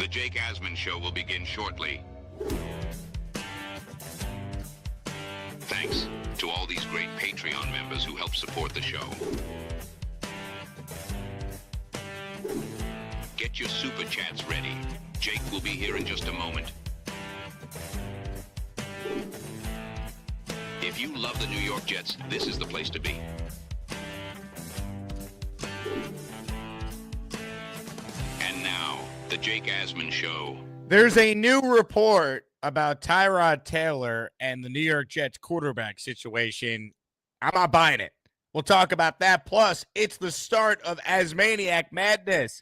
The Jake Asman Show will begin shortly. Thanks to all these great Patreon members who help support the show. Get your super chats ready. Jake will be here in just a moment. If you love the New York Jets, this is the place to be. And now, the Jake Asman Show. There's a new report about Tyrod Taylor and the New York Jets quarterback situation. I'm not buying it. We'll talk about that. Plus, it's the start of ASMANAIC Madness.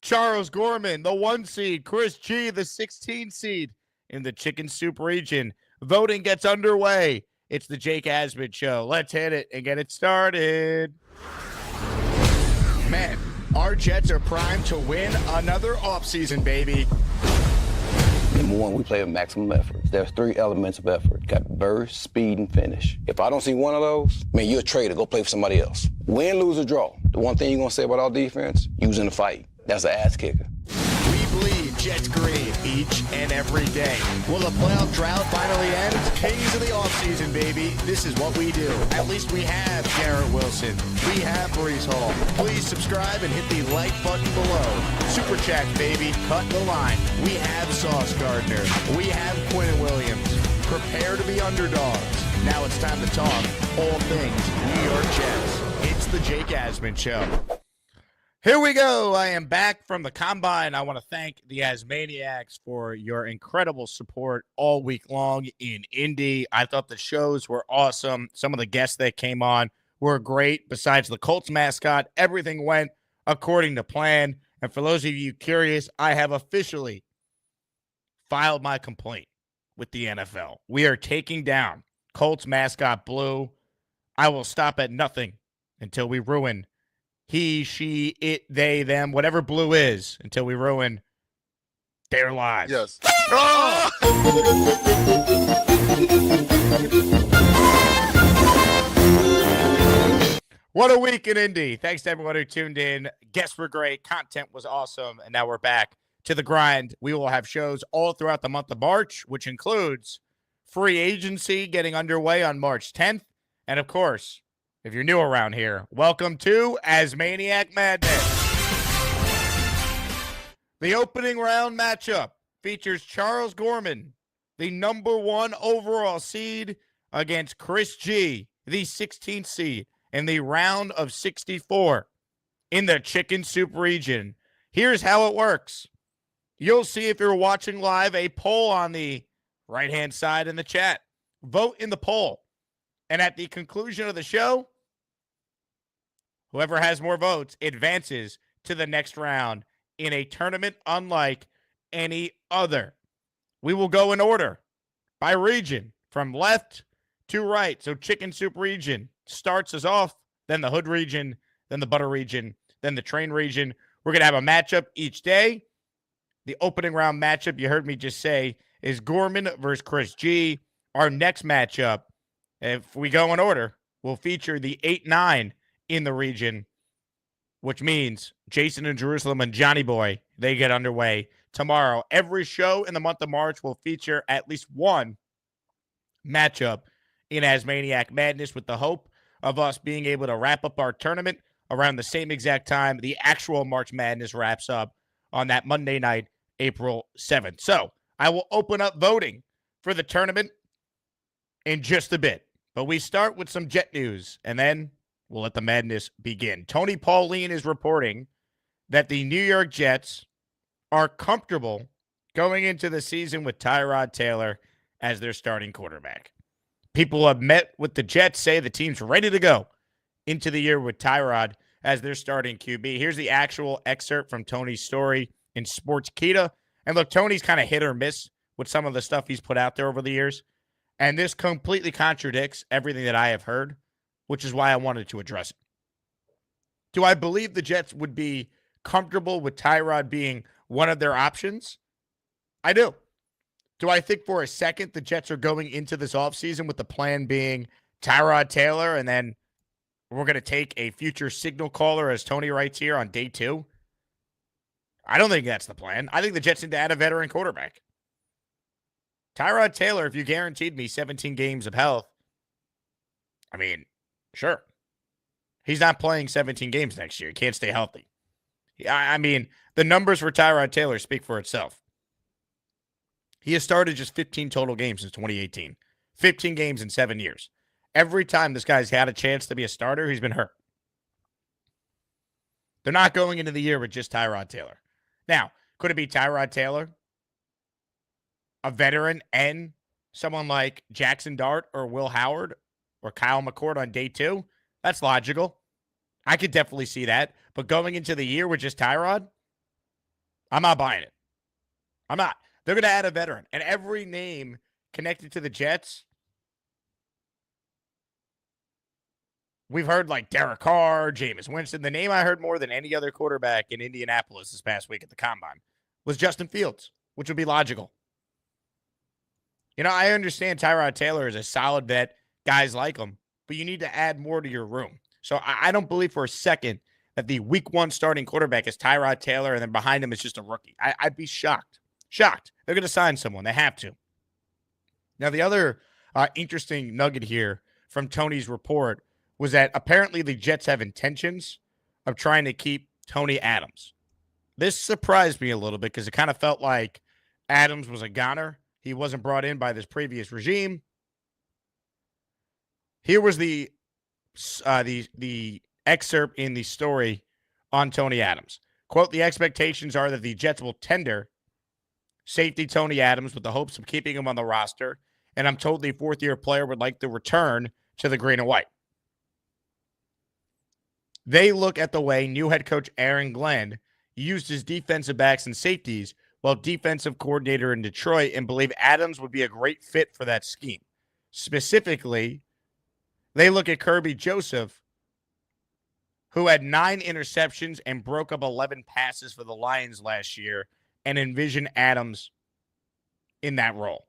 Charles Gorman, the 1 seed. Chris G, the 16 seed in the Chicken Soup region. Voting gets underway. It's the Jake Asman Show. Let's hit it and get it started. Man, our Jets are primed to win another offseason, baby. Number one, we play with maximum effort. There's 3 elements of effort. Got burst, speed, and finish. If I don't see one of those, man, you're a traitor. Go play for somebody else. Win, lose, or draw. The one thing you're going to say about our defense, using the fight. That's an ass kicker. We bleed Jets green each and every day. Will the playoff drought finally end? Kings of the offseason, baby. This is what we do. At least we have Garrett Wilson. We have Brees Hall. Please subscribe and hit the like button below. Super chat, baby. Cut the line. We have Sauce Gardner. We have Quinn Williams. Prepare to be underdogs. Now it's time to talk all things New York Jets. It's the Jake Asman Show. Here we go. I am back from the Combine. I want to thank the Asmaniacs for your incredible support all week long in Indy. I thought the shows were awesome. Some of the guests that came on were great. Besides the Colts mascot, everything went according to plan. And for those of you curious, I have officially filed my complaint with the NFL. We are taking down Colts mascot Blue. I will stop at nothing until we ruin he, she, it, they, them, whatever Blue is, until we ruin their lives. Yes. Oh! What a week in Indy. Thanks to everyone who tuned in. Guests were great. Content was awesome. And now we're back to the grind. We will have shows all throughout the month of March, which includes free agency getting underway on March 10th. And, of course, if you're new around here, welcome to ASMANAIC Madness. The opening round matchup features Charles Gorman, the number 1 overall seed, against Chris G, the 16th seed, in the round of 64 in the Chicken Soup region. Here's how it works. You'll see, if you're watching live, a poll on the right-hand side in the chat. Vote in the poll. And at the conclusion of the show, whoever has more votes advances to the next round in a tournament unlike any other. We will go in order by region from left to right. So Chicken Soup region starts us off, then the Hood region, then the Butter region, then the Train region. We're going to have a matchup each day. The opening round matchup, you heard me just say, is Gorman versus Chris G. Our next matchup, if we go in order, will feature the 8-9 in the region, which means Jason and Jerusalem and Johnny Boy, they get underway tomorrow. Every show in the month of March will feature at least one matchup in ASMANAIC Madness, with the hope of us being able to wrap up our tournament around the same exact time the actual March Madness wraps up on that Monday night, April 7th. So I will open up voting for the tournament in just a bit. But we start with some Jet news, and then we'll let the madness begin. Tony Pauline is reporting that the New York Jets are comfortable going into the season with Tyrod Taylor as their starting quarterback. People who have met with the Jets say the team's ready to go into the year with Tyrod as their starting QB. Here's the actual excerpt from Tony's story in Sportskeeda. And look, Tony's kind of hit or miss with some of the stuff he's put out there over the years. And this completely contradicts everything that I have heard, which is why I wanted to address it. Do I believe the Jets would be comfortable with Tyrod being one of their options? I do. Do I think for a second the Jets are going into this offseason with the plan being Tyrod Taylor and then we're going to take a future signal caller, as Tony writes here, on day 2? I don't think that's the plan. I think the Jets need to add a veteran quarterback. Tyrod Taylor, if you guaranteed me 17 games of health, I mean, sure. He's not playing 17 games next year. He can't stay healthy. I mean, the numbers for Tyrod Taylor speak for itself. He has started just 15 total games since 2018. 15 games in 7 years. Every time this guy's had a chance to be a starter, he's been hurt. They're not going into the year with just Tyrod Taylor. Now, could it be Tyrod Taylor, a veteran, and someone like Jackson Dart or Will Howard or Kyle McCord on day 2? That's logical. I could definitely see that. But going into the year with just Tyrod, I'm not buying it. I'm not. They're going to add a veteran. And every name connected to the Jets, we've heard like Derek Carr, Jameis Winston. The name I heard more than any other quarterback in Indianapolis this past week at the Combine was Justin Fields, which would be logical. You know, I understand Tyrod Taylor is a solid vet. Guys like him. But you need to add more to your room. So I don't believe for a second that the week 1 starting quarterback is Tyrod Taylor and then behind him is just a rookie. I'd be shocked. Shocked. They're going to sign someone. They have to. Now, the other interesting nugget here from Tony's report was that apparently the Jets have intentions of trying to keep Tony Adams. This surprised me a little bit because it kind of felt like Adams was a goner. He wasn't brought in by this previous regime. Here was the excerpt in the story on Tony Adams. Quote, the expectations are that the Jets will tender safety Tony Adams with the hopes of keeping him on the roster, and I'm told the 4th-year player would like to return to the green and white. They look at the way new head coach Aaron Glenn used his defensive backs and safeties while defensive coordinator in Detroit and believe Adams would be a great fit for that scheme. Specifically, they look at Kirby Joseph, who had 9 interceptions and broke up 11 passes for the Lions last year, and envision Adams in that role.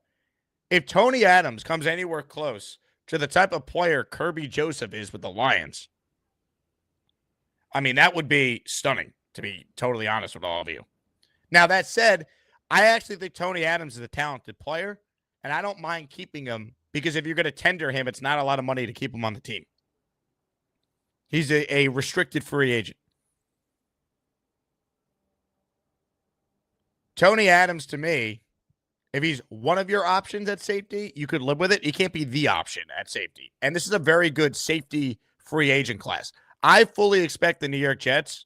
If Tony Adams comes anywhere close to the type of player Kirby Joseph is with the Lions, I mean, that would be stunning, to be totally honest with all of you. Now, that said, I actually think Tony Adams is a talented player, and I don't mind keeping him because if you're going to tender him, it's not a lot of money to keep him on the team. He's a restricted free agent. Tony Adams, to me, if he's one of your options at safety, you could live with it. He can't be the option at safety. And this is a very good safety free agent class. I fully expect the New York Jets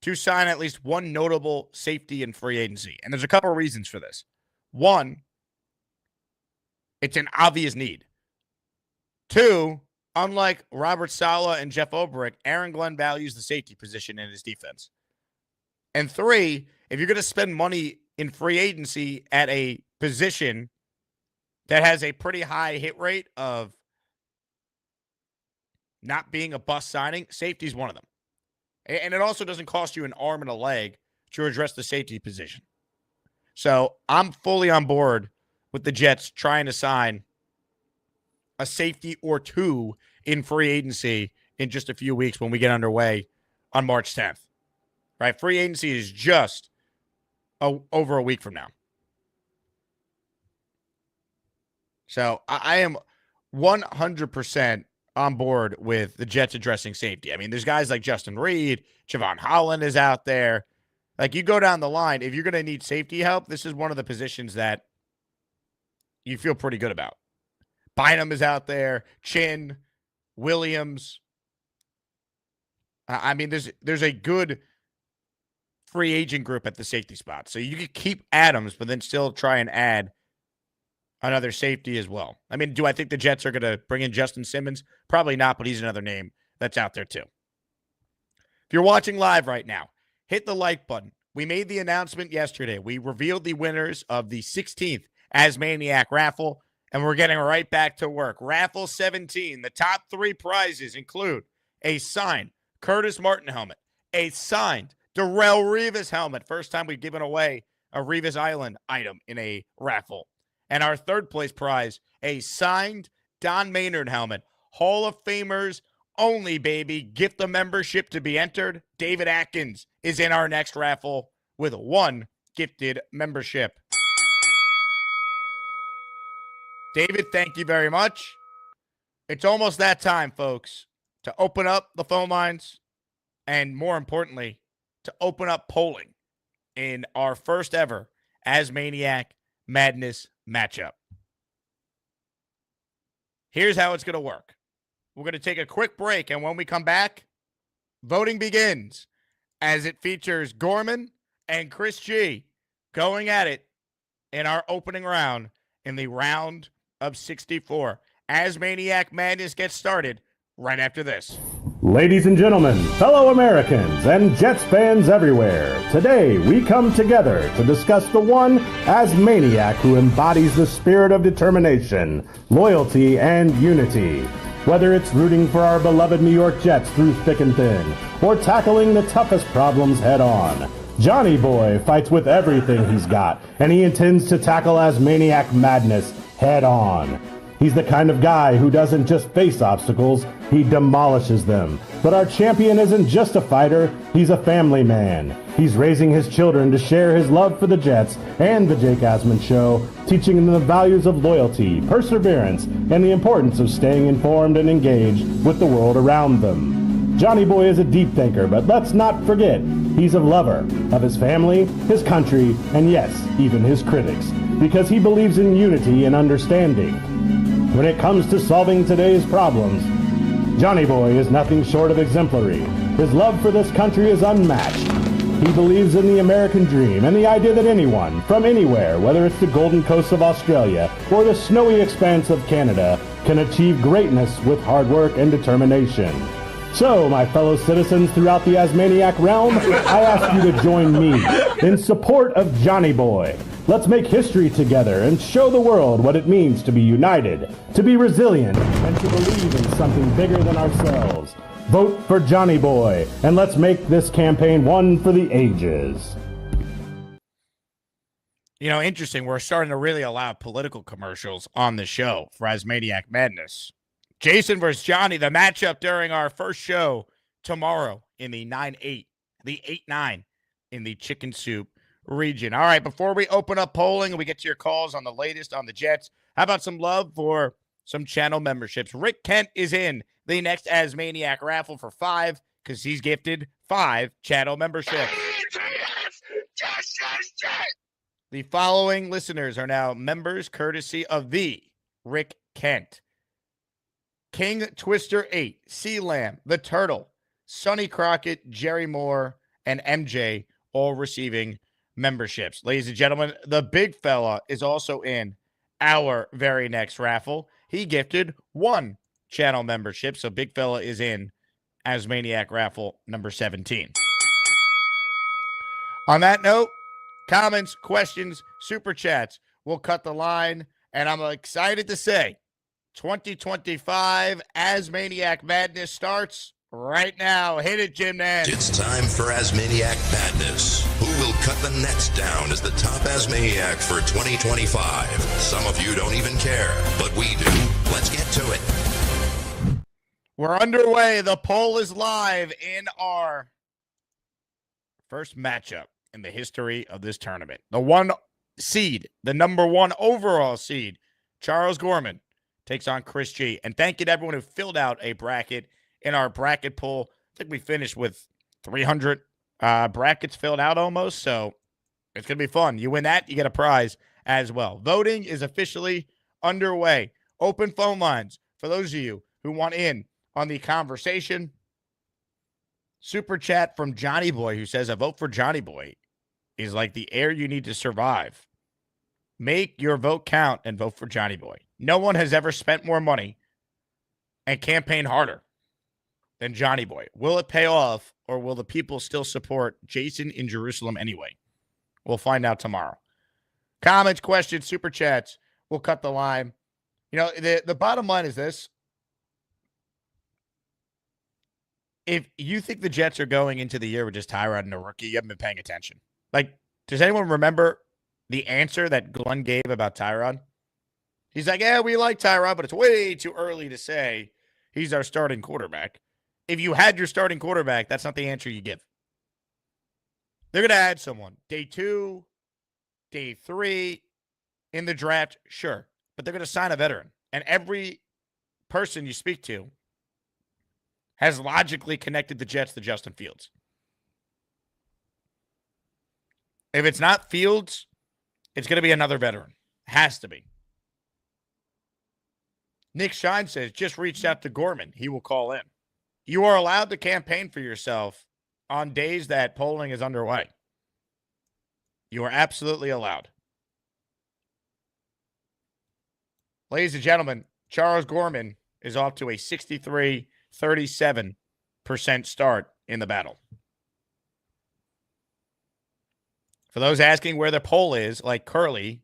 to sign at least one notable safety in free agency. And there's a couple of reasons for this. One, it's an obvious need. Two, unlike Robert Saleh and Jeff Ulbrich, Aaron Glenn values the safety position in his defense. And three, if you're going to spend money in free agency at a position that has a pretty high hit rate of not being a bust signing, safety is one of them. And it also doesn't cost you an arm and a leg to address the safety position. So I'm fully on board with the Jets trying to sign a safety or two in free agency in just a few weeks when we get underway on March 10th. Right? Free agency is just over a week from now. So I am 100% on board with the Jets addressing safety. I mean, there's guys like Justin Reed, Javon Holland is out there. Like, you go down the line, if you're going to need safety help, this is one of the positions that you feel pretty good about. Bynum is out there, Chin, Williams. I mean, there's a good free agent group at the safety spot. So you could keep Adams, but then still try and add another safety as well. I mean, do I think the Jets are going to bring in Justin Simmons? Probably not, but he's another name that's out there too. If you're watching live right now, hit the like button. We made the announcement yesterday. We revealed the winners of the 16th ASMANAIC raffle, and we're getting right back to work. Raffle 17. The top 3 prizes include a signed Curtis Martin helmet, a signed Darrelle Revis helmet. First time we've given away a Revis Island item in a raffle. And our third place prize, a signed Don Maynard helmet. Hall of Famers only, baby. Gift the membership to be entered. David Atkins is in our next raffle with 1 gifted membership. David, thank you very much. It's almost that time, folks, to open up the phone lines and, more importantly, to open up polling in our first ever ASMANAIC Madness matchup. Here's how it's going to work. We're going to take a quick break, and when we come back, voting begins as it features Gorman and Chris G going at it in our opening round in the round of 64. ASMANAIC Madness gets started right after this. Ladies and gentlemen, fellow Americans, and Jets fans everywhere, today we come together to discuss the one ASMANAIC who embodies the spirit of determination, loyalty, and unity. Whether it's rooting for our beloved New York Jets through thick and thin, or tackling the toughest problems head on, Johnny Boy fights with everything he's got, and he intends to tackle ASMANAIC Madness head on. He's the kind of guy who doesn't just face obstacles, he demolishes them. But our champion isn't just a fighter, he's a family man. He's raising his children to share his love for the Jets and the Jake Asman Show, teaching them the values of loyalty, perseverance, and the importance of staying informed and engaged with the world around them. Johnny Boy is a deep thinker, but let's not forget, he's a lover of his family, his country, and yes, even his critics, because he believes in unity and understanding. When it comes to solving today's problems, Johnny Boy is nothing short of exemplary. His love for this country is unmatched. He believes in the American dream and the idea that anyone, from anywhere, whether it's the Golden Coast of Australia or the snowy expanse of Canada, can achieve greatness with hard work and determination. So, my fellow citizens throughout the ASMANAIC realm, I ask you to join me in support of Johnny Boy. Let's make history together and show the world what it means to be united, to be resilient, and to believe in something bigger than ourselves. Vote for Johnny Boy, and let's make this campaign one for the ages. You know, interesting. We're starting to really allow political commercials on the show for ASMANAIC Madness. Jason versus Johnny, the matchup during our first show tomorrow in the 9-8, the 8-9 in the Chicken Soup region. All right, before we open up polling and we get to your calls on the latest on the Jets, how about some love for some channel memberships? Rick Kent is in the next ASMANAIC raffle for 5 because he's gifted 5 channel memberships. The following listeners are now members courtesy of the Rick Kent. King Twister 8, Sea Lamb, The Turtle, Sonny Crockett, Jerry Moore, and MJ all receiving memberships. Ladies and gentlemen, the big fella is also in our very next raffle. He gifted 1 channel membership, so big fella is in ASMANAIC raffle number 17. On that note, comments, questions, super chats, we'll cut the line, and I'm excited to say 2025 ASMANAIC Madness starts right now. Hit it, Jim Nance. It's time for ASMANAIC Madness. Who will cut the nets down as the top ASMANAIC for 2025? Some of you don't even care, but we do. Let's get to it. We're underway. The poll is live in our first matchup in the history of this tournament. The 1 seed, the number 1 overall seed, Charles Gorman, takes on Chris G. And thank you to everyone who filled out a bracket in our bracket poll. I think we finished with 300 brackets filled out almost, so it's going to be fun. You win that, you get a prize as well. Voting is officially underway. Open phone lines for those of you who want in on the conversation. Super chat from Johnny Boy, who says, a vote for Johnny Boy is like the air you need to survive. Make your vote count and vote for Johnny Boy. No one has ever spent more money and campaigned harder than Johnny Boy. Will it pay off, or will the people still support Jason in Jerusalem anyway? We'll find out tomorrow. Comments, questions, super chats. We'll cut the line. You know, the bottom line is this. If you think the Jets are going into the year with just Tyrod and a rookie, you haven't been paying attention. Like, does anyone remember the answer that Glenn gave about Tyrod? He's like, yeah, we like Tyrod, but it's way too early to say he's our starting quarterback. If you had your starting quarterback, that's not the answer you give. They're going to add someone. Day 2, day 3 in the draft, sure. But they're going to sign a veteran. And every person you speak to has logically connected the Jets to Justin Fields. If it's not Fields, it's going to be another veteran. Has to be. Nick Shine says, just reached out to Gorman. He will call in. You are allowed to campaign for yourself on days that polling is underway. You are absolutely allowed. Ladies and gentlemen, Charles Gorman is off to a 63-37% start in the battle. For those asking where the poll is, like Curly,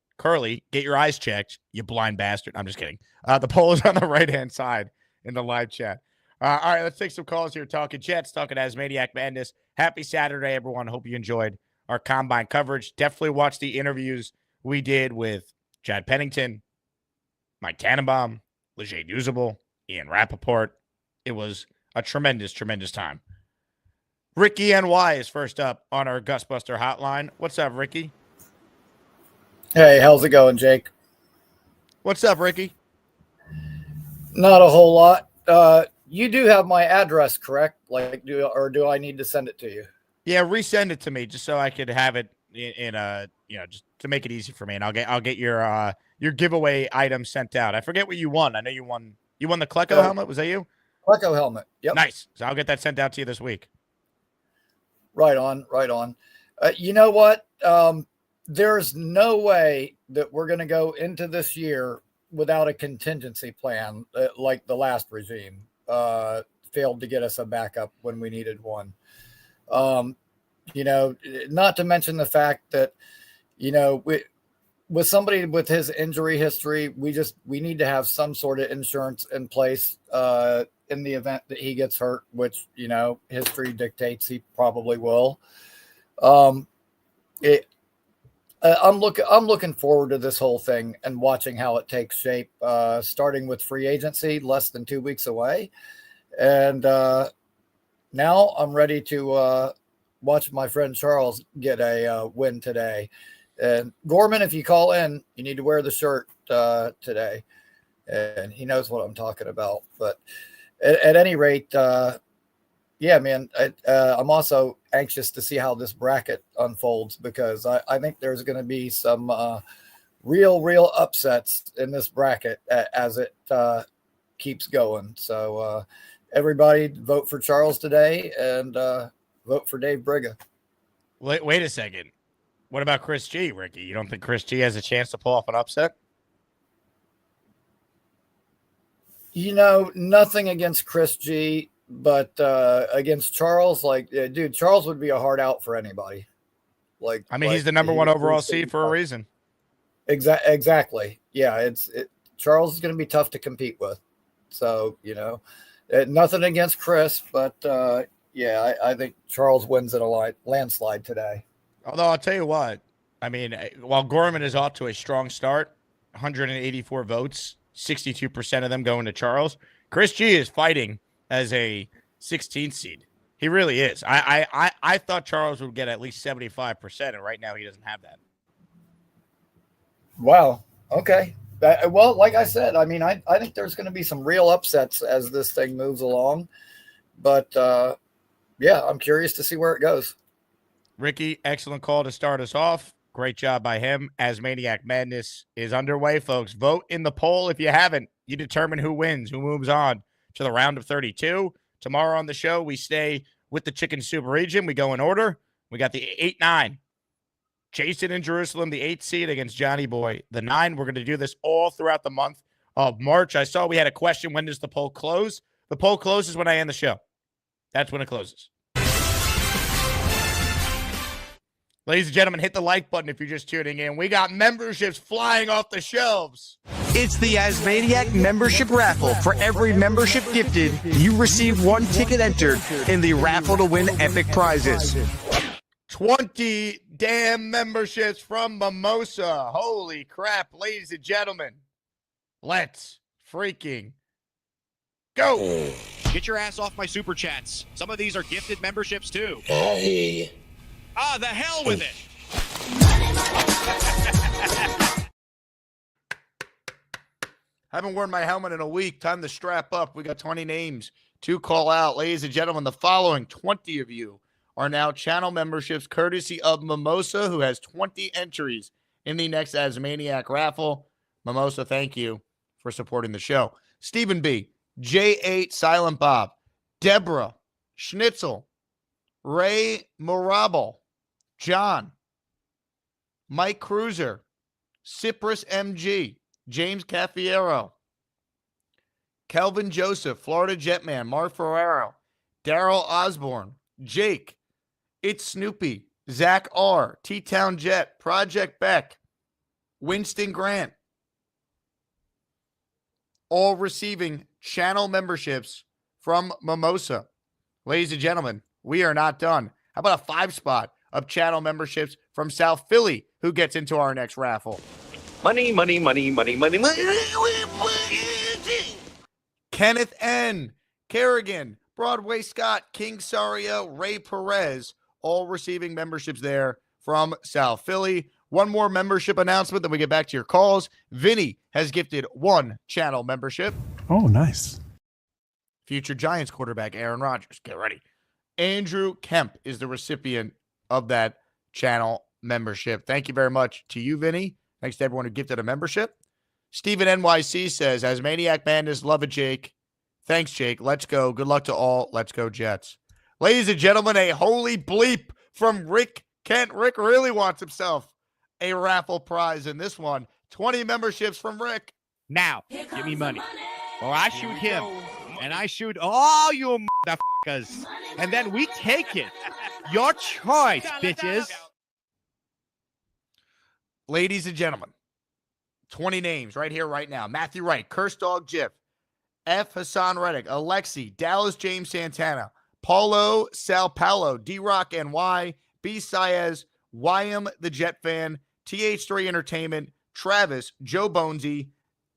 get your eyes checked, you blind bastard. I'm just kidding. The poll is on the right-hand side in the live chat. All right, let's take some calls here. Talking Jets, talking ASMANAIC Madness. Happy Saturday, everyone. Hope you enjoyed our combine coverage. Definitely watch the interviews we did with Chad Pennington, Mike Tannenbaum, Leger Newsable, Ian Rappaport. It was a tremendous, tremendous time. Ricky NY is first up on our Gusbuster hotline. What's up, Ricky? Hey, how's it going, Jake? What's up, Ricky? Not a whole lot. You do have my address, correct? Do I need to send it to you? Yeah, resend it to me just so I could have it in just to make it easy for me, and I'll get your giveaway item sent out. I forget what you won. I know you won the Klecko helmet. Was that you? Klecko helmet. Yep. Nice. So I'll get that sent out to you this week. Right on. You know what? There's no way that we're going to go into this year without a contingency plan like the last regime failed to get us a backup when we needed one. Not to mention the fact that, with somebody with his injury history, we need to have some sort of insurance in place in the event that he gets hurt, which, history dictates he probably will. I'm looking forward to this whole thing and watching how it takes shape, starting with free agency less than 2 weeks away. And now I'm ready to watch my friend Charles get a win today. And Gorman, if you call in, you need to wear the shirt today. And he knows what I'm talking about. But at any rate, yeah, man, I'm also anxious to see how this bracket unfolds because I think there's going to be some real upsets in this bracket as it keeps going. So everybody vote for Charles today and vote for Dave Briga. Wait a second. What about Chris G, Ricky? You don't think Chris G has a chance to pull off an upset? Nothing against Chris G, but against Charles, dude, Charles would be a hard out for anybody. He's the number one overall seed for a reason. Exactly. Yeah, Charles is going to be tough to compete with. So, nothing against Chris, but yeah, I think Charles wins in a landslide today. Although I'll tell you what, while Gorman is off to a strong start, 184 votes, 62% of them going to Charles, Chris G is fighting as a 16th seed. He really is. I thought Charles would get at least 75%, and right now he doesn't have that. Wow. Okay. Well, like I said, I think there's going to be some real upsets as this thing moves along. But, yeah, I'm curious to see where it goes. Ricky, excellent call to start us off. Great job by him. ASMANAIC Madness is underway, folks. Vote in the poll if you haven't. You determine who wins, who moves on to the round of 32. Tomorrow on the show, we stay with the Chicken Soup region. We go in order. We got the 8-9. Jason in Jerusalem, the 8th seed against Johnny Boy, the 9. We're going to do this all throughout the month of March. I saw we had a question. When does the poll close? The poll closes when I end the show. That's when it closes. Ladies and gentlemen, hit the like button if you're just tuning in. We got memberships flying off the shelves. It's the ASMANAIC membership raffle. For every membership gifted, you receive 1 ticket entered in the raffle to win epic prizes. 20 damn memberships from Mimosa. Holy crap, ladies and gentlemen. Let's freaking Go. Get your ass off my super chats. Some of these are gifted memberships too. Hey. Ah, the hell with it. Haven't worn my helmet in a week. Time to strap up. We got 20 names to call out. Ladies and gentlemen, the following 20 of you are now channel memberships courtesy of Mimosa, who has 20 entries in the next Asmaniac raffle. Mimosa, thank you for supporting the show. Stephen B., J8 Silent Bob, Deborah Schnitzel, Ray Morabal, John, Mike Cruiser, Cypress MG, James Caffiero, Kelvin Joseph, Florida Jetman, Mark Ferrero, Daryl Osborne, Jake, It's Snoopy, Zach R, T-Town Jet, Project Beck, Winston Grant, all receiving channel memberships from Mimosa. Ladies and gentlemen, we are not done. How about a 5 spot of channel memberships from South Philly, who gets into our next raffle? Money, money, money, money, money, money. Kenneth N., Kerrigan, Broadway Scott, King Sario, Ray Perez, all receiving memberships there from South Philly. One more membership announcement, then we get back to your calls. Vinny has gifted 1 channel membership. Oh, nice. Future Giants quarterback Aaron Rodgers. Get ready. Andrew Kemp is the recipient of that channel membership. Thank you very much to you, Vinny. Thanks to everyone who gifted a membership. Stephen NYC says, Asmaniac Madness, love it, Jake. Thanks, Jake. Let's go. Good luck to all. Let's go, Jets. Ladies and gentlemen, a holy bleep from Rick Kent. Rick really wants himself a raffle prize in this one. 20 memberships from Rick. Now, give me money. Or I shoot him. And I shoot all you motherfuckers. And then we take it. Your choice, bitches. Ladies and gentlemen, 20 names right here, right now. Matthew Wright, Curse Dog Jif, F. Hassan Reddick, Alexi, Dallas James Santana, Paulo Sao Paulo, D-Rock NY, B. Saez, YM the Jet Fan, TH3 Entertainment, Travis, Joe Bonesy,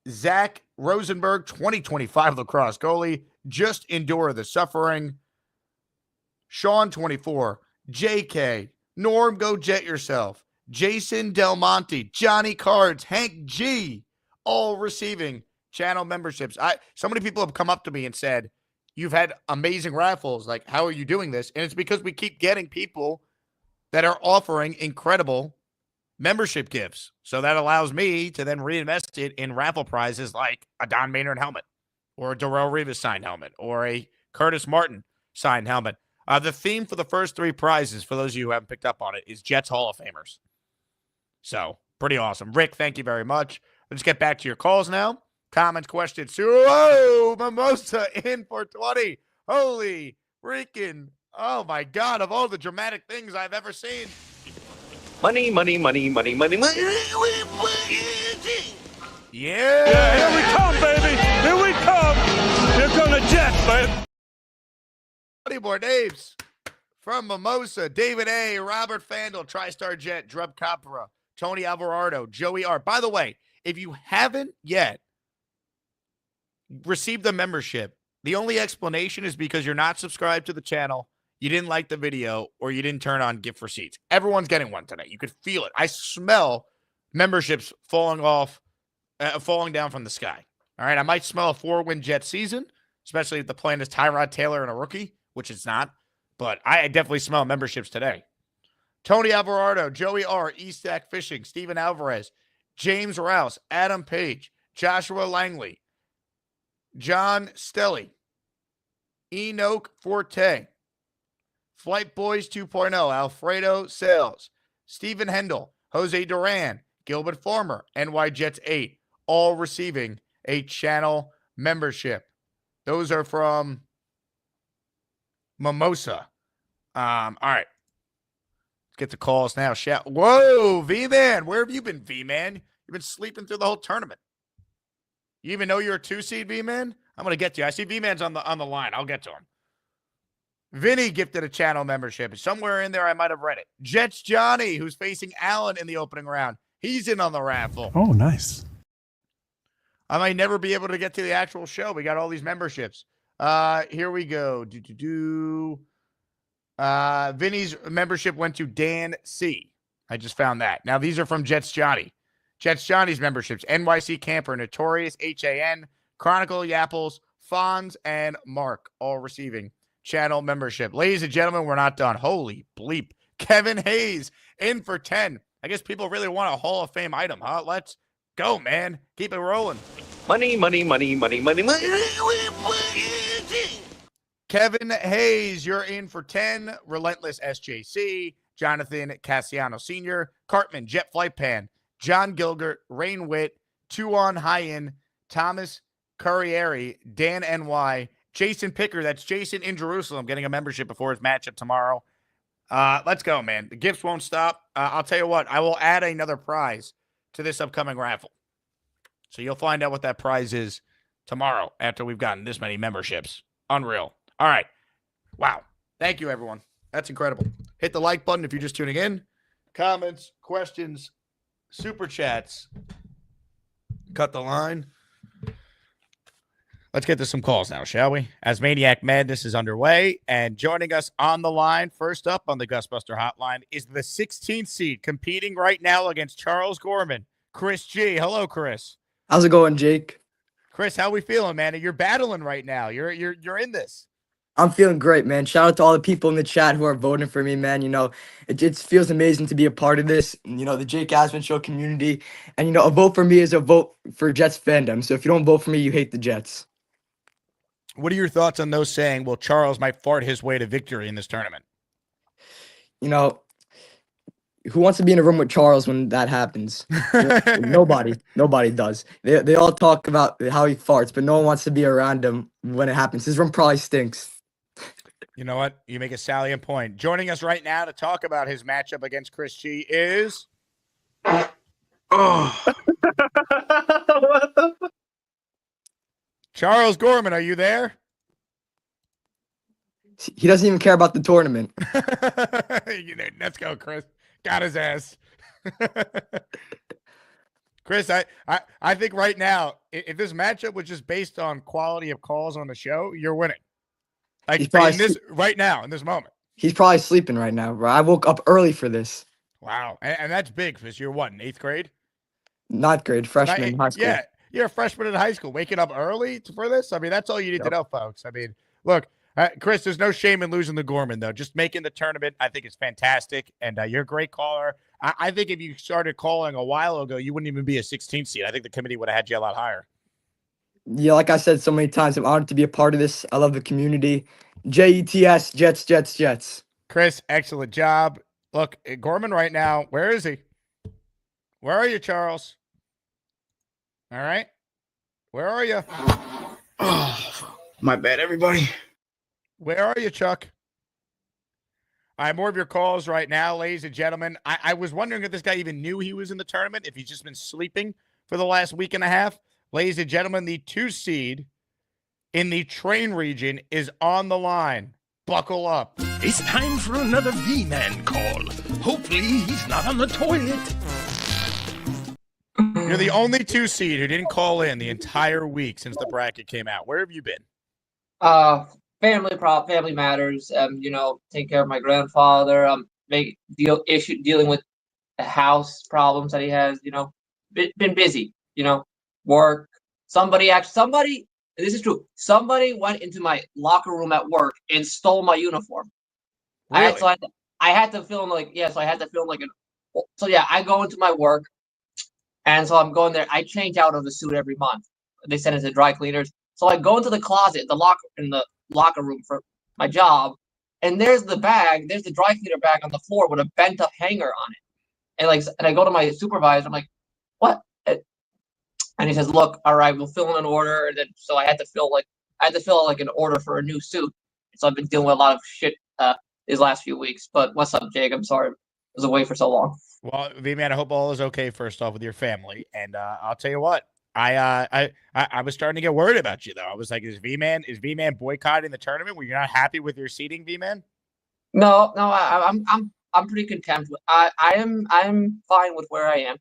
Zach Rosenberg, 2025 lacrosse goalie, Just Endure the Suffering, Sean 24, JK, Norm Go Jet Yourself, Jason Del Monte, Johnny Cards, Hank G, all receiving channel memberships. So many people have come up to me and said, you've had amazing raffles. Like, how are you doing this? And it's because we keep getting people that are offering incredible membership gifts. So that allows me to then reinvest it in raffle prizes like a Don Maynard helmet or a Darrell Rivas signed helmet or a Curtis Martin signed helmet. The theme for the first 3 prizes, for those of you who haven't picked up on it, is Jets Hall of Famers. So pretty awesome. Rick, thank you very much. Let's get back to your calls now. Comments, questions. Whoa, Mimosa in for 20. Holy freaking, oh my God, of all the dramatic things I've ever seen. Money, money, money, money, money, money. Yeah. Here we come, baby. Here we come. Here come the Jets, baby. 20 more names from Mimosa. David A., Robert Fandle, TriStar Jet, Drub Capra, Tony Alvarado, Joey R. By the way, if you haven't yet received the membership, the only explanation is because you're not subscribed to the channel, you didn't like the video, or you didn't turn on gift receipts. Everyone's getting one tonight. You could feel it. I smell memberships falling down from the sky. All right, I might smell a 4-win Jet season, especially if the plan is Tyrod Taylor and a rookie, which it's not. But I definitely smell memberships today. Tony Alvarado, Joey R., Eastack Fishing, Steven Alvarez, James Rouse, Adam Page, Joshua Langley, John Stelly, Enoch Forte, Flight Boys 2.0, Alfredo Sales, Stephen Hendel, Jose Duran, Gilbert Farmer, NY Jets 8, all receiving a channel membership. Those are from Mimosa. All right. Let's get the calls now. Whoa, V-Man. Where have you been, V-Man? You've been sleeping through the whole tournament. You even know you're a 2-seed, V-Man? I'm going to get to you. I see V-Man's on the line. I'll get to him. Vinny gifted a channel membership. Somewhere in there, I might have read it. Jets Johnny, who's facing Allen in the opening round. He's in on the raffle. Oh, nice. I might never be able to get to the actual show. We got all these memberships. Here we go. Vinny's membership went to Dan C. I just found that. Now, these are from Jets Johnny. Jets Johnny's memberships, NYC Camper, Notorious, HAN, Chronicle, Yapples, Fonz, and Mark, all receiving channel membership. Ladies and gentlemen, we're not done. Holy bleep. Kevin Hayes in for 10. I guess people really want a Hall of Fame item, huh? Let's go, man. Keep it rolling. Money, money, money, money, money, money. Kevin Hayes, you're in for 10. Relentless SJC, Jonathan Cassiano Sr., Cartman, Jet Flight Pan, John Gilgert, Rain Witt, Tuon Hyen, Thomas Currieri, Dan NY, Jason Picker. That's Jason in Jerusalem getting a membership before his matchup tomorrow. Let's go, man. The gifts won't stop. I'll tell you what, I will add another prize to this upcoming raffle. So you'll find out what that prize is tomorrow after we've gotten this many memberships. Unreal. All right. Wow. Thank you, everyone. That's incredible. Hit the like button if you're just tuning in. Comments, questions, super chats. Cut the line. Let's get to some calls now, shall we? ASMANAIC Madness is underway, and joining us on the line, first up on the Gusbuster Hotline, is the 16th seed competing right now against Charles Gorman, Chris G. Hello, Chris. How's it going, Jake? Chris, how we feeling, man? You're battling right now. You're in this. I'm feeling great, man. Shout out to all the people in the chat who are voting for me, man. You know, it feels amazing to be a part of this, you know, the Jake Asman Show community. And, you know, a vote for me is a vote for Jets fandom. So if you don't vote for me, you hate the Jets. What are your thoughts on those saying, well, Charles might fart his way to victory in this tournament? You know, who wants to be in a room with Charles when that happens? Nobody does. They all talk about how he farts, but no one wants to be around him when it happens. His room probably stinks. You know what? You make a salient point. Joining us right now to talk about his matchup against Chris G is... Charles Gorman, are you there? He doesn't even care about the tournament. Let's go, Chris. Got his ass. Chris, I think right now, if this matchup was just based on quality of calls on the show, you're winning. Like right now, in this moment. He's probably sleeping right now, bro. I woke up early for this. Wow. And that's big, because you're what, in 8th grade? 9th grade, freshman in high school. Yeah, you're a freshman in high school. Waking up early for this? I mean, that's all you need to know, folks. I mean, look, Chris, there's no shame in losing the Gorman, though. Just making the tournament, I think, is fantastic. And you're a great caller. I think if you started calling a while ago, you wouldn't even be a 16th seed. I think the committee would have had you a lot higher. Yeah, like I said so many times, I'm honored to be a part of this. I love the community. JETS, Jets, Jets, Jets. Chris, excellent job. Look, Gorman right now, where is he? Where are you, Charles? All right. Where are you? Oh, my bad, everybody. Where are you, Chuck? I have more of your calls right now, ladies and gentlemen. I was wondering if this guy even knew he was in the tournament, if he's just been sleeping for the last week and a half. Ladies and gentlemen, the 2 seed in the train region is on the line. Buckle up. It's time for another V-Man call. Hopefully he's not on the toilet. You're the only 2 seed who didn't call in the entire week since the bracket came out. Where have you been? Family matters. You know, taking care of my grandfather. Dealing with the house problems that he has. You know, been busy. You know, work. This is true. Somebody went into my locker room at work and stole my uniform. Really? I had to film like So yeah, I go into my work, and so I'm going there. I change out of the suit every month. They send it to dry cleaners. So I go into the closet, in the locker room for my job, and there's the bag. There's the dry cleaner bag on the floor with a bent up hanger on it. And I go to my supervisor. I'm like, what? And he says, look, all right, we'll fill in an order. And then, so I had to fill an order for a new suit. So I've been dealing with a lot of shit these last few weeks. But what's up, Jake? I'm sorry I was away for so long. Well, V-Man, I hope all is okay, first off, with your family. And I'll tell you what, I was starting to get worried about you, though. I was like, is V-Man boycotting the tournament? Were you not happy with your seeding, V-Man? No, I'm pretty content with. I'm fine with where I am.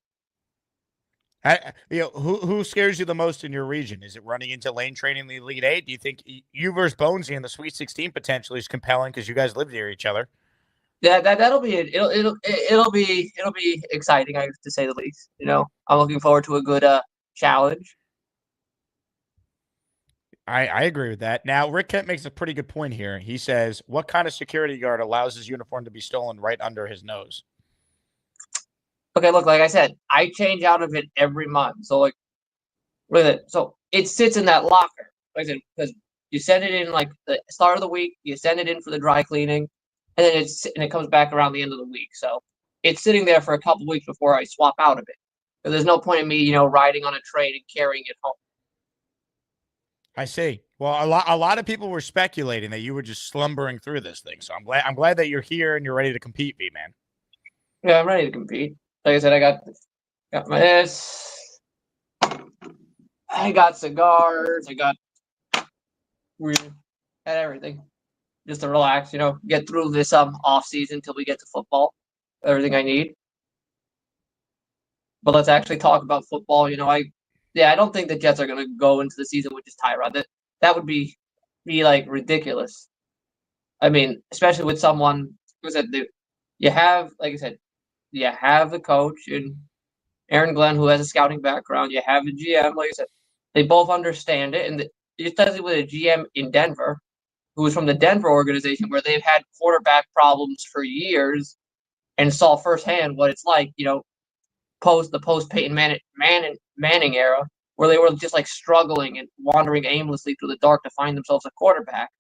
Who scares you the most in your region? Is it running into lane training in the Elite Eight? Do you think you versus Bonesy in the Sweet 16 potentially is compelling because you guys live near each other? Yeah, that'll be it. It'll be exciting, to say the least. I'm looking forward to a good challenge. I agree with that. Now, Rick Kent makes a pretty good point here. He says, what kind of security guard allows his uniform to be stolen right under his nose? Okay, look, like I said, I change out of it every month. So like, look at it. So it sits in that locker. Like I said, because you send it in like the start of the week, you send it in for the dry cleaning, and then it comes back around the end of the week. So it's sitting there for a couple weeks before I swap out of it. Because there's no point in me, riding on a train and carrying it home. I see. Well, a lot of people were speculating that you were just slumbering through this thing. So I'm glad that you're here and you're ready to compete, V-Man. Yeah, I'm ready to compete. Like I said, I got my this. I got cigars. I got everything. Just to relax, get through this off season till we get to football. Everything I need. But let's actually talk about football. I don't think the Jets are gonna go into the season with just Tyrod. That would be like ridiculous. I mean, especially with someone who said you have, like I said, you have the coach and Aaron Glenn who has a scouting background. You have a GM, like I said, they both understand it, and especially with a GM in Denver, who is from the Denver organization where they've had quarterback problems for years, and saw firsthand what it's like, post Peyton Manning era, where they were just like struggling and wandering aimlessly through the dark to find themselves a quarterback.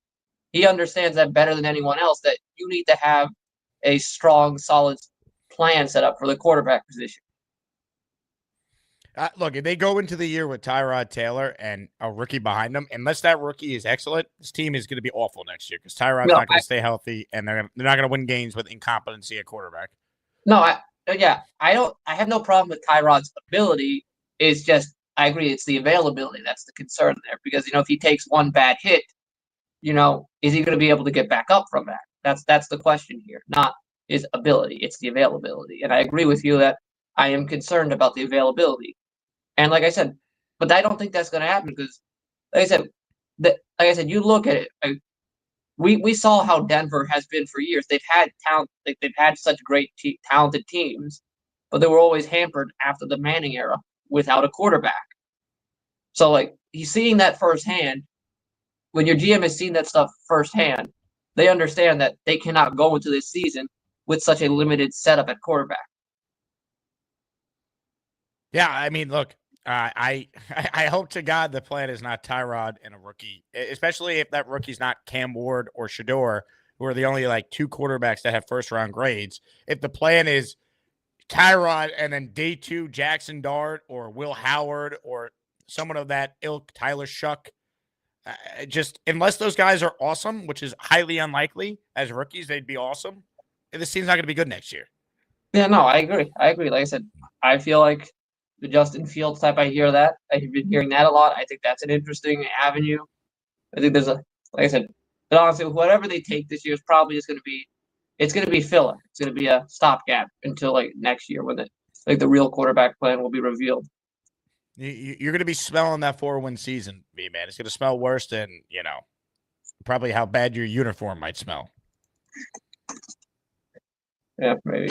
He understands that better than anyone else, that you need to have a strong, solid plan set up for the quarterback position. Look, if they go into the year with Tyrod Taylor and a rookie behind them, unless that rookie is excellent, this team is going to be awful next year because Tyrod's not going to stay healthy, and they're not going to win games with incompetency at quarterback. No, I have no problem with Tyrod's ability. It's just, I agree, it's the availability that's the concern there, because if he takes one bad hit, is he going to be able to get back up from that? That's the question here, not his ability. It's the availability, and I agree with you that I am concerned about the availability. And like I said, but I don't think that's going to happen because, like I said, you look at it. We saw how Denver has been for years. They've had talent. They've had such great, talented teams, but they were always hampered after the Manning era without a quarterback. So, like, he's seeing that firsthand. When your GM has seen that stuff firsthand, they understand that they cannot go into this season with such a limited setup at quarterback. Yeah, I mean, look, I hope to God the plan is not Tyrod and a rookie, especially if that rookie's not Cam Ward or Shador, who are the only like two quarterbacks that have first round grades. If the plan is Tyrod and then day two Jackson Dart or Will Howard or someone of that ilk, Tyler Shuck, just unless those guys are awesome, which is highly unlikely as rookies, they'd be awesome. This team's not going to be good next year. Yeah, no, I agree. Like I said, I feel like the Justin Fields type, I hear that. I've been hearing that a lot. I think that's an interesting avenue. I think like I said, but honestly, whatever they take this year is probably just going to be, it's going to be filler. It's going to be a stopgap until like next year when the real quarterback plan will be revealed. You're going to be smelling that 4-win season, man. It's going to smell worse than, probably how bad your uniform might smell. Yeah, maybe.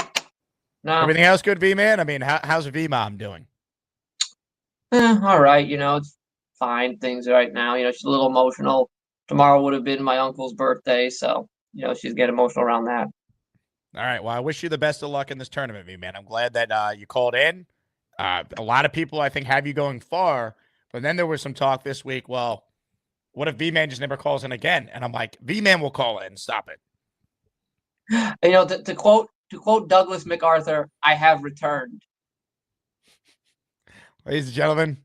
No. Everything else good, V-Man? I mean, how's V-Mom doing? All right. It's fine. Things right now. She's a little emotional. Tomorrow would have been my uncle's birthday, so, she's getting emotional around that. All right. Well, I wish you the best of luck in this tournament, V-Man. I'm glad that you called in. A lot of people, I think, have you going far, but then there was some talk this week. Well, what if V-Man just never calls in again? And I'm like, V-Man will call in. Stop it. To quote Douglas MacArthur, I have returned. Ladies and gentlemen,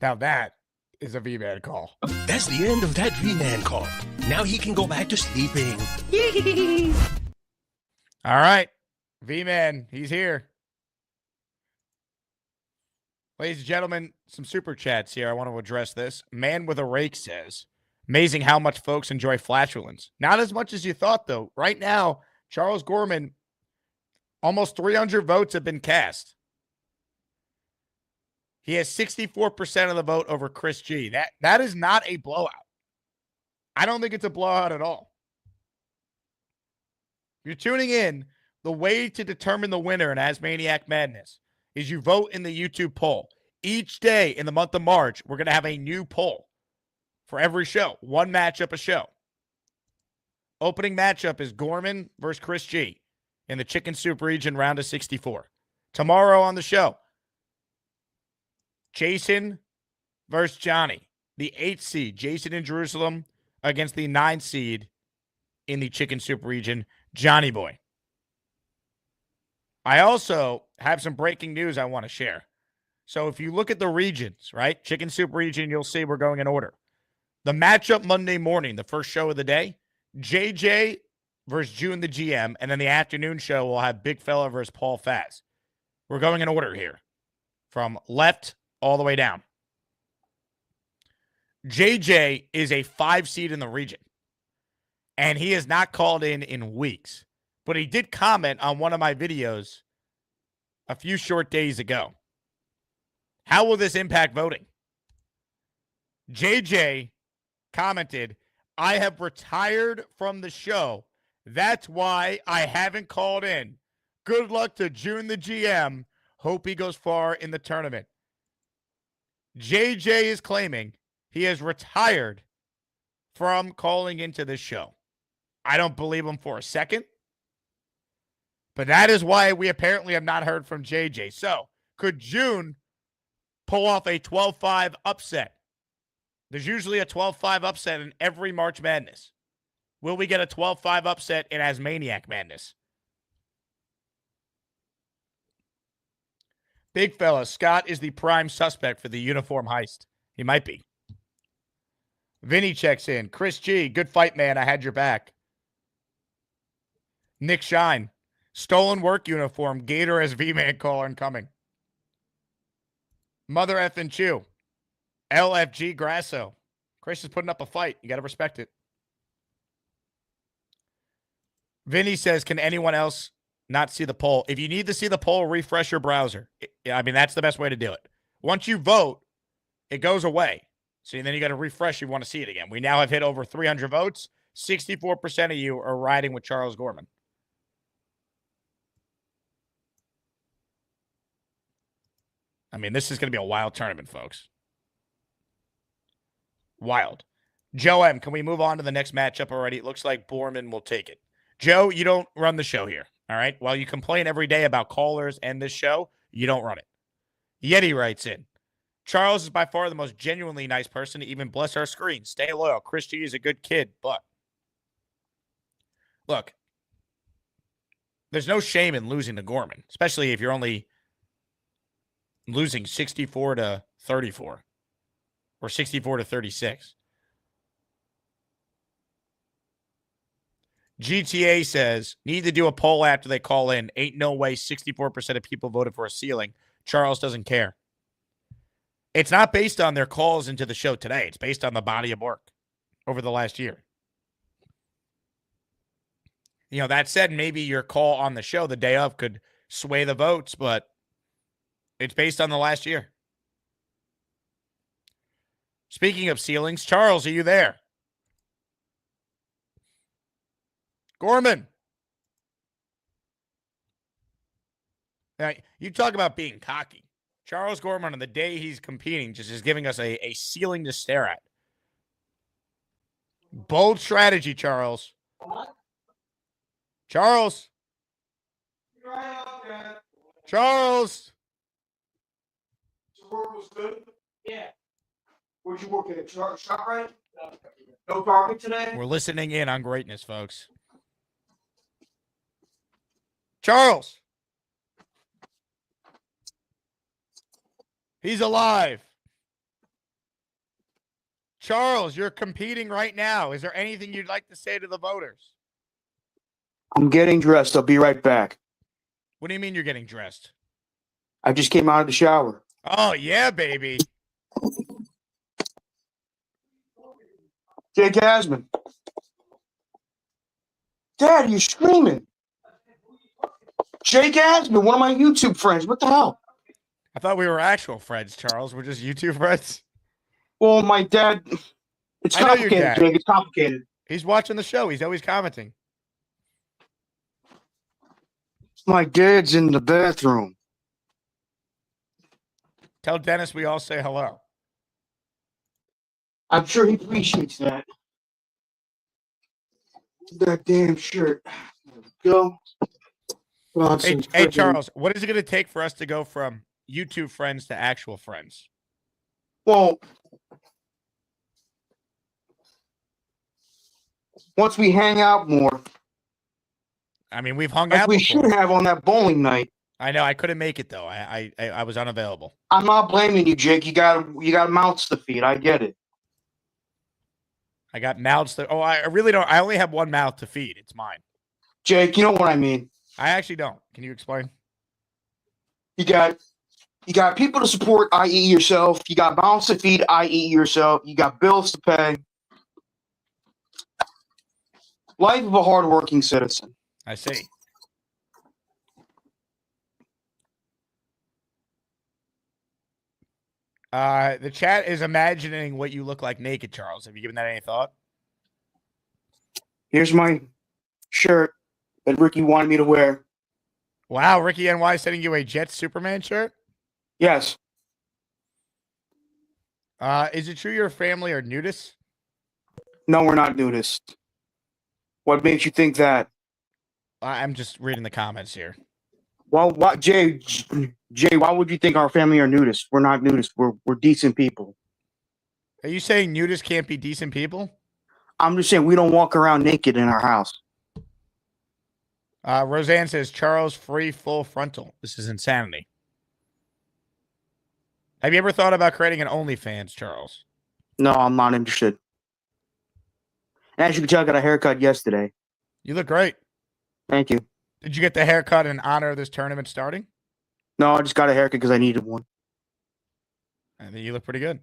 now that is a V-Man call. That's the end of that V-Man call. Now he can go back to sleeping. All right. V-Man, he's here. Ladies and gentlemen, some super chats here. I want to address this. Man with a Rake says, amazing how much folks enjoy flatulence. Not as much as you thought, though. Right now, Charles Gorman, almost 300 votes have been cast. He has 64% of the vote over Chris G. That is not a blowout. I don't think it's a blowout at all. You're tuning in. The way to determine the winner in ASMANAIC Madness is you vote in the YouTube poll. Each day in the month of March, we're going to have a new poll for every show. One matchup a show. Opening matchup is Gorman versus Chris G in the Chicken Soup region, round of 64. Tomorrow on the show, Jason versus Johnny, the 8th seed, Jason in Jerusalem, against the 9th seed in the Chicken Soup region, Johnny Boy. I also have some breaking news I want to share. So if you look at the regions, right, Chicken Soup region, you'll see we're going in order. The matchup Monday morning, the first show of the day, JJ versus June the GM, and then the afternoon show will have Big Fella versus Paul Faz. We're going in order here, from left all the way down. JJ is a 5 seed in the region, and he has not called in weeks. But he did comment on one of my videos a few short days ago. How will this impact voting? JJ commented, I have retired from the show. That's why I haven't called in. Good luck to June the GM. Hope he goes far in the tournament. JJ is claiming he has retired from calling into this show. I don't believe him for a second. But that is why we apparently have not heard from JJ. So, could June pull off a 12-5 upset? There's usually a 12-5 upset in every March Madness. Will we get a 12-5 upset in ASMANAIC Madness? Big fella, Scott is the prime suspect for the uniform heist. He might be. Vinny checks in. Chris G, good fight, man. I had your back. Nick Shine. Stolen work uniform. Gator as V-Man caller incoming. Mother effing Chew. LFG Grasso. Chris is putting up a fight. You got to respect it. Vinny says, can anyone else not see the poll? If you need to see the poll, refresh your browser. I mean, that's the best way to do it. Once you vote, it goes away. So then you got to refresh if you want to see it again. We now have hit over 300 votes. 64% of you are riding with Charles Gorman. I mean, this is going to be a wild tournament, folks. Wild. Joe M., can we move on to the next matchup already? It looks like Borman will take it. Joe, you don't run the show here, all right? While you complain every day about callers and this show, you don't run it. Yeti writes in, Charles is by far the most genuinely nice person to even bless our screen. Stay loyal. Chris G is a good kid, but look, there's no shame in losing to Gorman, especially if you're only losing 64 to 34 or 64 to 36. GTA says, need to do a poll after they call in. Ain't no way 64% of people voted for a ceiling. Charles doesn't care. It's not based on their calls into the show today. It's based on the body of work over the last year. You know, that said, maybe your call on the show the day of could sway the votes, but it's based on the last year. Speaking of ceilings, Charles, are you there? Gorman. Now, you talk about being cocky. Charles Gorman, on the day he's competing, just is giving us a ceiling to stare at. Bold strategy, Charles. Charles. Charles. Your work was good? Yeah. Where'd you work at a shop, right? No parking today? We're listening in on greatness, folks. Charles. He's alive. Charles, you're competing right now. Is there anything you'd like to say to the voters? I'm getting dressed. I'll be right back. What do you mean you're getting dressed? I just came out of the shower. Oh, yeah, baby. Jake Asman. Dad, you're screaming. Jake Asman, one of my YouTube friends. What the hell? I thought we were actual friends, Charles. We're just YouTube friends. Well, my dad. It's I know your complicated, dad. Jake. It's complicated. He's watching the show. He's always commenting. My dad's in the bathroom. Tell Dennis we all say hello. I'm sure he appreciates that. That damn shirt. There we go. Hey, Charles, what is it going to take for us to go from YouTube friends to actual friends? Well, once we hang out more. I mean, we've hung like out we before. should have on that bowling night. I know. I couldn't make it, though. I was unavailable. I'm not blaming you, Jake. You got mouths to feed. I get it. I got mouths to... Oh, I really don't... I only have one mouth to feed. It's mine. Jake, you know what I mean. I actually don't. Can you explain? You got people to support, i.e. yourself. You got mouths to feed, i.e. yourself. You got bills to pay. Life of a hardworking citizen. I see. The chat is imagining what you look like naked, Charles. Have you given that any thought? Here's my shirt that Ricky wanted me to wear. Wow, Ricky NY sending you a Jets Superman shirt? Yes. Is it true your family are nudists? No, we're not nudists. What makes you think that? I'm just reading the comments here. Well, what, Jay, why would you think our family are nudists? We're not nudists. We're decent people. Are you saying nudists can't be decent people? I'm just saying we don't walk around naked in our house. Roseanne says, Charles, free full frontal. This is insanity. Have you ever thought about creating an OnlyFans, Charles? No, I'm not interested. As you can tell, I got a haircut yesterday. You look great. Thank you. Did you get the haircut in honor of this tournament starting? No, I just got a haircut because I needed one. I think you look pretty good.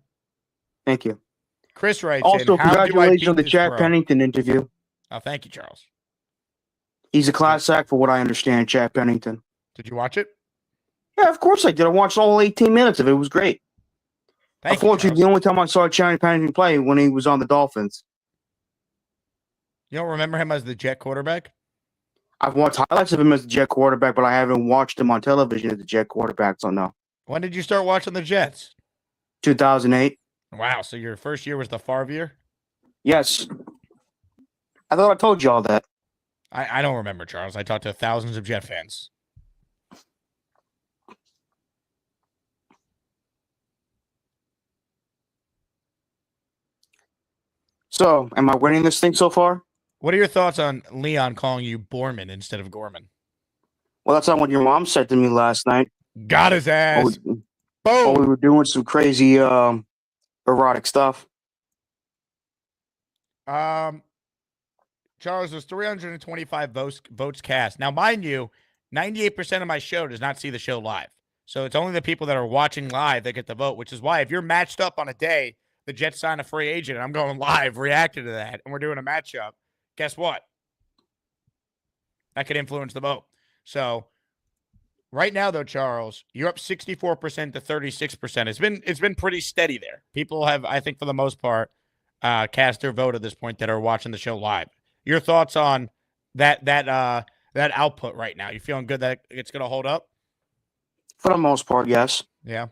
Thank you. Chris writes also, in, congratulations on the Chad pro? Pennington interview. Oh, thank you, Charles. He's a class act for what I understand, Chad Pennington. Did you watch it? Yeah, of course I did. I watched all 18 minutes of it. It was great. Unfortunately, the only time I saw Chad Pennington play when he was on the Dolphins. You don't remember him as the Jet quarterback? I've watched highlights of him as the Jet quarterback, but I haven't watched him on television as the Jet quarterback, so no. When did you start watching the Jets? 2008. Wow, so your first year was the Favre year? Yes. I thought I told you all that. I don't remember, Charles. I talked to thousands of Jet fans. So, am I winning this thing so far? What are your thoughts on Leon calling you Borman instead of Gorman? Well, that's not what your mom said to me last night. Got his ass. Boom. Boom. We were doing some crazy erotic stuff. Charles, there's 325 votes cast. Now, mind you, 98% of my show does not see the show live. So it's only the people that are watching live that get the vote, which is why if you're matched up on a day, the Jets sign a free agent, and I'm going live reacting to that, and we're doing a matchup, guess what? That could influence the vote. So right now, though, Charles, you're up 64% to 36%. It's been pretty steady there. People have, I think, for the most part, cast their vote at this point that are watching the show live. Your thoughts on that output right now? You feeling good that it's going to hold up? For the most part, yes. Yeah.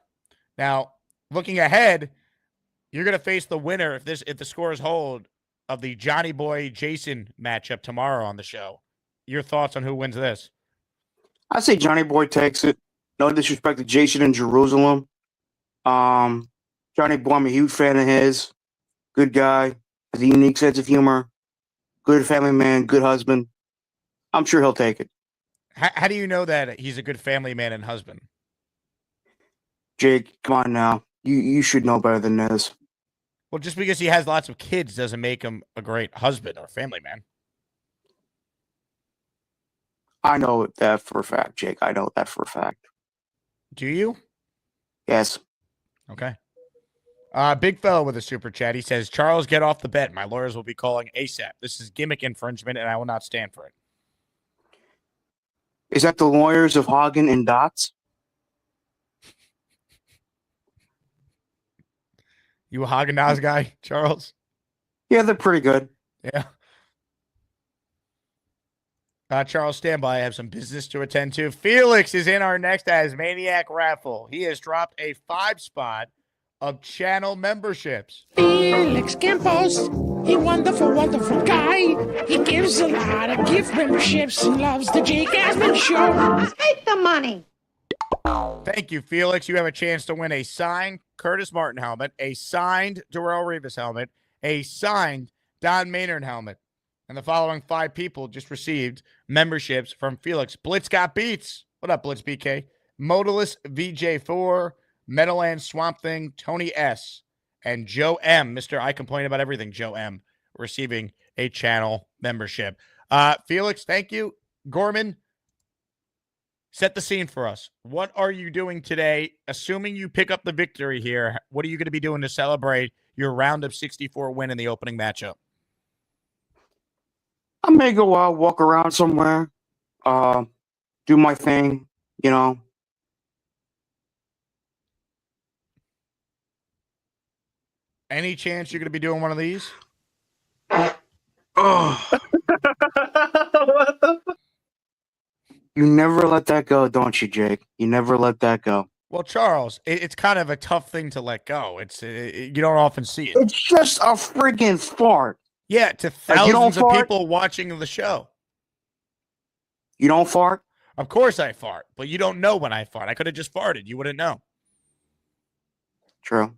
Now, looking ahead, you're going to face the winner if the scores hold of the Johnny Boy Jason matchup tomorrow on the show. Your thoughts on who wins this? I say Johnny Boy takes it. No disrespect to Jason in Jerusalem. Johnny Boy, I'm a huge fan of his. Good guy. Has a unique sense of humor. Good family man. Good husband. I'm sure he'll take it. How do you know that he's a good family man and husband? Jake, come on now. You should know better than this. Well, just because he has lots of kids doesn't make him a great husband or family man. I know that for a fact, Jake. I know that for a fact. Do you? Yes. Okay. Big fellow with a super chat. He says, Charles, get off the bet. My lawyers will be calling ASAP. This is gimmick infringement, and I will not stand for it. Is that the lawyers of Hagen and Dots? You a Haagen-Dazs guy, Charles? Yeah, they're pretty good. Yeah. Charles, stand by. I have some business to attend to. Felix is in our next Asmaniac raffle. He has dropped a 5-spot of channel memberships. Felix Campos, he wonderful, wonderful guy. He gives a lot of gift memberships and loves the Jake Asman Show. Take the money. Thank you, Felix. You have a chance to win a signed Curtis Martin helmet, a signed Darrell Rivas helmet, a signed Don Maynard helmet. And the following 5 people just received memberships from Felix. Blitz got beats. What up, Blitz BK? Modalist VJ4, Meadowland Swamp Thing, Tony S, and Joe M. Mr. I Complain About Everything, Joe M, receiving a channel membership. Felix, thank you. Gorman, set the scene for us. What are you doing today? Assuming you pick up the victory here, what are you going to be doing to celebrate your round of 64 win in the opening matchup? I may go out, walk around somewhere, do my thing, you know. Any chance you're going to be doing one of these? Oh. You never let that go, don't you, Jake? You never let that go. Well, Charles, it's kind of a tough thing to let go. You don't often see it. It's just a friggin' fart. Yeah, to thousands of people watching the show. You don't fart? Of course I fart, but you don't know when I fart. I could have just farted. You wouldn't know. True.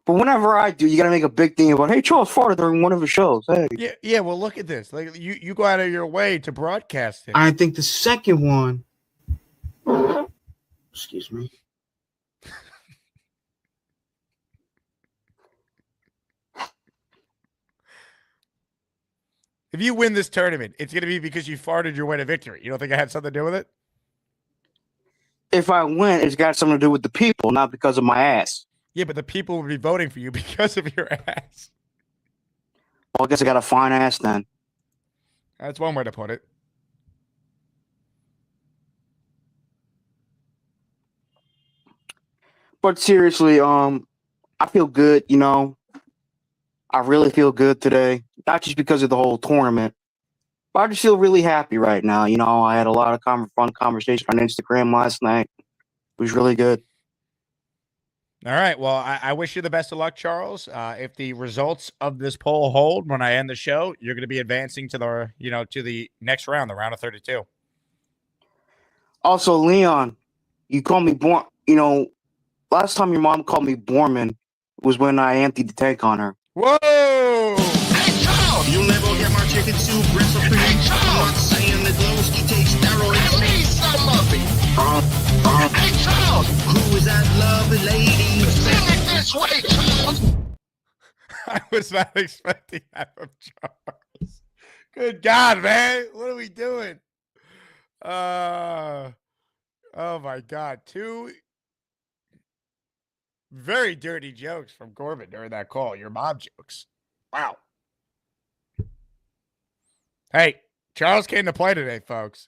But whenever I do, you got to make a big thing about, hey, Charles farted during one of his shows. Hey. Yeah. Well, look at this. Like you go out of your way to broadcast it. I think the second one. Excuse me. If you win this tournament, it's going to be because you farted your way to victory. You don't think I had something to do with it? If I win, it's got something to do with the people, not because of my ass. Yeah, but the people will be voting for you because of your ass. Well, I guess I got a fine ass then. That's one way to put it. But seriously, I feel good, you know. I really feel good today. Not just because of the whole tournament, but I just feel really happy right now. You know, I had a lot of fun conversation on Instagram last night. It was really good. All right. Well, I wish you the best of luck, Charles. If the results of this poll hold when I end the show, you're going to be advancing to the next round, the round of 32. Also, Leon, you called me last time your mom called me Borman was when I emptied the tank on her. Whoa! Hey, Charles! You'll never get my chicken soup recipe. Hey, Charles! I'm not saying that Lowski takes steroids. Give me some of it. Hey, Charles! Who is that lovely lady? Sing it this way, Charles! I was not expecting that from Charles. Good God, man. What are we doing? Oh, my God. 2 very dirty jokes from Corbin during that call. Your mom jokes. Wow. Hey, Charles came to play today, folks.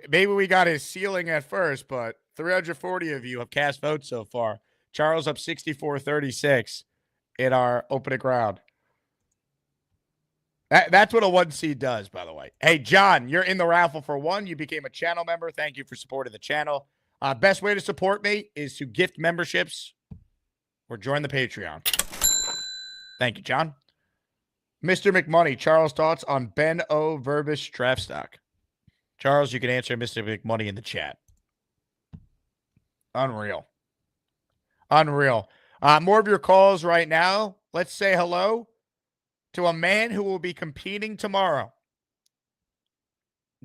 Maybe we got his ceiling at first, but 340 of you have cast votes so far. Charles up 64-36 in our opening round. That's what a 1 seed does, by the way. Hey, John, you're in the raffle for 1. You became a channel member. Thank you for supporting the channel. Best way to support me is to gift memberships or join the Patreon. Thank you, John. Mr. McMoney, Charles' thoughts on Ben O. Verbish draft stock. Charles, you can answer Mr. McMoney in the chat. Unreal. More of your calls right now. Let's say hello to a man who will be competing tomorrow.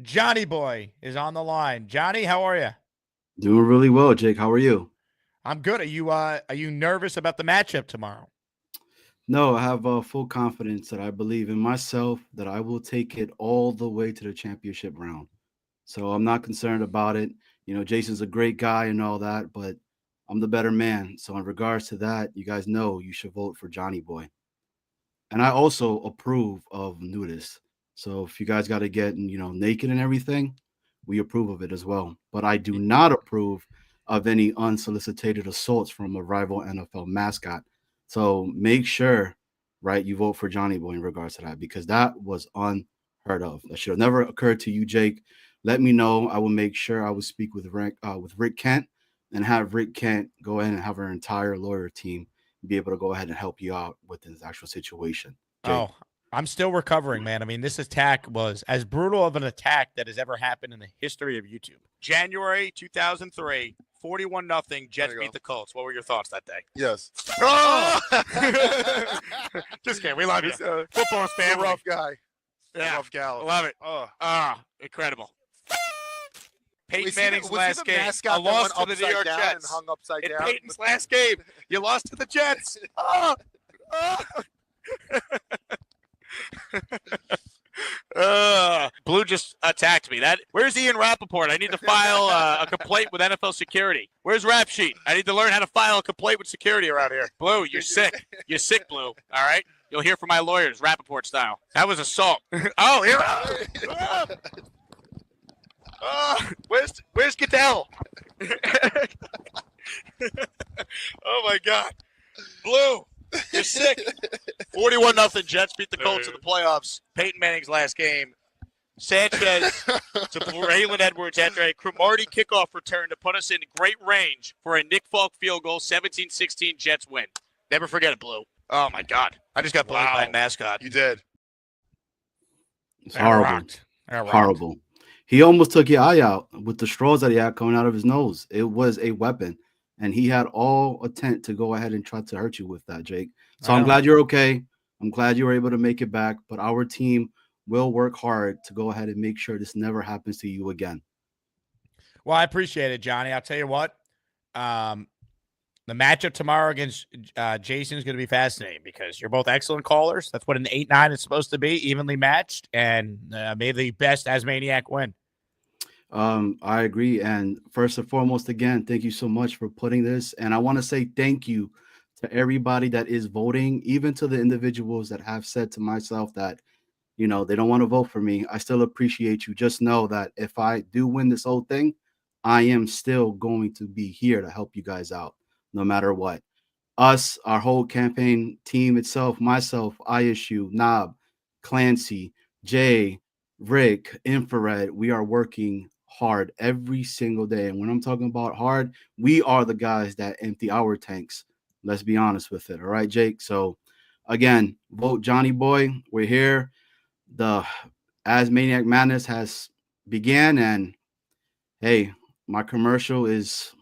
Johnny Boy is on the line. Johnny, how are you? Doing really well, Jake. How are you? I'm good. Are you nervous about the matchup tomorrow? No, I have full confidence that I believe in myself, that I will take it all the way to the championship round. So I'm not concerned about it. You know, Jason's a great guy and all that, but I'm the better man. So in regards to that, you guys know you should vote for Johnny Boy. And I also approve of nudists. So if you guys got to get, naked and everything, we approve of it as well. But I do not approve of any unsolicited assaults from a rival NFL mascot. So make sure, right, you vote for Johnny Boy in regards to that, because that was unheard of. That should have never occurred to you, Jake. Let me know. I will make sure I will speak with Rick Kent and have Rick Kent go ahead and have our entire lawyer team be able to go ahead and help you out with this actual situation. Jake. Oh, I'm still recovering, man. I mean, this attack was as brutal of an attack that has ever happened in the history of YouTube. January 2003, 41-0. Jets beat the Colts. What were your thoughts that day? Yes. Oh! Just kidding. We love you. Football's family. Rough guy. Yeah. Rough gal. Love it. Oh. Incredible. Peyton Was he Manning's the last game. mascot A that loss went to the New York upside down Jets. and hung upside In down? Peyton's last game, you lost to the Jets. Blue just attacked me. Where's Ian Rappaport? I need to file a complaint with NFL security. Where's Rap Sheet? I need to learn how to file a complaint with security around here. Blue, you're sick. You're sick, Blue. All right? You'll hear from my lawyers, Rappaport style. That was assault. Oh, here. Where's Goodell? Oh, my God. Blue. You're sick. 41-0. Jets beat the Colts in the playoffs. Peyton Manning's last game. Sanchez to Braylon Edwards after a Cromartie kickoff return to put us in great range for a Nick Falk field goal. 17-16 Jets win. Never forget it, Blue. Oh, my God. I just got bullied by a mascot. You did. It's horrible. Horrible. He almost took your eye out with the straws that he had coming out of his nose. It was a weapon. And he had all intent to go ahead and try to hurt you with that, Jake. So I'm glad you're okay. I'm glad you were able to make it back. But our team will work hard to go ahead and make sure this never happens to you again. Well, I appreciate it, Johnny. I'll tell you what. The matchup tomorrow against Jason is going to be fascinating because you're both excellent callers. That's what an 8-9 is supposed to be, evenly matched. And may the best Asmaniac win. I agree. And first and foremost, again, thank you so much for putting this. And I want to say thank you to everybody that is voting, even to the individuals that have said to myself that, you know, they don't want to vote for me. I still appreciate you. Just know that if I do win this whole thing, I am still going to be here to help you guys out, no matter what. Us, our whole campaign team itself, myself, ISU, Knob, Clancy, Jay, Rick, Infrared, we are working hard every single day. And when I'm talking about hard, we are the guys that empty our tanks. Let's be honest with it. All right, Jake. So again, vote Johnny Boy. We're here. The ASMANAIC Madness has began, and hey, my commercial is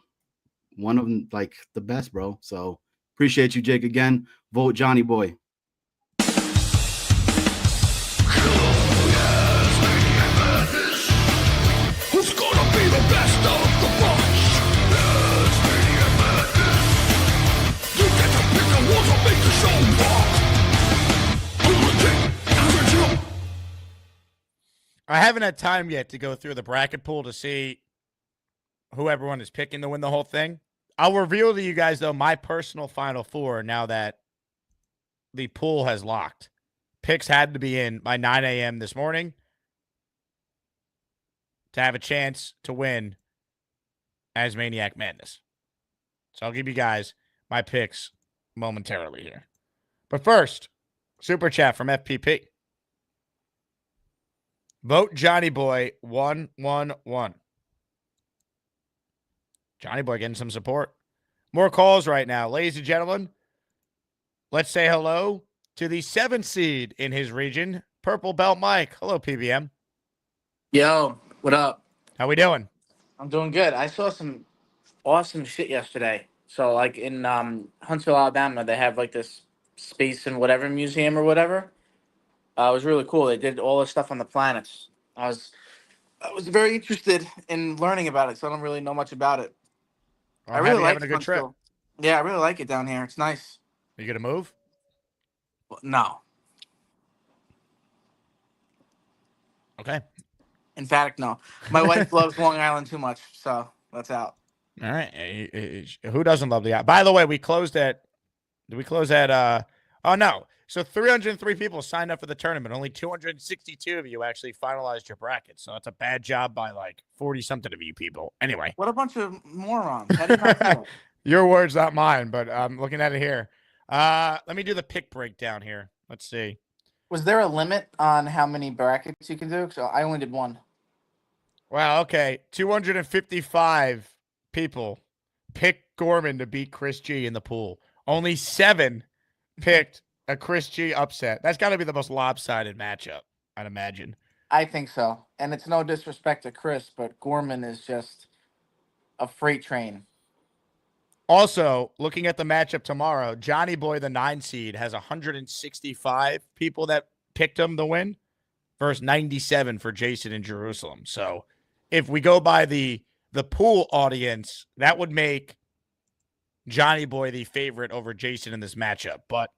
one of them, like the best, bro. So appreciate you, Jake. Again, vote Johnny Boy. Who's gonna be the best of the bunch? ASMANAIC Madness. You get to pick the ones that make the show rock. I haven't had time yet to go through the bracket pool to see who everyone is picking to win the whole thing. I'll reveal to you guys, though, my personal Final Four now that the pool has locked. Picks had to be in by 9 a.m. this morning to have a chance to win ASMANAIC Madness. So I'll give you guys my picks momentarily here. But first, Super Chat from FPP. Vote Johnny Boy 111. Johnny Boy getting some support. More calls right now. Ladies and gentlemen, let's say hello to the 7th seed in his region, Purple Belt Mike. Hello, PBM. Yo, what up? How we doing? I'm doing good. I saw some awesome shit yesterday. So, like in Huntsville, Alabama, they have like this space and whatever museum or whatever. It was really cool. They did all the stuff on the planets. I was very interested in learning about it, so I don't really know much about it. Well, I really like having a good trip. Yeah, I really like it down here. It's nice. Are you gonna move? No. Okay. In fact, no. My wife loves Long Island too much, so that's out. All right. Who doesn't love the? By the way, we closed at. Did we close at? Oh no. So 303 people signed up for the tournament. Only 262 of you actually finalized your bracket. So that's a bad job by like 40-something of you people. Anyway. What a bunch of morons. How do you not know? Your words, not mine, but I'm looking at it here. Let me do the pick breakdown here. Let's see. Was there a limit on how many brackets you can do? So I only did one. Wow, okay. 255 people picked Gorman to beat Chris G in the pool. Only 7 picked a Chris G upset. That's got to be the most lopsided matchup, I'd imagine. I think so. And it's no disrespect to Chris, but Gorman is just a freight train. Also, looking at the matchup tomorrow, Johnny Boy, the 9 seed, has 165 people that picked him to win versus 97 for Jason in Jerusalem. So if we go by the pool audience, that would make Johnny Boy the favorite over Jason in this matchup. But,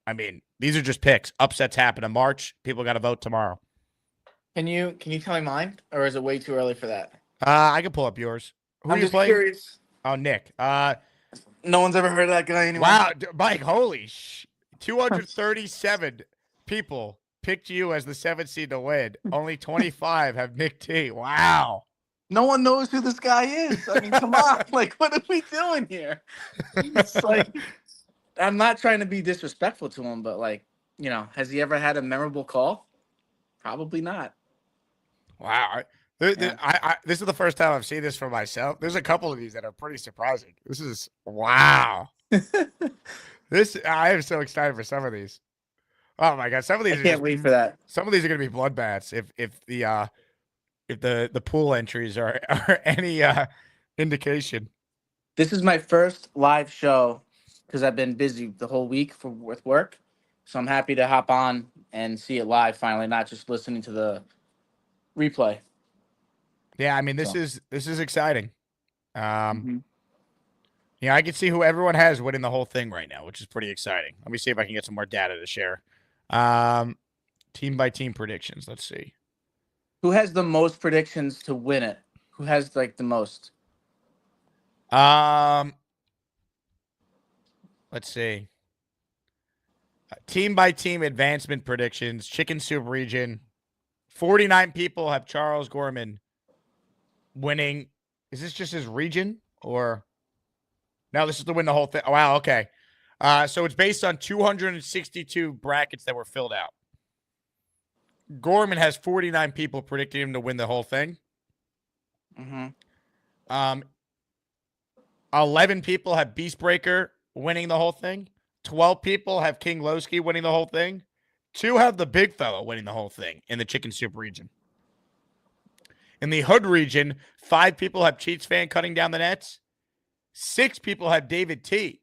I mean, these are just picks. Upsets happen in March. People got to vote tomorrow. Can you tell me mine, or is it way too early for that? I can pull up yours. Who I'm are you just playing? curious. Oh, Nick. No one's ever heard of that guy anymore. Wow, Mike, holy 237 people picked you as the 7th seed to win. Only 25 have Nick T. Wow. No one knows who this guy is. I mean, come on. Like, what are we doing here? It's like, I'm not trying to be disrespectful to him, but, like, you know, has he ever had a memorable call? Probably not. Wow. This is the first time I've seen this for myself. There's a couple of these that are pretty surprising. This is wow. I am so excited for some of these. Oh my god, some of these I can't wait for that. Some of these are going to be bloodbaths if the pool entries are any indication. This is my first live show because I've been busy the whole week with work. So I'm happy to hop on and see it live finally, not just listening to the replay. Yeah, I mean this is exciting. Yeah, I can see who everyone has winning the whole thing right now, which is pretty exciting. Let me see if I can get some more data to share. Team by team predictions. Let's see. Who has the most predictions to win it? Who has like the most? Let's see. Team by team advancement predictions. Chicken Soup region. 49 people have Charles Gorman winning. Is this just his region or no? This is to win the whole thing. Oh, wow. Okay. So it's based on 262 brackets that were filled out. Gorman has 49 people predicting him to win the whole thing. 11 people have Beastbreaker winning the whole thing. 12 people have King Lowski winning the whole thing. 2 have the big fella winning the whole thing in the Chicken Soup region. In the Hood region, 5 people have Cheats Fan cutting down the nets. 6 people have David T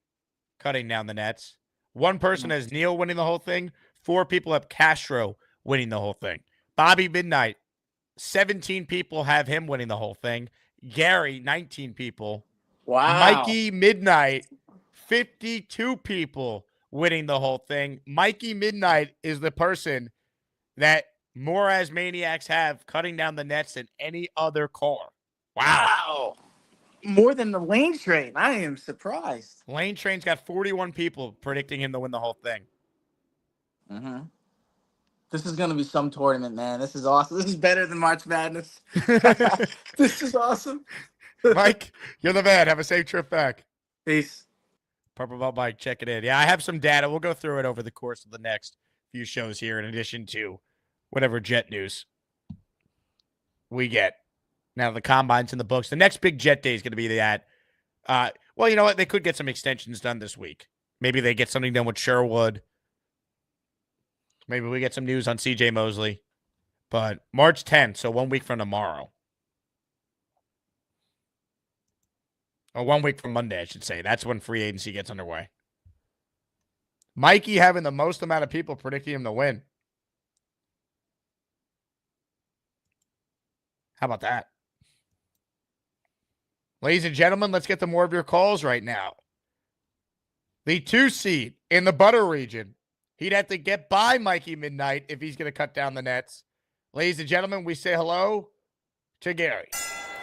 cutting down the nets. 1 person has Neil winning the whole thing. 4 people have Castro winning the whole thing. Bobby Midnight, 17 people have him winning the whole thing. Gary, 19 people. Wow. Mikey Midnight, 52 people winning the whole thing. Mikey Midnight is the person that more as Maniacs have cutting down the nets than any other car. Wow. More than the Lane Train. I am surprised. Lane Train's got 41 people predicting him to win the whole thing. This is going to be some tournament, man. This is awesome. This is better than March Madness. This is awesome. Mike, you're the man. Have a safe trip back. Peace. Purple Belt Mike, check it in. Yeah, I have some data. We'll go through it over the course of the next few shows here, in addition to whatever Jet news we get. Now the combine's in the books. The next big Jet day is going to be that. Well, you know what? They could get some extensions done this week. Maybe they get something done with Sherwood. Maybe we get some news on CJ Mosley. But March 10th, so 1 week from tomorrow. Or 1 week from Monday, I should say. That's when free agency gets underway. Mikey having the most amount of people predicting him to win. How about that? Ladies and gentlemen, let's get to more of your calls right now. The 2 seed in the Butter region. He'd have to get by Mikey Midnight if he's going to cut down the nets. Ladies and gentlemen, we say hello to Gary.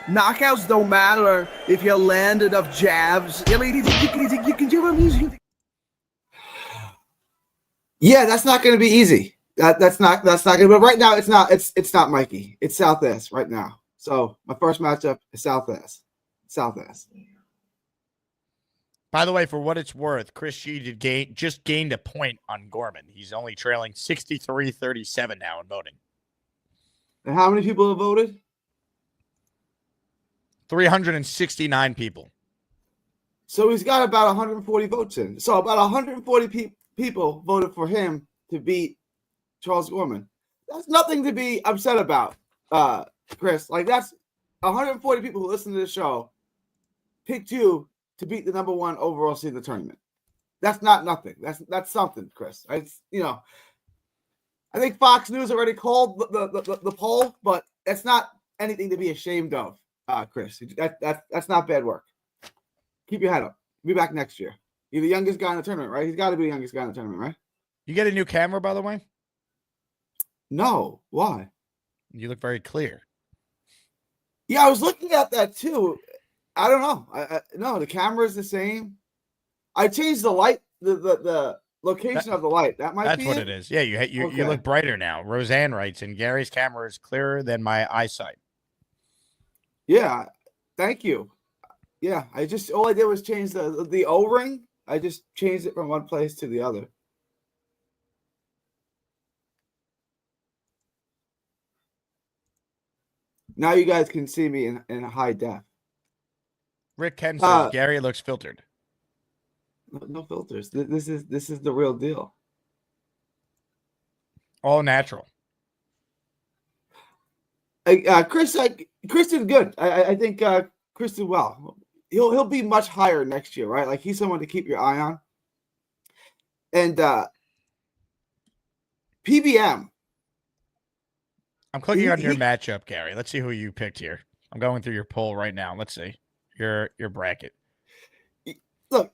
Knockouts don't matter if you land enough jabs. Yeah, that's not going to be easy. That's not going to. But right now, it's not Mikey. It's South S right now. So my first matchup is South S. By the way, for what it's worth, Chris G just gained a point on Gorman. He's only trailing 63-37 now in voting. And how many people have voted? 369 people. So he's got about 140 votes in. So about 140 people voted for him to beat Charles Gorman. That's nothing to be upset about, Chris. Like, that's 140 people who listen to the show picked you to beat the number 1 overall seed in the tournament. That's not nothing. That's something, Chris. It's, I think Fox News already called the poll, but it's not anything to be ashamed of, Chris. That's not bad work. Keep your head up. Be back next year. You're the youngest guy in the tournament, right? He's got to be the youngest guy in the tournament, right? You get a new camera, by the way? No. Why? You look very clear. Yeah, I was looking at that too. I don't know. No, the camera is the same. I changed the light, the location of the light. That's what it is. Yeah, you look brighter now. Roseanne writes, and Gary's camera is clearer than my eyesight. Yeah, thank you. Yeah, all I did was change the O-ring. I just changed it from one place to the other. Now you guys can see me in high def. Rick Ken says Gary looks filtered. No filters. This is the real deal. All natural. Chris did good. I think Chris did well. He'll be much higher next year, right? Like, he's someone to keep your eye on. And PBM. I'm clicking on your matchup, Gary. Let's see who you picked here. I'm going through your poll right now. Let's see your bracket. Look,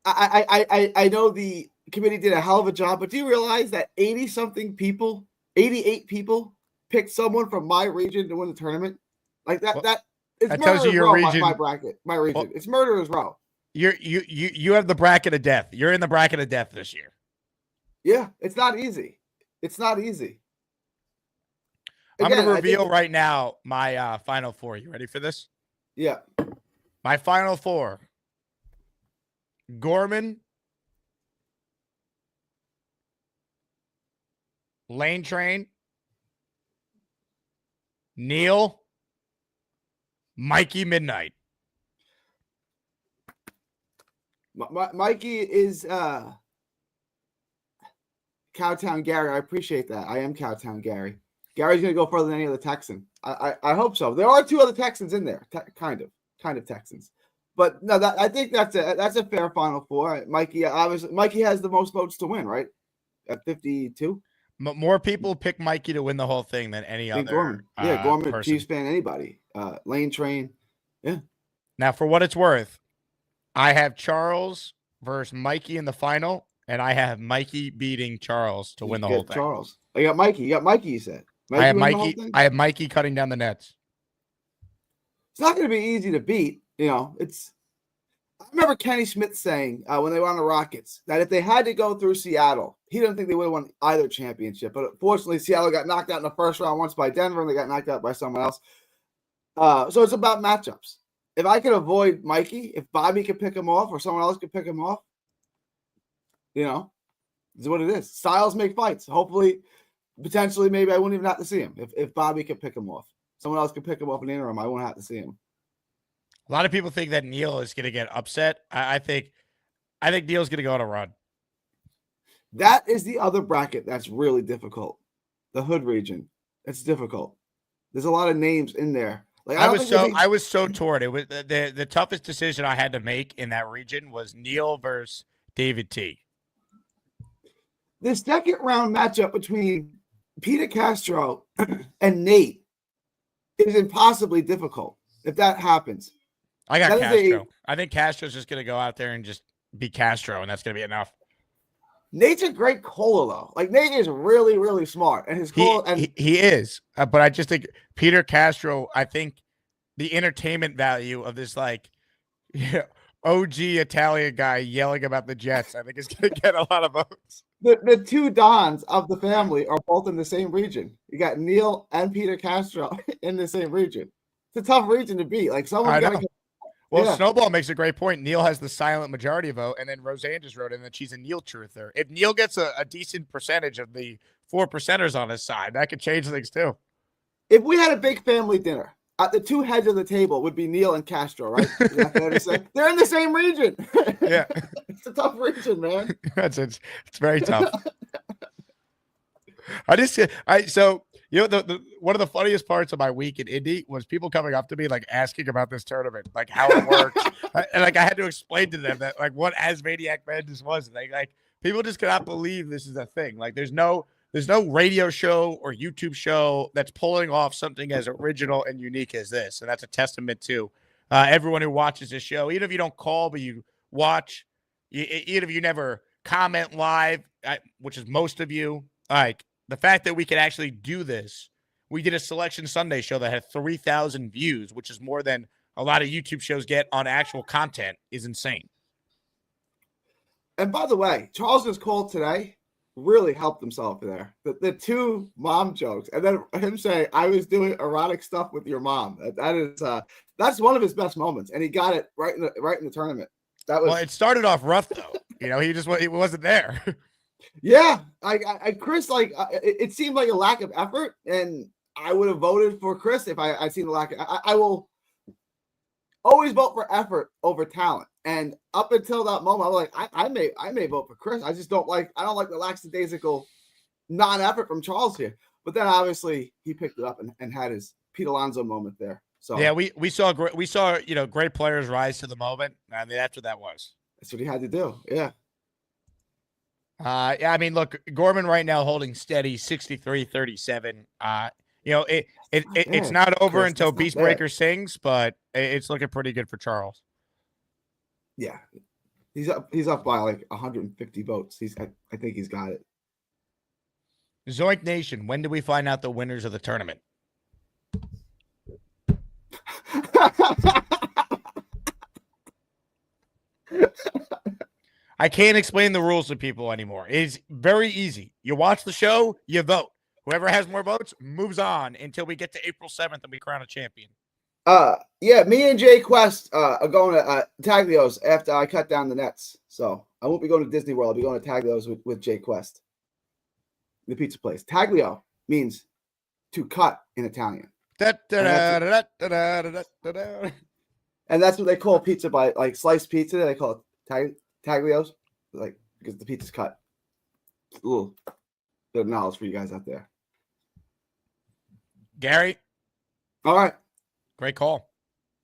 I know the committee did a hell of a job, but do you realize that 88 people picked someone from my region to win the tournament? Like that. It's that tells you your region. My bracket, my region. Well, it's murderer's row. You have the bracket of death. You're in the bracket of death this year. Yeah, it's not easy. It's not easy. I'm going to reveal right now my final four. You ready for this? Yeah. My final four: Gorman, Lane Train, Neil, Mikey Midnight. Mikey is Cowtown Gary. I appreciate that. I am Cowtown Gary. Gary's going to go further than any other Texan. I hope so. There are 2 other Texans in there, kind of Texans. But no, I think that's a fair Final Four. Mikey has the most votes to win, right? At 52. More people pick Mikey to win the whole thing than any other. Gorman. Yeah, Gorman, person. Chiefs fan, anybody. Lane Train. Yeah. Now, for what it's worth, I have Charles versus Mikey in the final, and I have Mikey beating Charles to win the whole thing. Charles. I got Mikey. You got Mikey, you said. I have Mikey cutting down the nets. It's not going to be easy to beat. I remember Kenny Smith saying when they were on the Rockets that if they had to go through Seattle, he didn't think they would have won either championship. But unfortunately, Seattle got knocked out in the first round once by Denver, and they got knocked out by someone else. So it's about matchups. If I could avoid Mikey, if Bobby could pick him off or someone else could pick him off, this is what it is. Styles make fights. Hopefully, potentially, maybe I wouldn't even have to see him. If Bobby could pick him off. Someone else could pick him off in the interim. I won't have to see him. A lot of people think that Neil is going to get upset. I think Neil's going to go on a run. That is the other bracket that's really difficult. The Hood region. It's difficult. There's a lot of names in there. Like I was so torn. It was the toughest decision I had to make in that region was Neil versus David T. The second round matchup between Peter Castro and Nate is impossibly difficult if that happens. I got Castro. I think Castro's just going to go out there and just be Castro, and that's going to be enough. Nate's a great caller, though. Like, Nate is really, really smart. And his call, he is. But I just think Peter Castro, I think the entertainment value of this, OG Italian guy yelling about the Jets, I think is going to get a lot of votes. The 2 Dons of the family are both in the same region. You got Neil and Peter Castro in the same region. It's a tough region to beat. Like, someone's got to. Well, Yeah. Snowball makes a great point. Neil has the silent majority vote, and then Roseanne just wrote in that she's a Neil truther. If Neil gets a decent percentage of the 4%ers on his side, that could change things too. If we had a big family dinner, the two heads of the table would be Neil and Castro, right? Is that fair to say? They're in the same region. Yeah. It's a tough region, man. It's very tough. So you know the one of the funniest parts of my week in Indy was people coming up to me like asking about this tournament, like how it works, and like I had to explain to them that like what ASMANAIC Madness was. Like people just cannot believe this is a thing. Like there's no radio show or YouTube show that's pulling off something as original and unique as this, and that's a testament to everyone who watches this show. Even if you don't call, but you watch, even if you never comment live, which is most of you, like. The fact that we could actually do this, we did a Selection Sunday show that had 3,000 views, which is more than a lot of YouTube shows get on actual content, is insane. And by the way, Charles's call today really helped himself there. The two mom jokes, and then him saying, "I was doing erotic stuff with your mom." That's one of his best moments, and he got it right in the tournament. Well, it started off rough though. You know, he wasn't there. Yeah, Chris, it seemed like a lack of effort, and I would have voted for Chris if I seen the lack of. I will always vote for effort over talent, and up until that moment, I was like, I may vote for Chris. I don't like the lackadaisical non-effort from Charles here. But then obviously he picked it up and had his Pete Alonso moment there. So yeah, we saw great players rise to the moment. I mean, that's what that was. That's what he had to do. Yeah. Yeah, I mean, look, Gorman right now holding steady 63-37. It's not over until Beastbreaker sings, but it's looking pretty good for Charles. Yeah. He's up by like 150 votes. I think he's got it. Zoink Nation, when do we find out the winners of the tournament? I can't explain the rules to people anymore. It's very easy. You watch the show, you vote. Whoever has more votes moves on until we get to April 7th and we crown a champion. Yeah, me and Jay Quest are going to Taglios after I cut down the nets. So I won't be going to Disney World. I'll be going to Taglios with Jay Quest, the pizza place. Taglio means to cut in Italian. And that's what they call pizza by like sliced pizza. They call it Taglios, like because the pizza's cut. A little bit of knowledge for you guys out there. Gary. All right. Great call.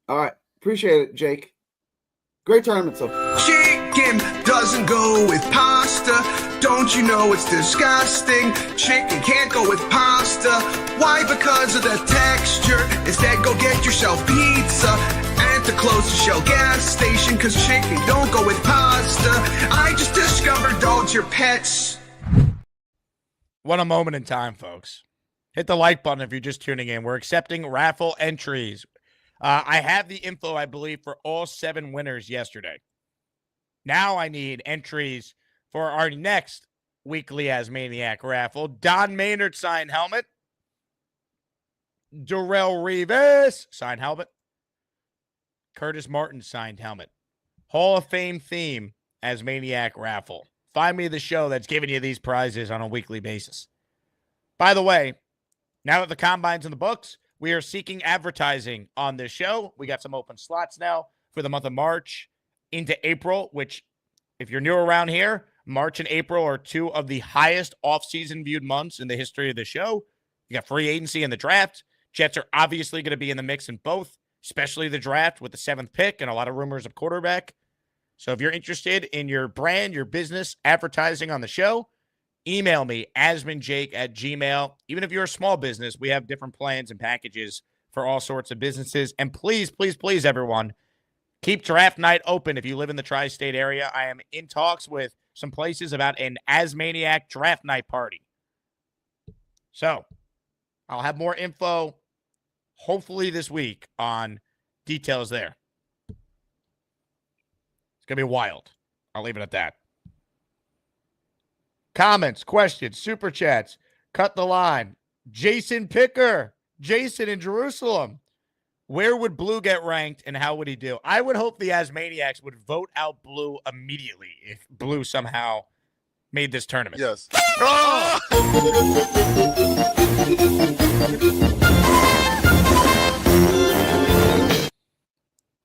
All right. Appreciate it, Jake. Great tournament so far. Chicken doesn't go with pasta. Don't you know it's disgusting? Chicken can't go with pasta. Why? Because of the texture. Instead, go get yourself pizza at the closest Shell gas station. Cause chicken don't go with pasta. I just discovered dogs are pets. What a moment in time, folks. Hit the like button if you're just tuning in. We're accepting raffle entries. I have the info, I believe, for all 7 winners yesterday. Now I need entries for our next weekly ASMANIAC raffle. Don Maynard signed helmet. Darrell Revis signed helmet. Curtis Martin signed helmet. Hall of Fame theme ASMANIAC raffle. Find me the show that's giving you these prizes on a weekly basis. By the way, now that the combine's in the books, we are seeking advertising on this show. We got some open slots now for the month of March into April, which, if you're new around here, March and April are 2 of the highest off-season viewed months in the history of the show. You got free agency and the draft. Jets are obviously going to be in the mix in both, especially the draft with the 7th pick and a lot of rumors of quarterback. So if you're interested in your brand, your business, advertising on the show, email me, asmanjake@gmail.com. Even if you're a small business, we have different plans and packages for all sorts of businesses. And please, please, please, everyone, keep draft night open if you live in the tri-state area. I am in talks with some places about an ASMANIAC draft night party. So I'll have more info hopefully this week on details there. It's going to be wild. I'll leave it at that. Comments, questions, super chats, cut the line. Jason Picker, Jason in Jerusalem. Where would Blue get ranked, and how would he do? I would hope the Asmaniacs would vote out Blue immediately if Blue somehow made this tournament. Yes.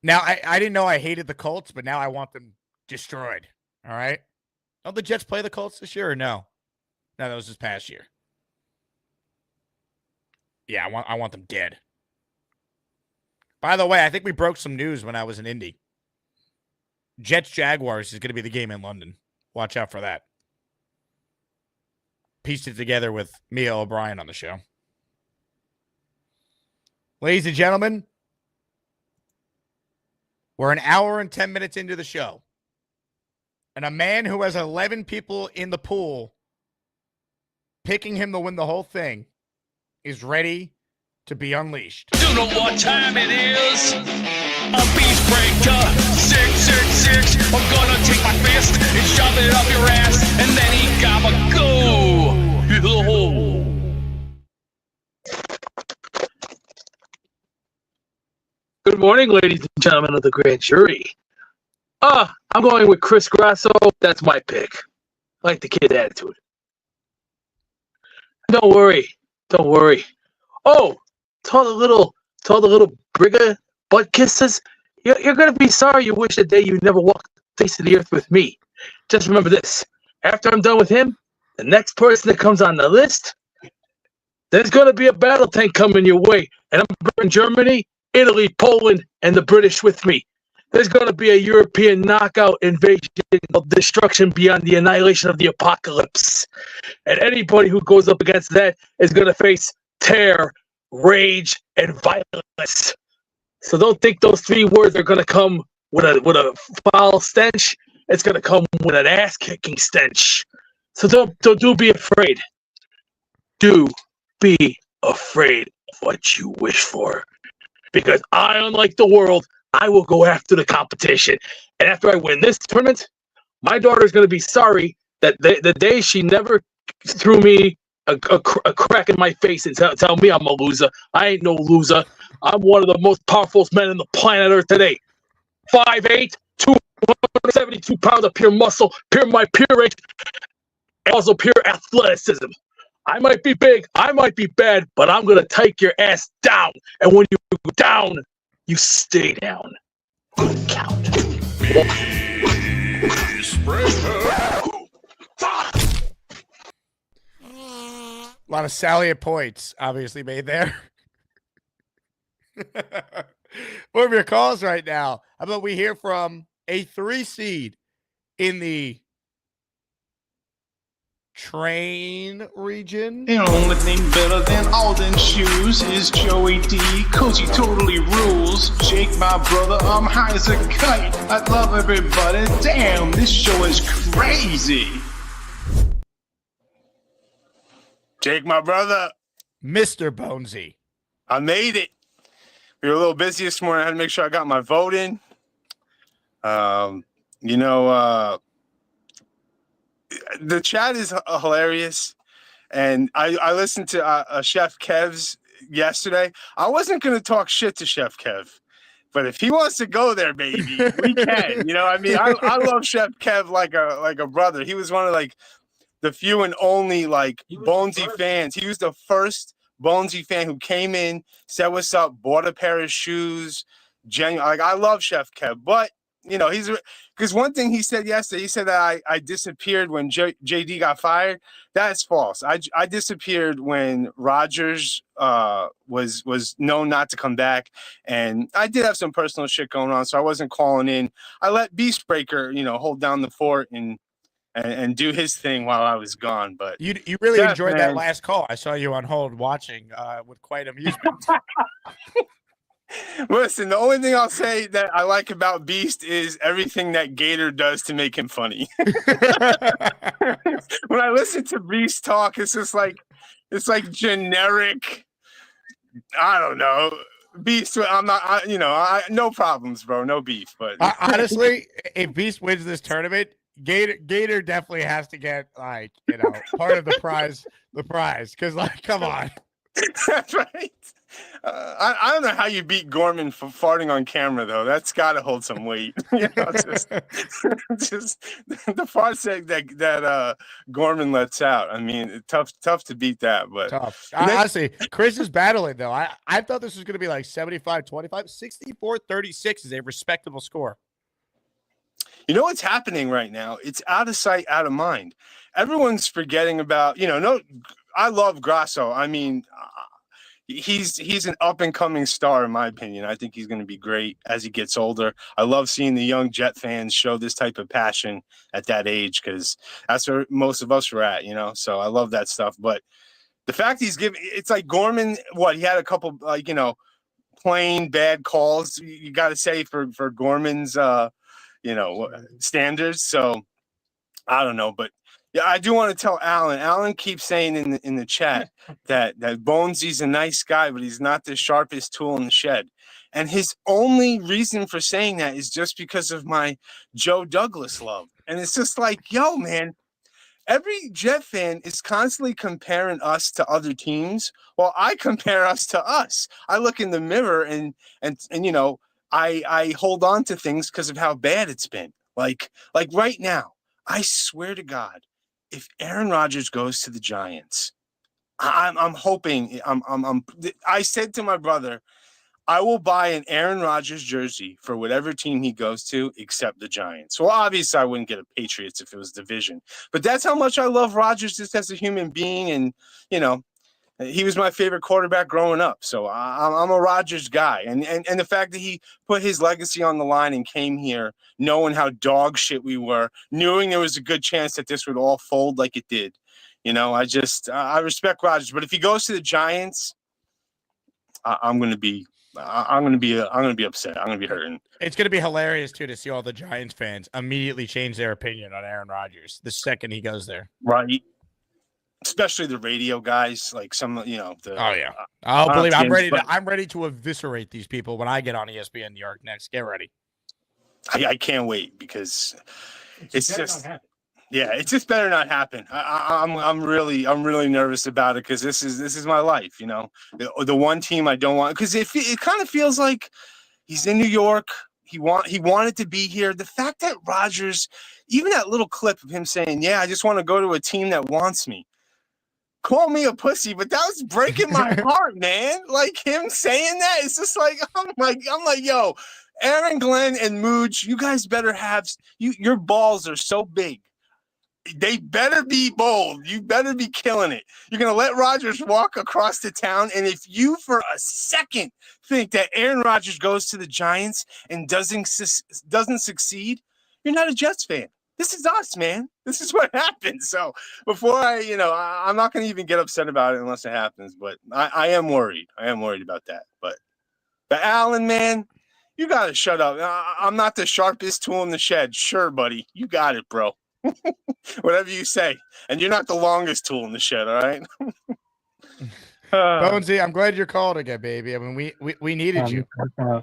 Now, I didn't know I hated the Colts, but now I want them destroyed. All right? Don't the Jets play the Colts this year or no? No, that was this past year. Yeah, I want them dead. By the way, I think we broke some news when I was in Indy. Jets-Jaguars is going to be the game in London. Watch out for that. Pieced it together with Mia O'Brien on the show. Ladies and gentlemen, we're an hour and 10 minutes into the show. And a man who has 11 people in the pool picking him to win the whole thing is ready to be unleashed. You know what time it is? A beast breaker, 666. I'm gonna take my fist and shove it up your ass, and then he gotta go. Good morning, ladies and gentlemen of the grand jury. I'm going with Chris Grasso. That's my pick. I like the kid attitude. Don't worry. Oh, to all the little Brigga butt kisses, you're gonna be sorry you wish the day you never walked the face of the earth with me. Just remember this: after I'm done with him, the next person that comes on the list, there's gonna be a battle tank coming your way, and I'm bringing Germany, Italy, Poland, and the British with me. There's gonna be a European knockout invasion of destruction beyond the annihilation of the apocalypse, and anybody who goes up against that is gonna face terror, rage, and violence. So don't think those three words are gonna come with a foul stench. It's gonna come with an ass-kicking stench. So don't be afraid. Do be afraid of what you wish for, because I, unlike the world, I will go after the competition. And after I win this tournament, my daughter's gonna be sorry that the day she never threw me a crack in my face and tell me I'm a loser. I ain't no loser. I'm one of the most powerful men on the planet Earth today. 5'8", 272 pounds of pure muscle, pure age, and also pure athleticism. I might be big, I might be bad, but I'm gonna take your ass down. And when you go down, you stay down. Good count. A lot of salient points, obviously, made there. What are your calls right now? How about we hear from a 3 seed in the train region? The only thing better than all them shoes is Joey D, cause he totally rules. Jake, my brother, I'm high as a kite. I love everybody. Damn, this show is crazy. Jake, my brother. Mr. Bonesy. I made it. We were a little busy this morning. I had to make sure I got my vote in. The chat is hilarious. And I listened to Chef Kev's yesterday. I wasn't going to talk shit to Chef Kev. But if he wants to go there, baby, we can. I love Chef Kev like a brother. He was one of the few and only Bonesy fans. He was the first Bonesy fan who came in, said what's up, bought a pair of shoes. Genuine, I love Chef Kev, but he's because one thing he said yesterday, he said that I disappeared when JD got fired. That's false. I disappeared when Rodgers was known not to come back, and I did have some personal shit going on, so I wasn't calling in. I let Beastbreaker, hold down the fort and do his thing while I was gone. But you really enjoyed that last call. I saw you on hold watching with quite amusement. Listen, the only thing I'll say that I like about Beast is everything that Gator does to make him funny. When I listen to Beast talk, it's just it's like generic. I don't know. Beast, I'm not, no problems, bro. No beef. But honestly, if Beast wins this tournament, Gator definitely has to get part of the prize. Because come on. That's right. I don't know how you beat Gorman for farting on camera, though. That's got to hold some weight. Just the farts that Gorman lets out. I mean, tough to beat that. But tough. Honestly, Chris is battling, though. I thought this was going to be like 75-25. 64-36 is a respectable score. You know what's happening right now? It's out of sight, out of mind. Everyone's forgetting about, no, I love Grasso. I mean, he's an up-and-coming star, in my opinion. I think he's going to be great as he gets older. I love seeing the young Jet fans show this type of passion at that age because that's where most of us were at, So I love that stuff. But the fact it's like Gorman, he had a couple, plain bad calls, you got to say, for Gorman's standards. So I don't know, but yeah, I do want to tell Alan. Alan keeps saying in the chat that Bonesy's a nice guy, but he's not the sharpest tool in the shed. And his only reason for saying that is just because of my Joe Douglas love. And it's just like, yo, man, every Jet fan is constantly comparing us to other teams. Well, I compare us to us. I look in the mirror and I hold on to things because of how bad it's been. Like right now, I swear to God, if Aaron Rodgers goes to the Giants, I'm hoping. I said to my brother, I will buy an Aaron Rodgers jersey for whatever team he goes to, except the Giants. Well, obviously, I wouldn't get a Patriots if it was division, but that's how much I love Rodgers just as a human being, and he was my favorite quarterback growing up. So I'm a Rodgers guy. And the fact that he put his legacy on the line and came here knowing how dog shit we were, knowing there was a good chance that this would all fold like it did. I respect Rodgers. But if he goes to the Giants, I'm going to be upset. I'm going to be hurting. It's going to be hilarious, too, to see all the Giants fans immediately change their opinion on Aaron Rodgers the second he goes there. Right. Especially the radio guys, like some, oh yeah, I'm ready to eviscerate these people when I get on ESPN New York next. Get ready. I can't wait because it's just better not happen. I'm really nervous about it because this is my life. The one team I don't want, because it kind of feels like he's in New York. He wanted to be here. The fact that Rodgers, even that little clip of him saying, "Yeah, I just want to go to a team that wants me." Call me a pussy, but that was breaking my heart, man. Like him saying that, it's just like I'm like, yo, Aaron Glenn and Mooj, you guys better have your balls are so big. They better be bold. You better be killing it. You're gonna let Rodgers walk across the town, and if you for a second think that Aaron Rodgers goes to the Giants and doesn't succeed, you're not a Jets fan. This is us, man. This is what happens. So before I'm not going to even get upset about it unless it happens. But I am worried. I am worried about that. But Allen, man, you got to shut up. I'm not the sharpest tool in the shed. Sure, buddy. You got it, bro. Whatever you say. And you're not the longest tool in the shed, all right? Bonesy, I'm glad you're called again, baby. I mean, we needed you. I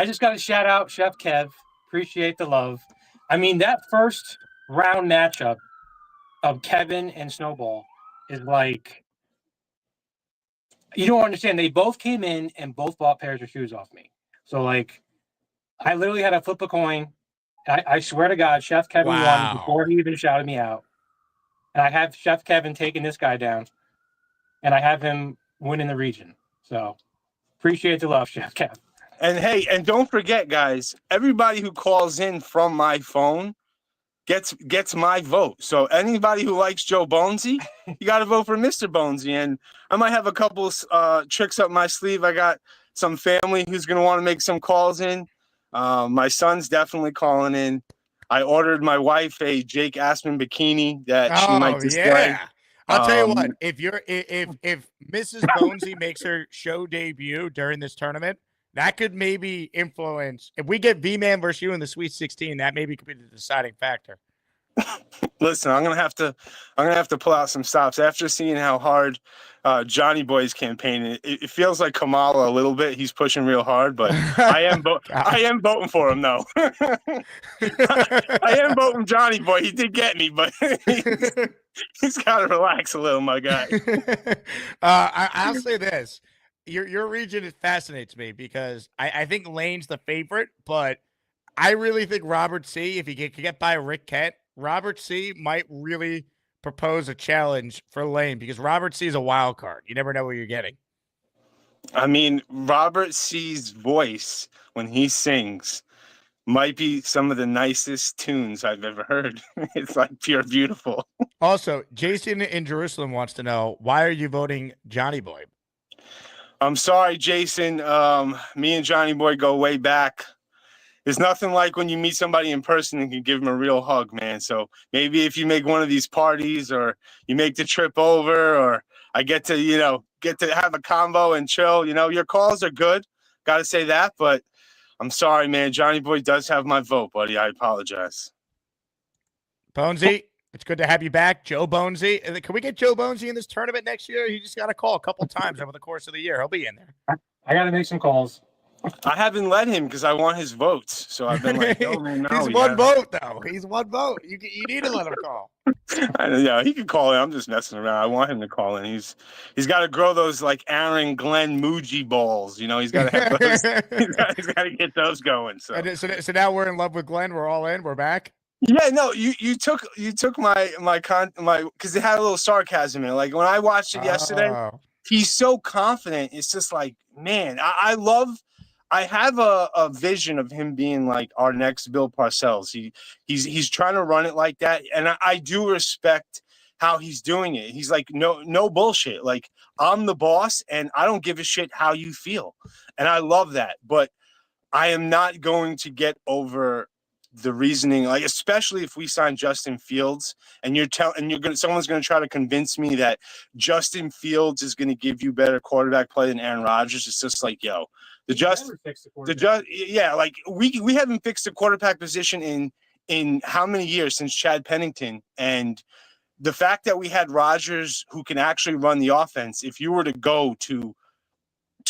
just got to shout out Chef Kev. Appreciate the love. I mean, that first round matchup of Kevin and Snowball is like, you don't understand. They both came in and both bought pairs of shoes off me. So, like, I literally had to flip a coin. I swear to God, Chef Kevin won before he even shouted me out. And I have Chef Kevin taking this guy down. And I have him winning the region. So, appreciate the love, Chef Kevin. And hey, and don't forget, guys, everybody who calls in from my phone gets my vote. So anybody who likes Joe Bonesy, you got to vote for Mr. Bonesy. And I might have a couple tricks up my sleeve. I got some family who's going to want to make some calls in. My son's definitely calling in. I ordered my wife a Jake Asman bikini that she might display. Yeah. I'll tell you what, if Mrs. Bonesy makes her show debut during this tournament, that could maybe influence. If we get V-Man versus you in the Sweet 16, that maybe could be the deciding factor. Listen, I'm gonna have to pull out some stops after seeing how hard Johnny Boy's campaigning. It feels like Kamala a little bit. He's pushing real hard, but I am voting for him though. I am voting Johnny Boy. He did get me, but He's got to relax a little, my guy. I'll say this: your region fascinates me because I think Lane's the favorite, but I really think Robert C. If he could get by Rick Kent, Robert C. might really propose a challenge for Lane because Robert C. is a wild card. You never know what you're getting. I mean, Robert C's voice when he sings might be some of the nicest tunes I've ever heard. It's like pure beautiful. Also, Jason in Jerusalem wants to know, why are you voting Johnny Boy? I'm sorry, Jason. Me and Johnny Boy go way back. There's nothing like when you meet somebody in person and can give them a real hug, man. So maybe if you make one of these parties or you make the trip over or I get to have a combo and chill, your calls are good. Got to say that. But I'm sorry, man. Johnny Boy does have my vote, buddy. I apologize. Bonesy, it's good to have you back. Joe Bonesy. Can we get Joe Bonesy in this tournament next year? He just got a call a couple times over the course of the year. He'll be in there. I got to make some calls. I haven't let him because I want his votes. So I've been like, oh, man, no. He's one vote, though. He's one vote. You need to let him call. Yeah, he can call in. I'm just messing around. I want him to call in. He's got to grow those like Aaron Glenn Muji balls. He's got to have those. he's got to get those going. So now we're in love with Glenn. We're all in. We're back. Yeah, no, you took my because it had a little sarcasm in it. Like when I watched it yesterday, he's so confident. It's just like, man, I have a vision of him being like our next Bill Parcells. He's trying to run it like that, and I do respect how he's doing it. He's like, no bullshit. Like, I'm the boss, and I don't give a shit how you feel, and I love that. But I am not going to get over the reasoning, like especially if we sign Justin Fields, and someone's gonna try to convince me that Justin Fields is gonna give you better quarterback play than Aaron Rodgers. It's just like, yo. We haven't fixed the quarterback position in how many years since Chad Pennington, and the fact that we had Rodgers who can actually run the offense. If you were to go to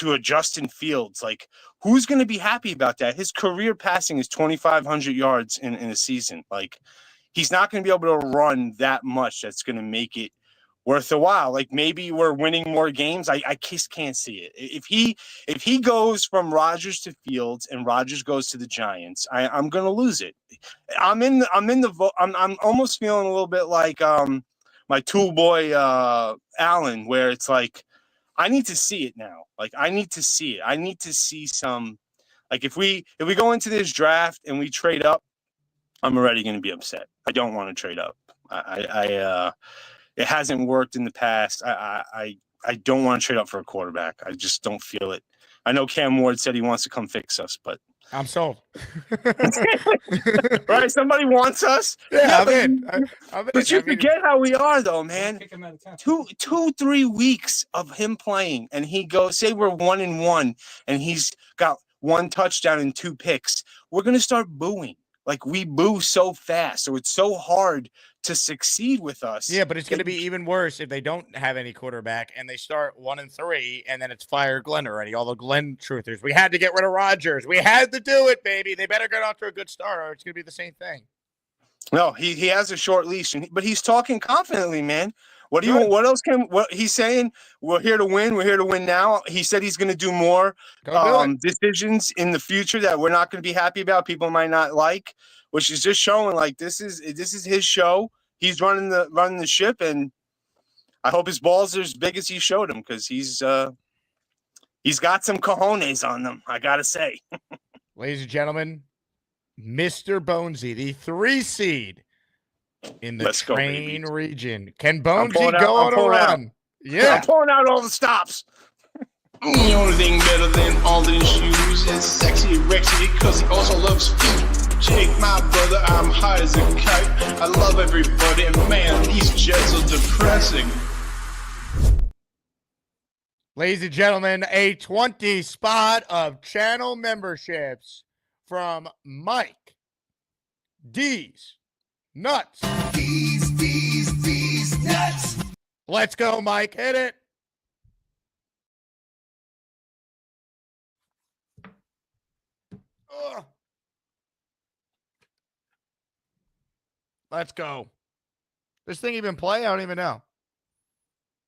a Justin Fields, like who's going to be happy about that? His career passing is 2,500 yards in a season. Like he's not going to be able to run that much. That's going to make it worth the while. Like maybe we're winning more games. I just can't see it. If he goes from Rodgers to Fields and Rodgers goes to the Giants, I'm gonna lose it. I'm in the vote. I'm almost feeling a little bit like my tool boy Allen, where it's like I need to see it now. Like I need to see it. I need to see some. Like if we go into this draft and we trade up, I'm already going to be upset. I don't want to trade up. It hasn't worked in the past. I don't want to trade up for a quarterback. I just don't feel it. I know Cam Ward said he wants to come fix us, but I'm sold. Right? Somebody wants us. Yeah, But you forget how we are, though, man. 2-3 weeks of him playing, and he goes. Say we're 1-1, and he's got 1 touchdown and 2 picks. We're gonna start booing. Like we boo so fast, so it's so hard to succeed with us. Yeah, but it's going to be even worse if they don't have any quarterback and they start 1-3, and then it's fire Glenn already. All the Glenn truthers. We had to get rid of Rodgers. We had to do it, baby. They better get off to a good start, or it's going to be the same thing. No, he has a short leash, but he's talking confidently, man. What he's saying? We're here to win. We're here to win now. He said he's going to do more decisions in the future that we're not going to be happy about. People might not like, which is just showing like this is his show. He's running the ship, and I hope his balls are as big as he showed him because he's got some cojones on them. I gotta say, ladies and gentlemen, Mr. Bonesy, the 3 seed. In the train region. Can Bonesy go on a run? Yeah. I'm pulling out all the stops. The only thing better than all these shoes is sexy Rexy, because he also loves feet. Jake, my brother, I'm high as a kite. I love everybody, and man, these jets are depressing. Ladies and gentlemen, a 20 spot of channel memberships from Mike D's Nuts. These nuts. Let's go, Mike. Hit it. Ugh. Let's go. This thing even play? I don't even know.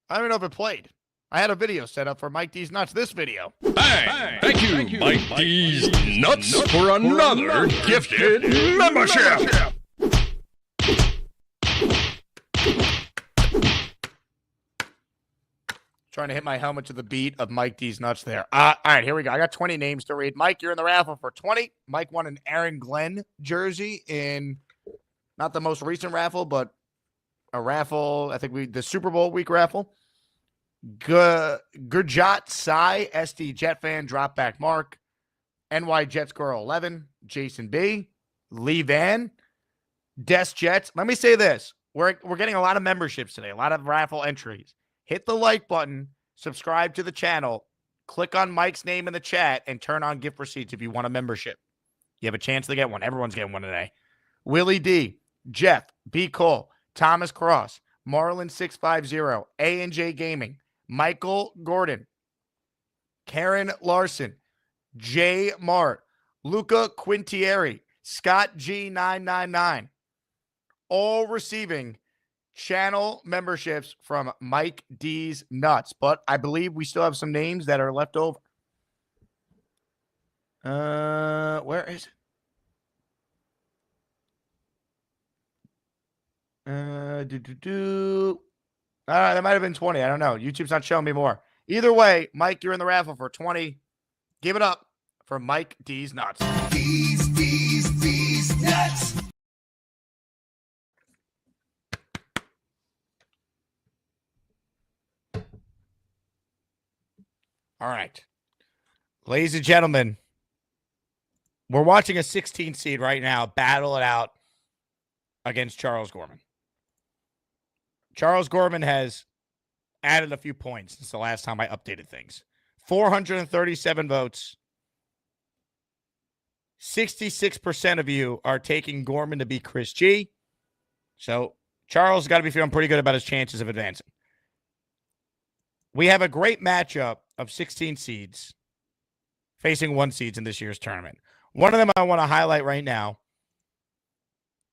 I don't even know if it played. I had a video set up for Mike D's Nuts. This video. Bang! Thank you, Mike D's Nuts, for another gifted membership. Trying to hit my helmet to the beat of Mike D's Nuts there. All right, here we go. I got 20 names to read. Mike, you're in the raffle for 20. Mike won an Aaron Glenn jersey in not the most recent raffle, but a raffle. I think the Super Bowl week raffle. Gurjat Sai, SD Jet fan, drop back Mark. NY Jets Girl 11, Jason B, Lee Van, Des Jets. Let me say this. We're getting a lot of memberships today, a lot of raffle entries. Hit the like button, subscribe to the channel, click on Mike's name in the chat, and turn on gift receipts if you want a membership. You have a chance to get one. Everyone's getting one today. Willie D, Jeff, B. Cole, Thomas Cross, Marlin650, A&J Gaming, Michael Gordon, Karen Larson, Jay Mart, Luca Quintieri, Scott G999, all receiving channel memberships from Mike D's Nuts. But I believe we still have some names that are left over. Where is it? All right, that might have been 20. I don't know. YouTube's not showing me more. Either way, Mike, you're in the raffle for 20. Give it up for Mike D's Nuts. D's Nuts. All right. Ladies and gentlemen, we're watching a 16 seed right now battle it out against Charles Gorman. Charles Gorman has added a few points since the last time I updated things. 437 votes. 66% of you are taking Gorman to beat Chris G. So Charles got to be feeling pretty good about his chances of advancing. We have a great matchup of 16 seeds facing 1 seeds in this year's tournament. One of them I want to highlight right now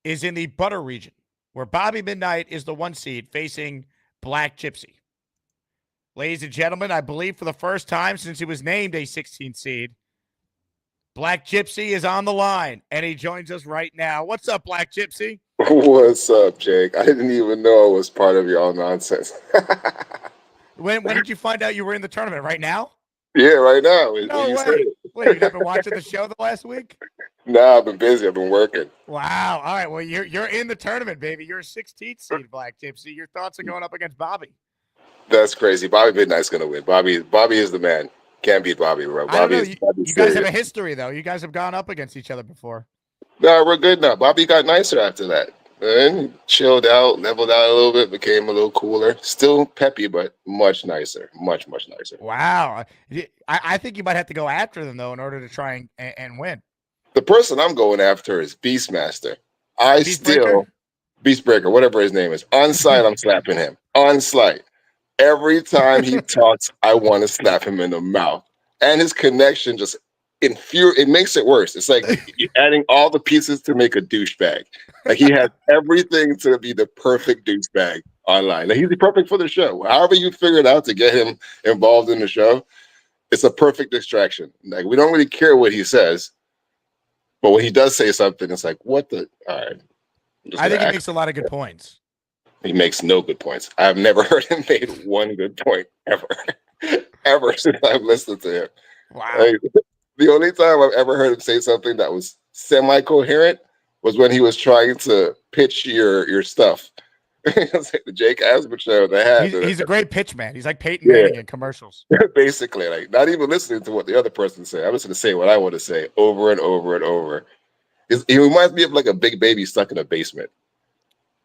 is in the Butter region, where Bobby Midnight is the 1 seed facing Black Gypsy. Ladies and gentlemen, I believe for the first time since he was named a 16 seed, Black Gypsy is on the line, and he joins us right now. What's up, Black Gypsy? What's up, Jake? I didn't even know I was part of your all nonsense. When did you find out you were in the tournament? Right now? Yeah, right now. No way. Wait, you've been watching the show the last week? Nah, I've been busy. I've been working. Wow. All right. Well, you're in the tournament, baby. You're a 16th seed, Black Gypsy. Your thoughts are going up against Bobby. That's crazy. Bobby Midnight's gonna win. Bobby is the man. Can't beat Bobby, bro. You guys have a history, though. You guys have gone up against each other before. No, we're good now. Bobby got nicer after that. And chilled out, leveled out a little bit, became a little cooler. Still peppy, but much nicer. Much nicer. Wow. I think you might have to go after them, though, in order to try and win. The person I'm going after is Beastmaster. Beastbreaker, whatever his name is. On sight, I'm slapping him. On sight. Every time he talks, I want to slap him in the mouth. And his connection just it makes it worse. It's like you're adding all the pieces to make a douchebag. Like he has everything to be the perfect douchebag online. Like he's perfect for the show. However you figured out to get him involved in the show, it's a perfect distraction. Like we don't really care what he says, but when he does say something, it's like, what the? All right. I think he makes a lot of good points. He makes no good points. I've never heard him make one good point ever, ever since I've listened to him. Wow. Like, the only time I've ever heard him say something that was semi-coherent was when he was trying to pitch your stuff. It's like the Jake Asman show. He's a great pitch man. He's like Peyton Manning in commercials. Basically, like not even listening to what the other person say. I'm just going to say what I want to say over and over and over. He reminds me of like a big baby stuck in a basement.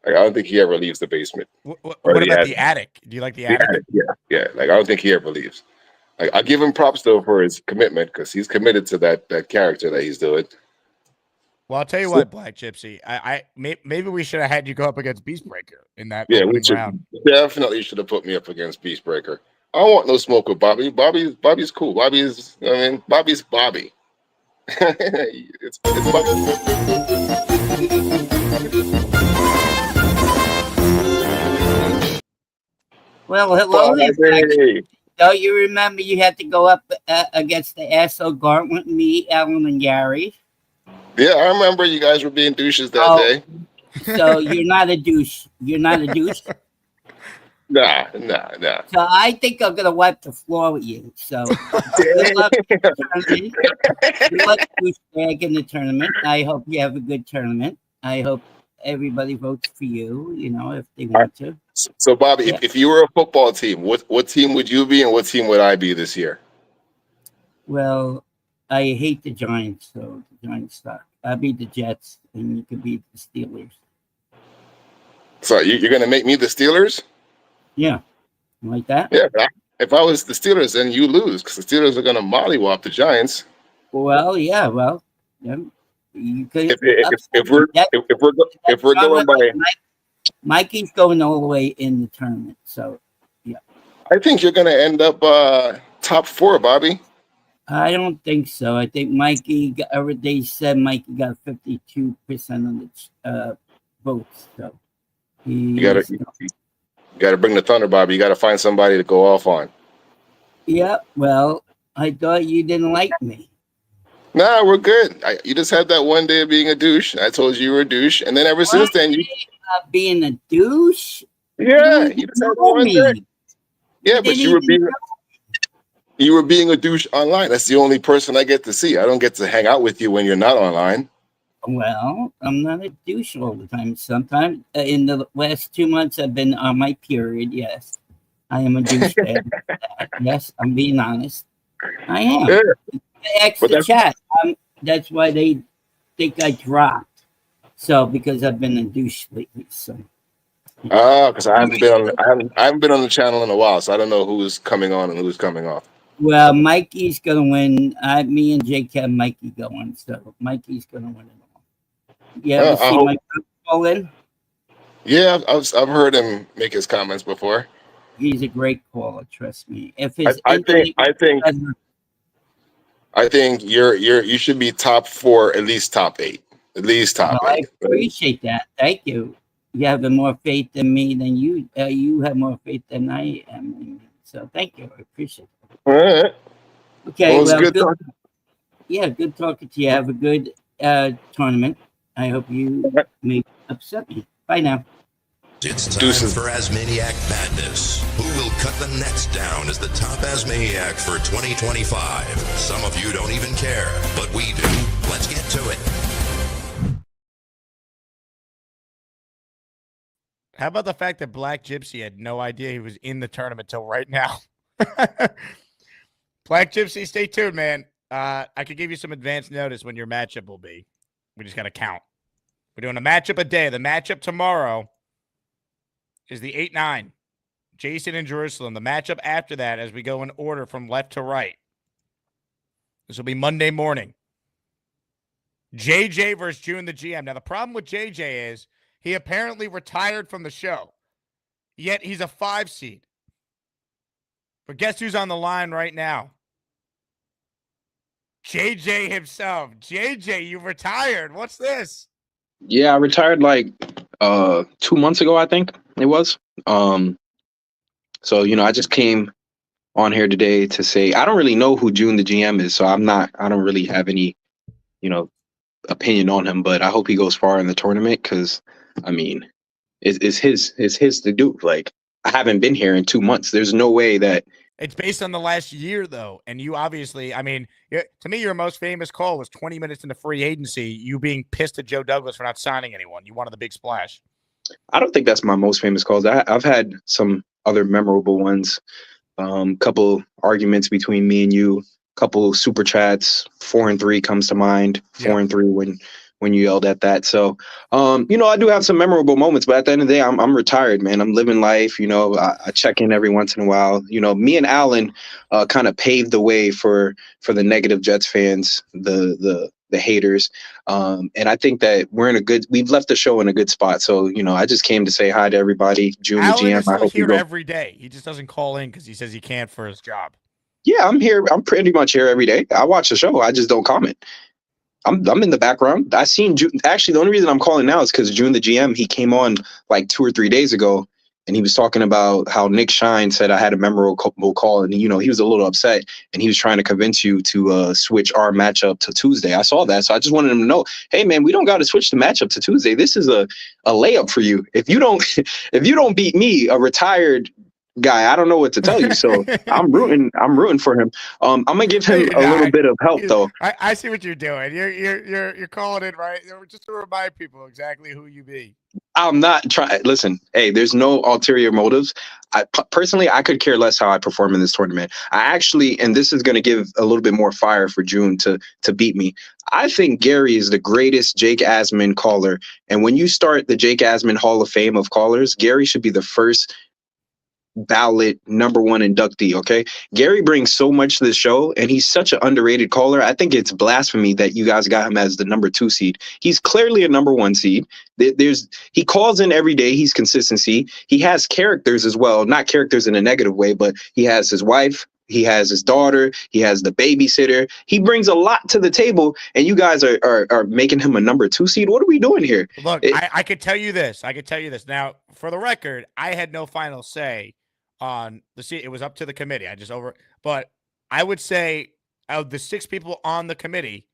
Like I don't think he ever leaves the basement. What about the attic? Do you like the attic? Yeah. Like I don't think he ever leaves. Like I give him props though for his commitment because he's committed to that character that he's doing. Well, I'll tell you what, Black Gypsy. Maybe we should have had you go up against Beastbreaker in that opening round. Definitely should have put me up against Beastbreaker. I don't want no smoke with Bobby. Bobby's cool. Bobby's Bobby. it's Bobby. Well, hello there, Blackie. Don't you remember you had to go up against the asshole Gauntlet, me, Alan, and Gary? Yeah, I remember you guys were being douches that day. So you're not a douche. You're not a douche. Nah. So I think I'm gonna wipe the floor with you. So good luck in the tournament. Good luck, douchebag, in the tournament. I hope you have a good tournament. I hope everybody votes for you. You know, if they want to. So Bobby, Yeah. if you were a football team, what team would you be and what team would I be this year? Well, I hate the Giants, so the Giants suck. I'll be the Jets, and you could be the Steelers. So you're going to make me the Steelers? Yeah, like that. Yeah. If I was the Steelers, then you lose because the Steelers are going to mollywop the Giants. Well, yeah. Well, yeah, you could. If we're going by, Mikey's going all the way in the tournament. So, yeah. I think you're going to end up top 4, Bobby. I don't think so. I think Mikey. They said Mikey got 52% of the votes. So You got to bring the thunder, Bobby. You got to find somebody to go off on. Yeah. Well, I thought you didn't like me. Nah, we're good. You just had that one day of being a douche. I told you were a douche, and then ever since then, you being a douche. Yeah, you just had one day. Yeah, but you were being a douche online. That's the only person I get to see. I don't get to hang out with you when you're not online. Well, I'm not a douche all the time. Sometimes in the last 2 months, I've been on my period. Yes, I am a douchebag. Yes, I'm being honest. I am. Yeah. Ask the chat. That's why they think I dropped. So because I've been a douche lately. So. Because I haven't been on the channel in a while, so I don't know who's coming on and who's coming off. Well, Mikey's gonna win. Me and Jake have Mikey going, so Mikey's gonna win it all. Yeah, ever see Mike call in? Yeah, I've heard him make his comments before. He's a great caller, trust me. If I think you should be top 4, at least top 8, at least top 8. I appreciate that. Thank you. You have more faith in me than you. You have more faith than I am in me. So thank you. I appreciate it. All right. Okay. Well, good talking. Yeah, good talking to you. Have a good tournament. I hope you may upset me. Bye now. It's time for ASMANAIC Madness. Who will cut the nets down as the top ASMANAIC for 2025? Some of you don't even care, but we do. Let's get to it. How about the fact that Black Gypsy had no idea he was in the tournament till right now? Black Gypsy, stay tuned, man. I could give you some advance notice when your matchup will be. We just got to count. We're doing a matchup a day. The matchup tomorrow is the 8-9. Jason and Jerusalem. The matchup after that, as we go in order from left to right. This will be Monday morning. JJ versus June the GM. Now, the problem with JJ is he apparently retired from the show, yet he's a 5 seed. But guess who's on the line right now? JJ himself. JJ, you retired. What's this? Yeah, I retired like 2 months ago, I think it was. So, I just came on here today to say I don't really know who June the GM is, so I don't really have any, opinion on him, but I hope he goes far in the tournament because it's his to do. Like, I haven't been here in 2 months. There's no way that It's based on the last year, though. And you obviously, to me, your most famous call was 20 minutes into free agency, you being pissed at Joe Douglas for not signing anyone. You wanted the big splash. I don't think that's my most famous calls. I've had some other memorable ones. Couple arguments between me and you. Couple super chats. 4-3 comes to mind. 4-3 when you yelled at that. So, I do have some memorable moments, but at the end of the day, I'm retired, man. I'm living life. I check in every once in a while. Me and Alan kind of paved the way for the negative Jets fans, the haters. And I think that we've left the show in a good spot. So, I just came to say hi to everybody. June the GM. Is still here every day. He just doesn't call in because he says he can't for his job. Yeah, I'm here. I'm pretty much here every day. I watch the show. I just don't comment. I'm in the background. I seen June. Actually, the only reason I'm calling now is because June the GM, he came on like 2 or 3 days ago and he was talking about how Nick Shine said I had a memorable call, and he was a little upset, and he was trying to convince you to switch our matchup to Tuesday. I saw that, so I just wanted him to know, hey man, we don't got to switch the matchup to Tuesday. This is a layup for you. If you don't if you don't beat me, a retired guy, I don't know what to tell you. So I'm rooting for him. I'm gonna give him a little bit of help though. I see what you're doing. You're calling it right just to remind people exactly who you be. I'm not trying. Listen, hey, there's no ulterior motives. Personally, I could care less how I perform in this tournament. I actually, and this is going to give a little bit more fire for June to beat me. I think Gary is the greatest Jake Asman caller. And when you start the Jake Asman Hall of Fame of callers, Gary should be the first ballot #1 inductee. Okay, Gary brings so much to the show, and he's such an underrated caller. I think it's blasphemy that you guys got him as the #2 seed. He's clearly a #1 seed. He calls in every day. He's consistency. He has characters as well, not characters in a negative way, but he has his wife, he has his daughter, he has the babysitter. He brings a lot to the table, and you guys are making him a #2 seed. What are we doing here? Look, I could tell you this. Now, for the record, I had no final say on the seat. It was up to the committee. But I would say of the 6 people on the committee,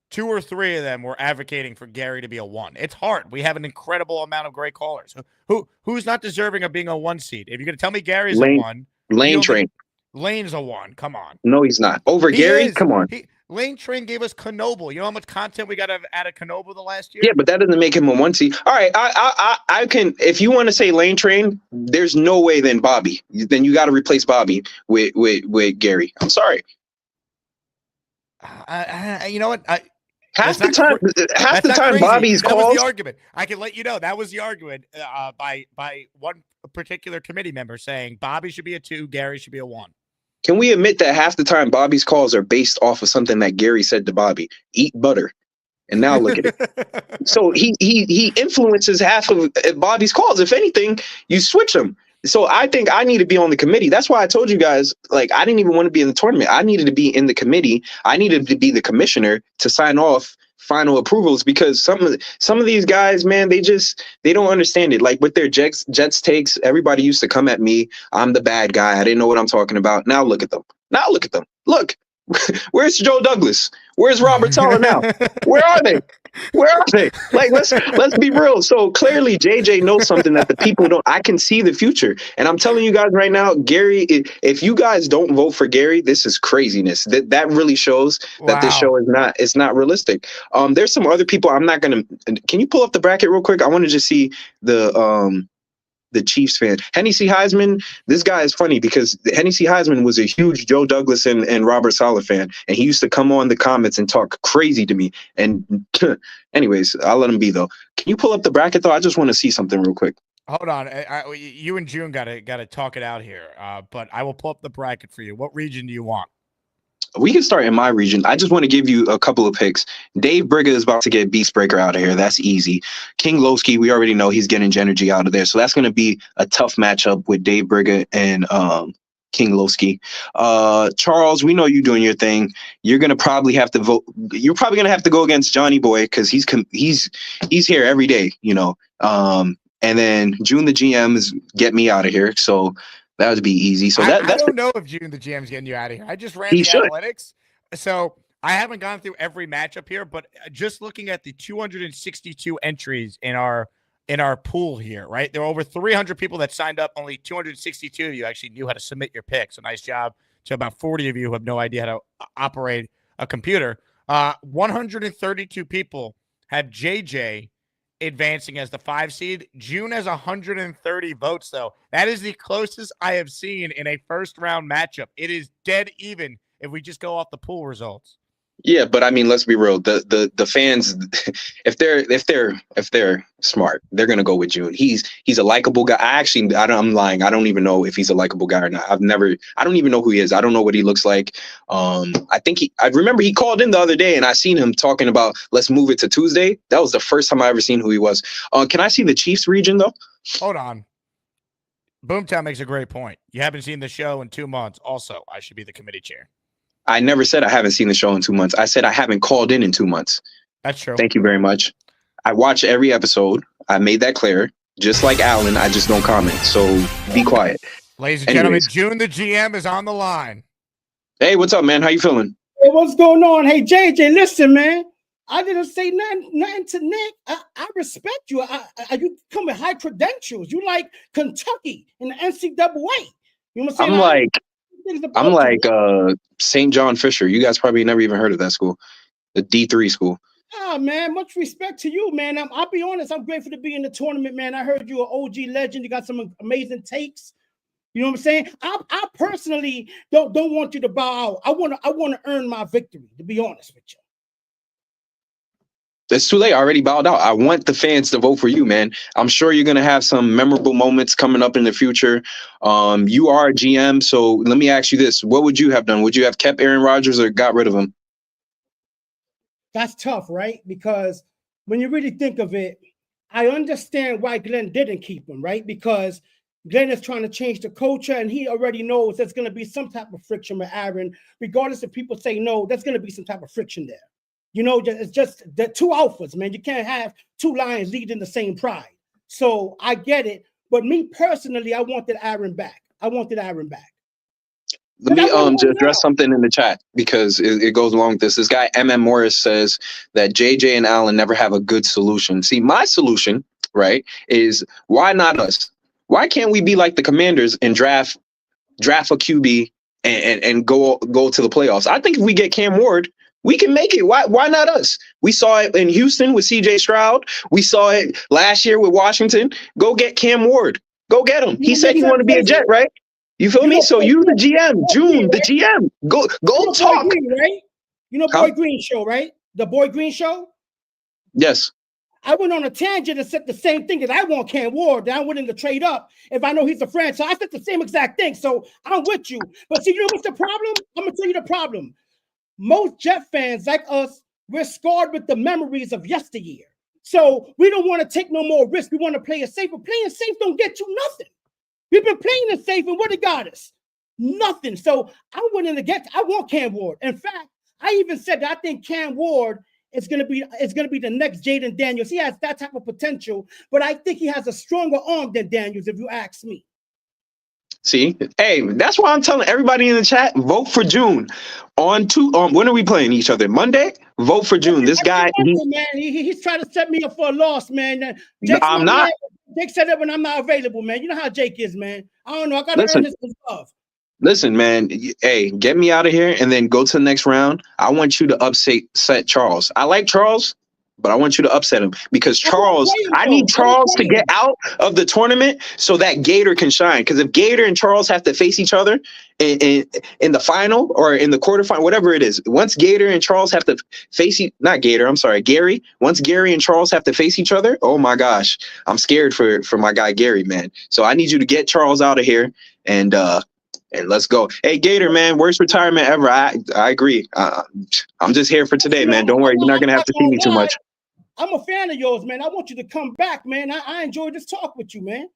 2 or 3 of them were advocating for Gary to be a 1. It's hard. We have an incredible amount of great callers. Who's not deserving of being a 1 seed? If you're going to tell me Gary's a 1, Lane Train. Lane's a 1. Come on. No, he's not. Over Gary? Is. Come on. Lane Train gave us Knoble. You know how much content we got out of Knoble the last year? Yeah, but that doesn't make him a 1 seed. All right, I can. If you want to say Lane Train, there's no way then Bobby. Then you got to replace Bobby with Gary. I'm sorry. You know what? Half the time, Bobby's calls. That was the argument. I can let you know that was the argument by one particular committee member saying Bobby should be a 2, Gary should be a 1. Can we admit that half the time Bobby's calls are based off of something that Gary said to Bobby? Eat butter. And now look at it. So he influences half of Bobby's calls. If anything, you switch them. So I think I need to be on the committee. That's why I told you guys, like, I didn't even want to be in the tournament. I needed to be in the committee. I needed to be the commissioner to sign off final approvals, because some of these guys, man, they don't understand it. Like with their Jets takes, everybody used to come at me. I'm the bad guy. I didn't know what I'm talking about. Now look at them. Look, where's Joe Douglas? Where's Robert Sala now? Where are they? Like, let's be real. So clearly JJ knows something that the people don't. I can see the future. And I'm telling you guys right now, Gary, if you guys don't vote for Gary, this is craziness. That really shows that this show is not realistic. There's some other people. I'm not gonna. Can you pull up the bracket real quick? I want to just see the Chiefs fan. Hennessy Heisman, this guy is funny because Hennessy Heisman was a huge Joe Douglas and Robert Saleh fan, and he used to come on the comments and talk crazy to me. And anyways, I'll let him be though. Can you pull up the bracket though? I just want to see something real quick. Hold on. You and June got to talk it out here, but I will pull up the bracket for you. What region do you want? We can start in my region. I just want to give you a couple of picks. Dave Brigga is about to get Beast Breaker out of here. That's easy. King Lowski, we already know he's getting Genergy out of there. So that's going to be a tough matchup with Dave Brigga and King Lowski. Charles, we know you doing your thing. You're going to probably have to vote. You're probably going to have to go against Johnny Boy because he's here every day, you know. And then June the GM is get me out of here. So that would be easy. So I don't know if June the GM's getting you out of here. I just ran the analytics. So I haven't gone through every matchup here, but just looking at the 262 entries in our pool here, right? There were over 300 people that signed up. Only 262 of you actually knew how to submit your picks. So nice job to about 40 of you who have no idea how to operate a computer. 132 people have JJ advancing as the 5 seed. June has 130 votes, though. That is the closest I have seen in a first round matchup. It is dead even if we just go off the pool results. Yeah, but I mean, let's be real. The fans, if they're smart, they're gonna go with June. He's a likable guy. I'm lying. I don't even know if he's a likable guy or not. I don't even know who he is. I don't know what he looks like. I remember he called in the other day and I seen him talking about let's move it to Tuesday. That was the first time I ever seen who he was. Can I see the Chiefs region though? Hold on. Boomtown makes a great point. You haven't seen the show in 2 months. Also, I should be the committee chair. I never said I haven't seen the show in 2 months. I said I haven't called in 2 months. That's true. Thank you very much. I watch every episode. I made that clear. Just like Allen, I just don't comment. So be quiet. Ladies and gentlemen, Anyways. June the GM is on the line. Hey, what's up, man? How you feeling? Hey, what's going on? Hey, JJ, listen, man. I didn't say nothing to Nick. I respect you. You come with high credentials. You like Kentucky in the NCAA. You know what I'm saying? I'm like St. John Fisher. You guys probably never even heard of that school, the D3 school. Ah, man, much respect to you, man. I'll be honest. I'm grateful to be in the tournament, man. I heard you're an OG legend. You got some amazing takes. You know what I'm saying? I personally don't want you to bow out. I want to earn my victory, to be honest with you. It's too late. I already bowed out. I want the fans to vote for you, man. I'm sure you're going to have some memorable moments coming up in the future. You are a GM, so let me ask you this. What would you have done? Would you have kept Aaron Rodgers or got rid of him? That's tough, right? Because when you really think of it, I understand why Glenn didn't keep him, right? Because Glenn is trying to change the culture, and he already knows there's going to be some type of friction with Aaron. Regardless if people say no, there's going to be some type of friction there. You know, it's just the two alphas, man. You can't have two lions leading the same pride. So I get it. But me personally, I wanted Aaron back. Let me just address something in the chat because it goes along with this. This guy, MM Morris, says that JJ and Allen never have a good solution. See, my solution, right, is why not us? Why can't we be like the Commanders and draft a QB and go to the playoffs? I think if we get Cam Ward, we can make it. Why not us? We saw it in Houston with CJ Stroud. We saw it last year with Washington. Go get Cam Ward. Go get him. He said he wanted to be a Jet, right? You feel me? So you the GM, June, the GM. Go talk. Boy Green, right? You know Boy Green show, right? The Boy Green show? Yes. I went on a tangent and said the same thing that I want Cam Ward, that I'm willing to trade up if I know he's a friend. So I said the same exact thing. So I'm with you. But see, you know what's the problem? I'm going to tell you the problem. Most Jet fans like us, we're scarred with the memories of yesteryear. So we don't want to take no more risk. We want to play it safe. But playing safe don't get you nothing. We've been playing it safe, and what it got us? Nothing. So I'm willing to I want Cam Ward. In fact, I even said that I think Cam Ward is going to be the next Jaden Daniels. He has that type of potential, but I think he has a stronger arm than Daniels, if you ask me. See, hey, that's why I'm telling everybody in the chat, vote for June. When are we playing each other? Monday? Vote for June. This guy, he's trying to set me up for a loss, man. I'm not. Jake said that when I'm not available, man. You know how Jake is, man. I don't know. I gotta earn his love. Listen, man. Hey, get me out of here and then go to the next round. I want you to upset Charles. I like Charles, but I want you to upset him because Charles, I need Charles to get out of the tournament so that Gator can shine. Because if Gator and Charles have to face each other in the final or in the quarterfinal, whatever it is, once Gator and Charles have to face Gary. Once Gary and Charles have to face each other, oh my gosh, I'm scared for my guy Gary, man. So I need you to get Charles out of here and let's go. Hey, Gator, man, worst retirement ever. I agree. I'm just here for today, man. Don't worry, you're not gonna have to see me too much. I'm a fan of yours, man. I want you to come back, man. I enjoyed this talk with you, man.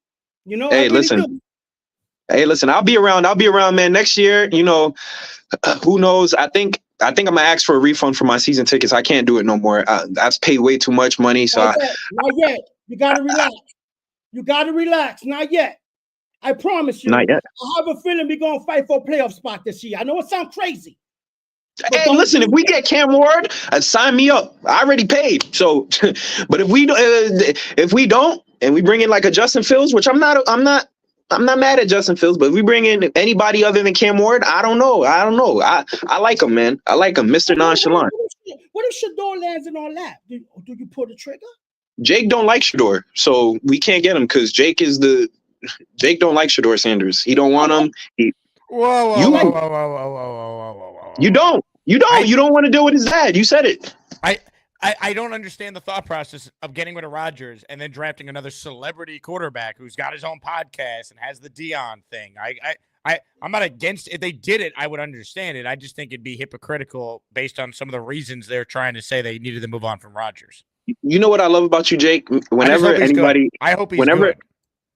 You know. Hey, listen. I'll be around. Man. Next year, you know, who knows? I think I'm gonna ask for a refund for my season tickets. I can't do it no more. I've paid way too much money. So not yet. You gotta relax. Not yet. I promise you. Not yet. I have a feeling we're gonna fight for a playoff spot this year. I know it sounds crazy. Hey, listen, if we get Cam Ward, sign me up. I already paid. So, but if we don't, and we bring in like a Justin Fields, which I'm not mad at Justin Fields, but if we bring in anybody other than Cam Ward, I don't know. I like him, man. I like him, Mr. Nonchalant. What if Shador lands in our lap? Do you pull the trigger? Jake don't like Shador, so we can't get him because Jake don't like Shador Sanders. He don't want him. Whoa. You don't want to deal with his dad. You said it. I don't understand the thought process of getting rid of Rodgers and then drafting another celebrity quarterback who's got his own podcast and has the Dion thing. I'm not against if they did it, I would understand it. I just think it'd be hypocritical based on some of the reasons they're trying to say they needed to move on from Rodgers. You know what I love about you, Jake?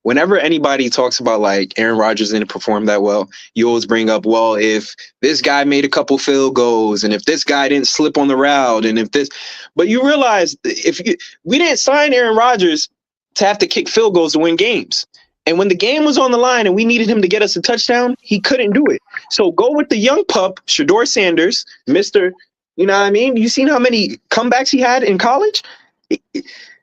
Whenever anybody talks about like Aaron Rodgers didn't perform that well, you always bring up, well, if this guy made a couple field goals and if this guy didn't slip on the route and but you realize we didn't sign Aaron Rodgers to have to kick field goals to win games. And when the game was on the line and we needed him to get us a touchdown, he couldn't do it. So go with the young pup, Shador Sanders, Mr. You know what I mean? You seen how many comebacks he had in college?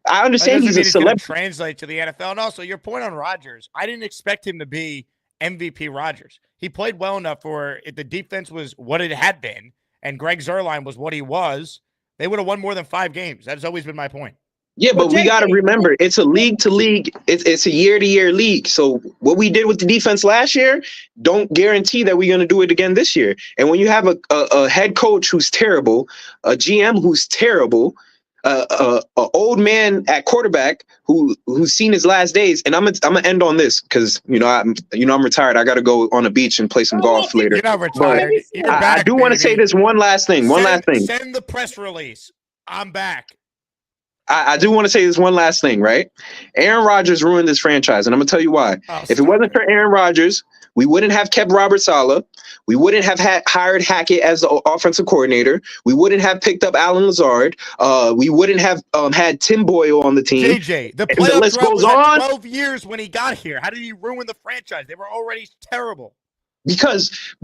I understand he's a celebrity. Translate to the NFL. And also, your point on Rodgers, I didn't expect him to be MVP Rodgers. He played well enough for if the defense was what it had been and Greg Zuerlein was what he was, they would have won more than 5 games. That's always been my point. Yeah, but we got to remember, it's a league to league. It's a year to year league. So what we did with the defense last year, don't guarantee that we're going to do it again this year. And when you have a head coach who's terrible, a GM who's terrible, a old man at quarterback who's seen his last days, and I'm gonna end on this because I'm retired. I got to go on a beach and play some golf later. You're not retired. But I do want to say this one last thing. Send the press release. I'm back. I do want to say this one last thing, right? Aaron Rodgers ruined this franchise, and I'm going to tell you why. If it wasn't for Aaron Rodgers, we wouldn't have kept Robert Saleh. We wouldn't have hired Hackett as the offensive coordinator. We wouldn't have picked up Alan Lazard. We wouldn't have had Tim Boyle on the team. JJ, the playoff drought was at 12 years when he got here. How did he ruin the franchise? They were already terrible. Because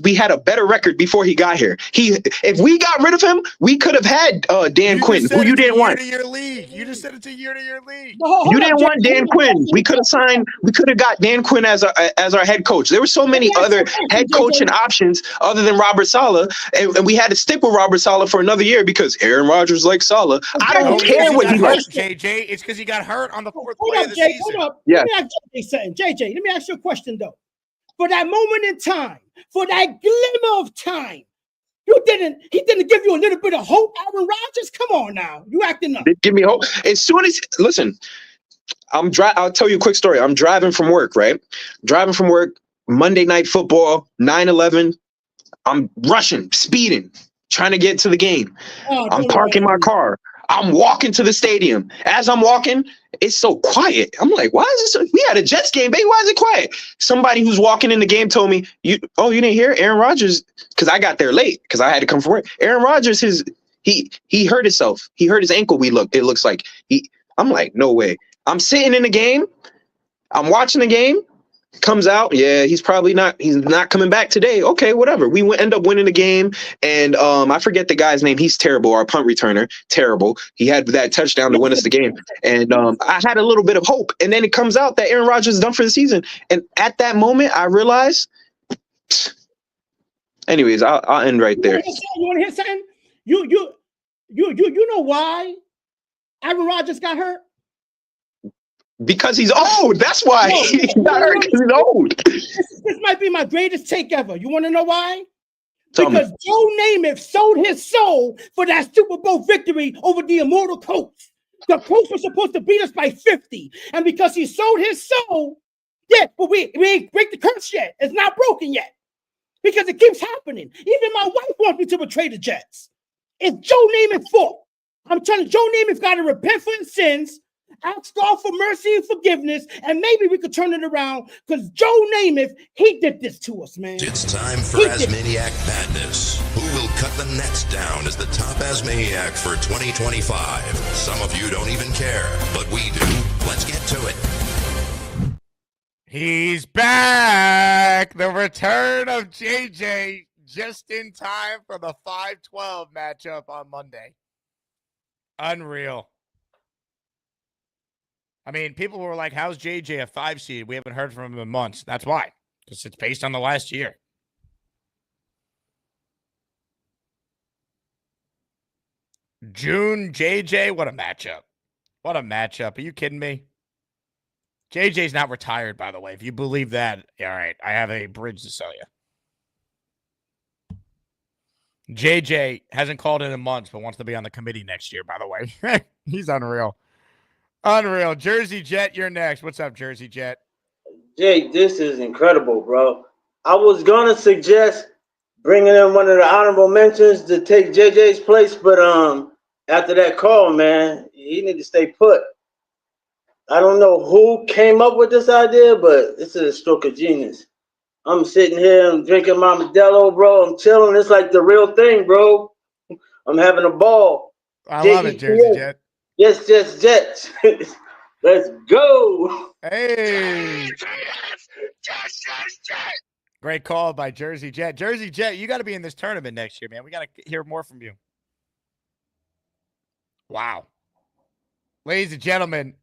we had a better record before he got here. If we got rid of him, we could have had Dan Quinn, who you didn't want. You just said it's a year-to-year league. You didn't want Dan Quinn. We could have got Dan Quinn as our head coach. There were so many other head coaching options other than Robert Saleh, and we had to stick with Robert Saleh for another year because Aaron Rodgers likes Saleh. I don't care what he likes. JJ, it's because he got hurt on the 4th play of the season. Hold up. Yeah. Let me ask JJ something. JJ, let me ask you a question though. For that moment in time, for that glimmer of time, he didn't give you a little bit of hope, Aaron Rodgers? Come on now. You acting up. Give me hope. As soon as, listen, I'll tell you a quick story. I'm driving from work, right? Driving from work, Monday Night Football, 9/11. I'm rushing, speeding, trying to get to the game. I'm parking my car. I'm walking to the stadium. As I'm walking, it's so quiet. I'm like, why is this? We had a Jets game, baby. Why is it quiet? Somebody who's walking in the game told me, you didn't hear Aaron Rodgers? Because I got there late because I had to come from work. Aaron Rodgers, he hurt himself. He hurt his ankle. It looks like I'm like, no way. I'm sitting in the game. I'm watching the game. Comes out, yeah, he's not coming back today. Okay, whatever. We end up winning the game, and I forget the guy's name. He's terrible. Our punt returner, terrible. He had that touchdown to win us the game, and I had a little bit of hope. And then it comes out that Aaron Rodgers is done for the season, and at that moment, I realized. Anyways, I'll end right there. You want to hear something? You know why Aaron Rodgers got hurt? Because he's old. That's why he got hurt, because he's old. This might be my greatest take ever. You want to know why? Because Joe Namath sold his soul for that Super Bowl victory over the immortal Colts. The Colts were supposed to beat us by 50. And because he sold his soul, but we ain't break the curse yet. It's not broken yet. Because it keeps happening. Even my wife wants me to betray the Jets. It's Joe Namath's fault. I'm telling you, Joe Namath got to repent for his sins, ask God for mercy and forgiveness, and maybe we could turn it around because Joe Namath, he did this to us, man. It's time for ASMANAIC Madness. Who will cut the nets down as the top ASMANAIC for 2025? Some of you don't even care, but we do. Let's get to it. He's back. The return of JJ just in time for the 5-12 matchup on Monday. Unreal. I mean, people were like, how's JJ a 5 seed? We haven't heard from him in months. That's why. Because it's based on the last year. June, JJ, what a matchup. What a matchup. Are you kidding me? JJ's not retired, by the way. If you believe that, all right, I have a bridge to sell you. JJ hasn't called in months, but wants to be on the committee next year, by the way. He's unreal. Unreal. Jersey Jet, you're next. What's up, Jersey Jet? Jake, this is incredible, bro. I was going to suggest bringing in one of the honorable mentions to take JJ's place, but after that call, man, he need to stay put. I don't know who came up with this idea, but this is a stroke of genius. I'm sitting here, I'm drinking my Modelo, bro. I'm chilling. It's like the real thing, bro. I'm having a ball. I love it, Jersey Jet. Yes, Jets. Let's go. Hey. Great call by Jersey Jet. Jersey Jet, you got to be in this tournament next year, man. We got to hear more from you. Wow. Ladies and gentlemen,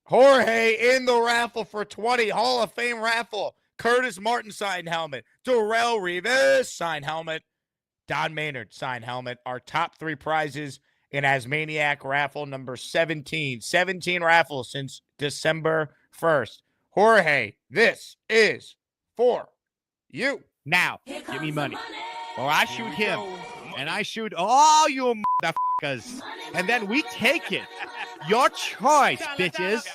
Jorge in the raffle for 20. Hall of Fame raffle. Curtis Martin signed helmet. Darrell Revis signed helmet. Don Maynard signed helmet. Our top 3 prizes in ASMANAIC raffle number 17. 17 raffles since December 1st. Jorge, this is for you. Now, give me money. Or I shoot him. And I shoot all you motherfuckers. And then we take it. Your choice, bitches.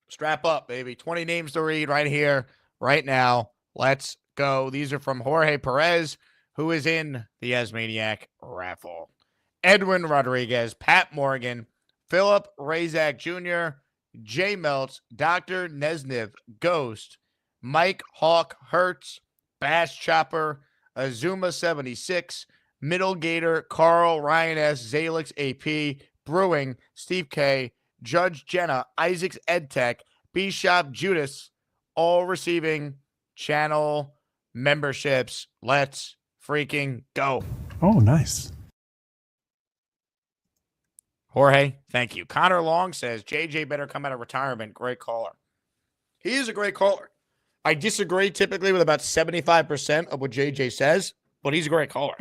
Strap up, baby. 20 names to read right here, right now. Let's go. These are from Jorge Perez, who is in the ASMANAIC raffle. Edwin Rodriguez, Pat Morgan, Philip Razak Jr., Jay Meltz, Dr. Nesniv, Ghost, Mike Hawk Hertz, Bass Chopper, Azuma 76, Middle Gator, Carl, Ryan S, Zalix AP, Brewing, Steve K, Judge Jenna, Isaacs EdTech, Bishop Judas, all receiving channel memberships. Let's freaking go. Oh, nice. Jorge, thank you. Connor Long says, JJ better come out of retirement. Great caller. He is a great caller. I disagree typically with about 75% of what JJ says, but he's a great caller.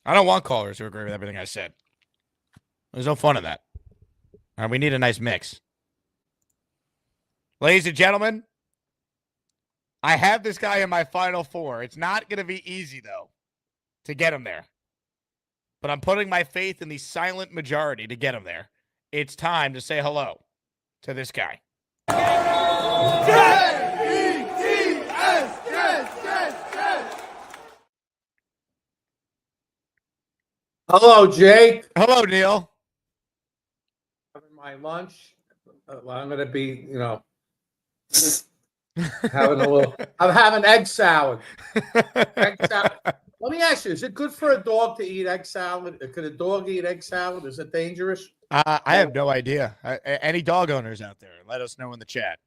I don't want callers who agree with everything I said. There's no fun in that. All right, we need a nice mix. Ladies and gentlemen, I have this guy in my final 4. It's not going to be easy, though, to get him there. But I'm putting my faith in the silent majority to get him there. It's time to say hello to this guy. Hello, Jake. Hello, Neil. Having my lunch. I'm going to be, having a little. I'm having egg salad. Egg salad. Let me ask you: is it good for a dog to eat egg salad? Could a dog eat egg salad? Is it dangerous? I have no idea. Any dog owners out there, let us know in the chat.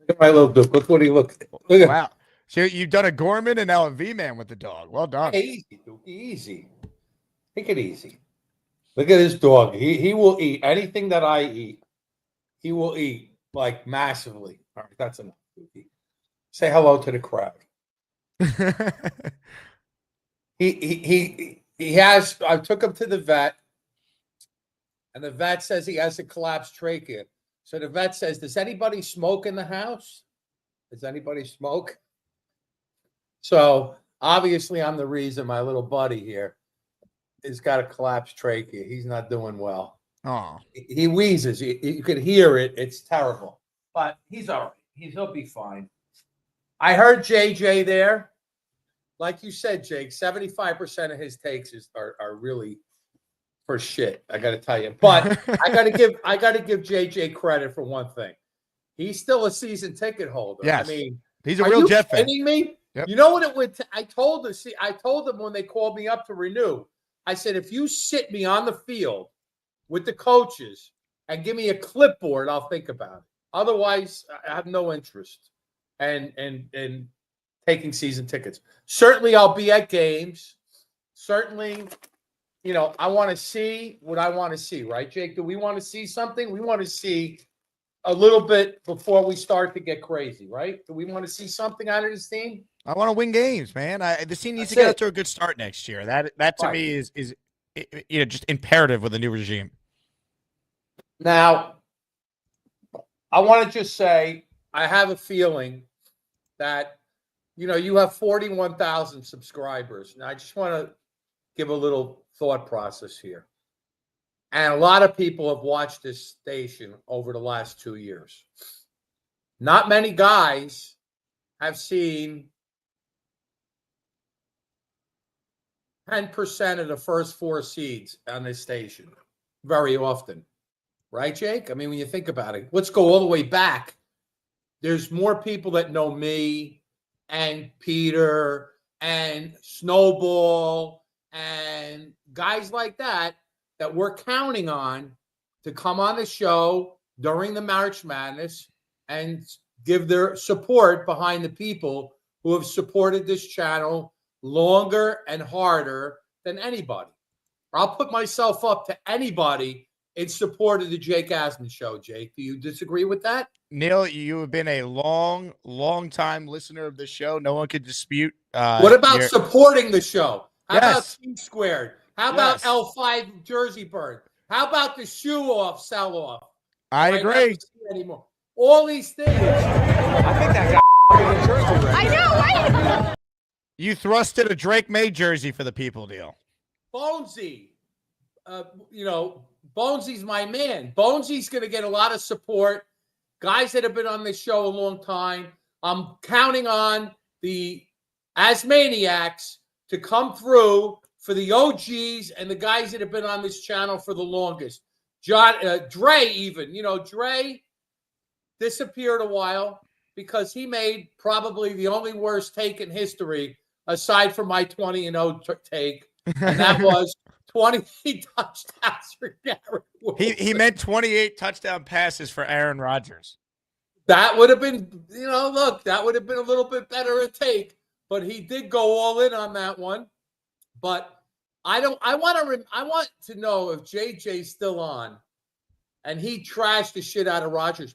Look at my little dude. Look what he looks. Look at. Wow. So you've done a Gorman and now a V-Man with the dog. Well done. Easy, Duke. Easy. Take it easy. Look at this dog. He will eat anything that I eat. He will eat like massively. All right, that's enough. Say hello to the crowd. He has. I took him to the vet, and the vet says he has a collapsed trachea. So the vet says, "Does anybody smoke in the house? Does anybody smoke?" So obviously, I'm the reason my little buddy here has got a collapsed trachea. He's not doing well. Oh, he wheezes. You can hear it. It's terrible, but he's all right. He'll be fine. I heard JJ there. Like you said, Jake, 75% of his takes are really for shit. I got to tell you, but I got to give JJ credit for one thing. He's still a season ticket holder. Yes. I mean, he's a real Jet fan. Are you kidding me? Yep. You know what it would? I told them when they called me up to renew. I said, if you sit me on the field with the coaches and give me a clipboard, I'll think about it. Otherwise, I have no interest in taking season tickets. Certainly, I'll be at games. Certainly, I want to see what I want to see, right, Jake? Do we want to see something? We want to see a little bit before we start to get crazy, right? Do we want to see something out of this team? I want to win games, man. This team needs That's to get it. out to a good start next year. That to Right. me is just imperative with the new regime. Now, I want to just say I have a feeling that you have 41,000 subscribers. And I just want to give a little thought process here. And a lot of people have watched this station over the last 2 years. Not many guys have seen 10% of the first 4 seeds on this station very often. Right, Jake? I mean, when you think about it, let's go all the way back. There's more people that know me and Peter and Snowball and guys like that that we're counting on to come on the show during the March Madness and give their support behind the people who have supported this channel longer and harder than anybody. I'll put myself up to anybody in support of the Jake Asman Show. Jake, do you disagree with that? Neil, you have been a long time listener of the show. No one could dispute. What about supporting the show? How about Team Squared? How about Yes. L5 Jersey Bird? How about the shoe off sell off? I Might agree. never see anymore. All these things. I think that guy. I know, right? You thrusted a Drake May jersey for the people, Neil. Bonesy, Bonesy's my man. Bonesy's going to get a lot of support. Guys that have been on this show a long time. I'm counting on the Asmaniacs to come through for the OGs and the guys that have been on this channel for the longest. Dre even. Dre disappeared a while because he made probably the only worst take in history aside from my 20-0 take. And that was 28 touchdowns for Garrett Wilson. He meant 28 touchdown passes for Aaron Rodgers. That would have been, that would have been a little bit better a take, but he did go all in on that one. But I want to know if JJ's still on and he trashed the shit out of Rodgers.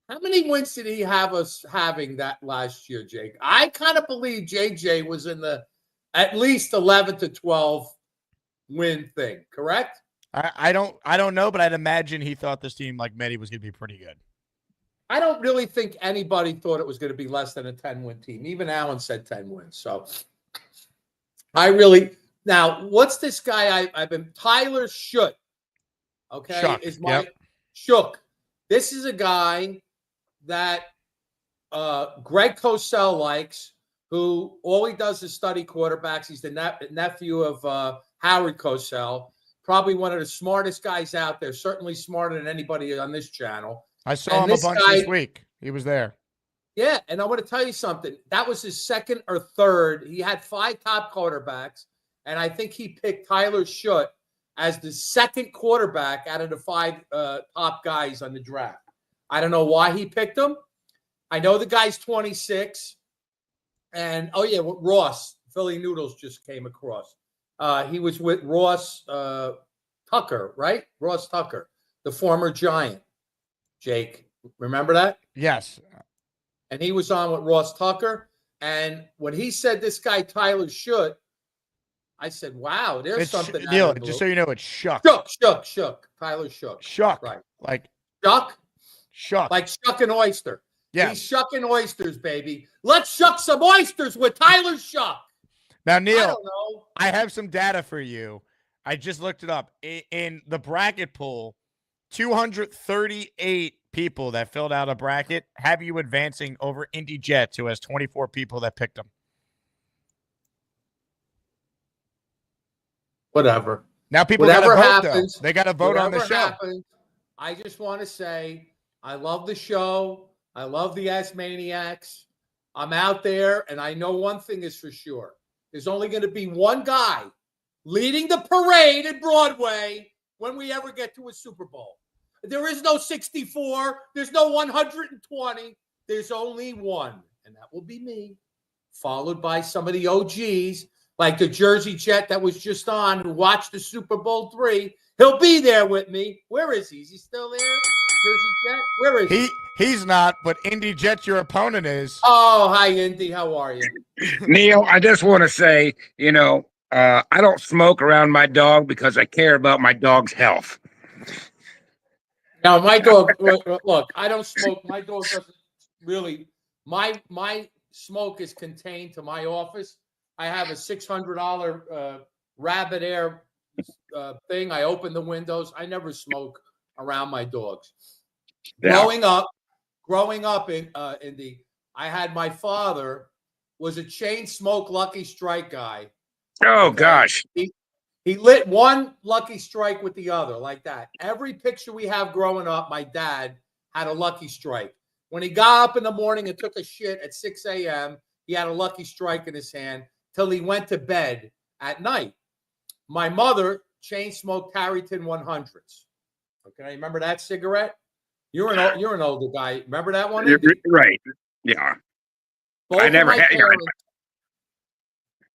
How many wins did he have us having that last year, Jake? I kind of believe JJ was in the at least 11 to 12 win thing, correct? I don't know, but I'd imagine he thought this team, like Medi, was going to be pretty good. I don't really think anybody thought it was going to be less than a 10-win team. Even Allen said 10 wins. So now, what's this guy I've been, Tyler Shook, okay, Shook, is my Shook. This is a guy that Greg Cosell likes, who all he does is study quarterbacks. He's the nephew of Howard Cosell, probably one of the smartest guys out there, certainly smarter than anybody on this channel. I saw him a bunch this week. He was there. Yeah, and I want to tell you something. That was his second or third. He had 5 top quarterbacks, and I think he picked Tyler Shook as the second quarterback out of the 5 top guys on the draft. I don't know why he picked him. I know the guy's 26. And, Ross, Philly Noodles just came across. He was with Ross Tucker, right? Ross Tucker, the former Giant. Jake, remember that? Yes. And he was on with Ross Tucker. And when he said this guy, Tyler Shook, I said, wow, there's something. Neil, just so you know, it's Shook. Shook. Tyler Shook. Shook. Right. Like Shuck. Like shuck an oyster. Yeah. He's shucking oysters, baby. Let's shuck some oysters with Tyler Shook. Now, Neil, I don't know. I have some data for you. I just looked it up. In the bracket pool, 238 people that filled out a bracket have you advancing over Indy Jets, who has 24 people that picked them. Whatever. Now people got to vote, though. They got to vote on the show. Happens, I just want to say I love the show. I love the Asmaniacs. I'm out there, and I know one thing is for sure. There's only going to be one guy leading the parade at Broadway when we ever get to a Super Bowl. There is no 64. There's no 120. There's only one, and that will be me, followed by some of the OGs, like the Jersey Jet that was just on, who watched the Super Bowl III. He'll be there with me. Where is he? Is he still there? Jersey Jet? Where is he? He's not, but Indy Jet, your opponent, is. Oh, hi, Indy. How are you? Neil, I just want to say, I don't smoke around my dog because I care about my dog's health. Now, my dog, look, I don't smoke. My dog doesn't really. My smoke is contained to my office. I have a $600 Rabbit Air thing. I open the windows. I never smoke around my dogs. Yeah. Growing up in Indy, I had my father was a chain smoke Lucky Strike guy. Oh, gosh. He lit one Lucky Strike with the other like that. Every picture we have growing up, my dad had a Lucky Strike. When he got up in the morning and took a shit at 6 a.m., he had a Lucky Strike in his hand till he went to bed at night. My mother chain smoked Harrington 100s. Okay, remember that cigarette? You're an older guy. Remember that one? You're Indy? right. Yeah. Both I of never my had. parents,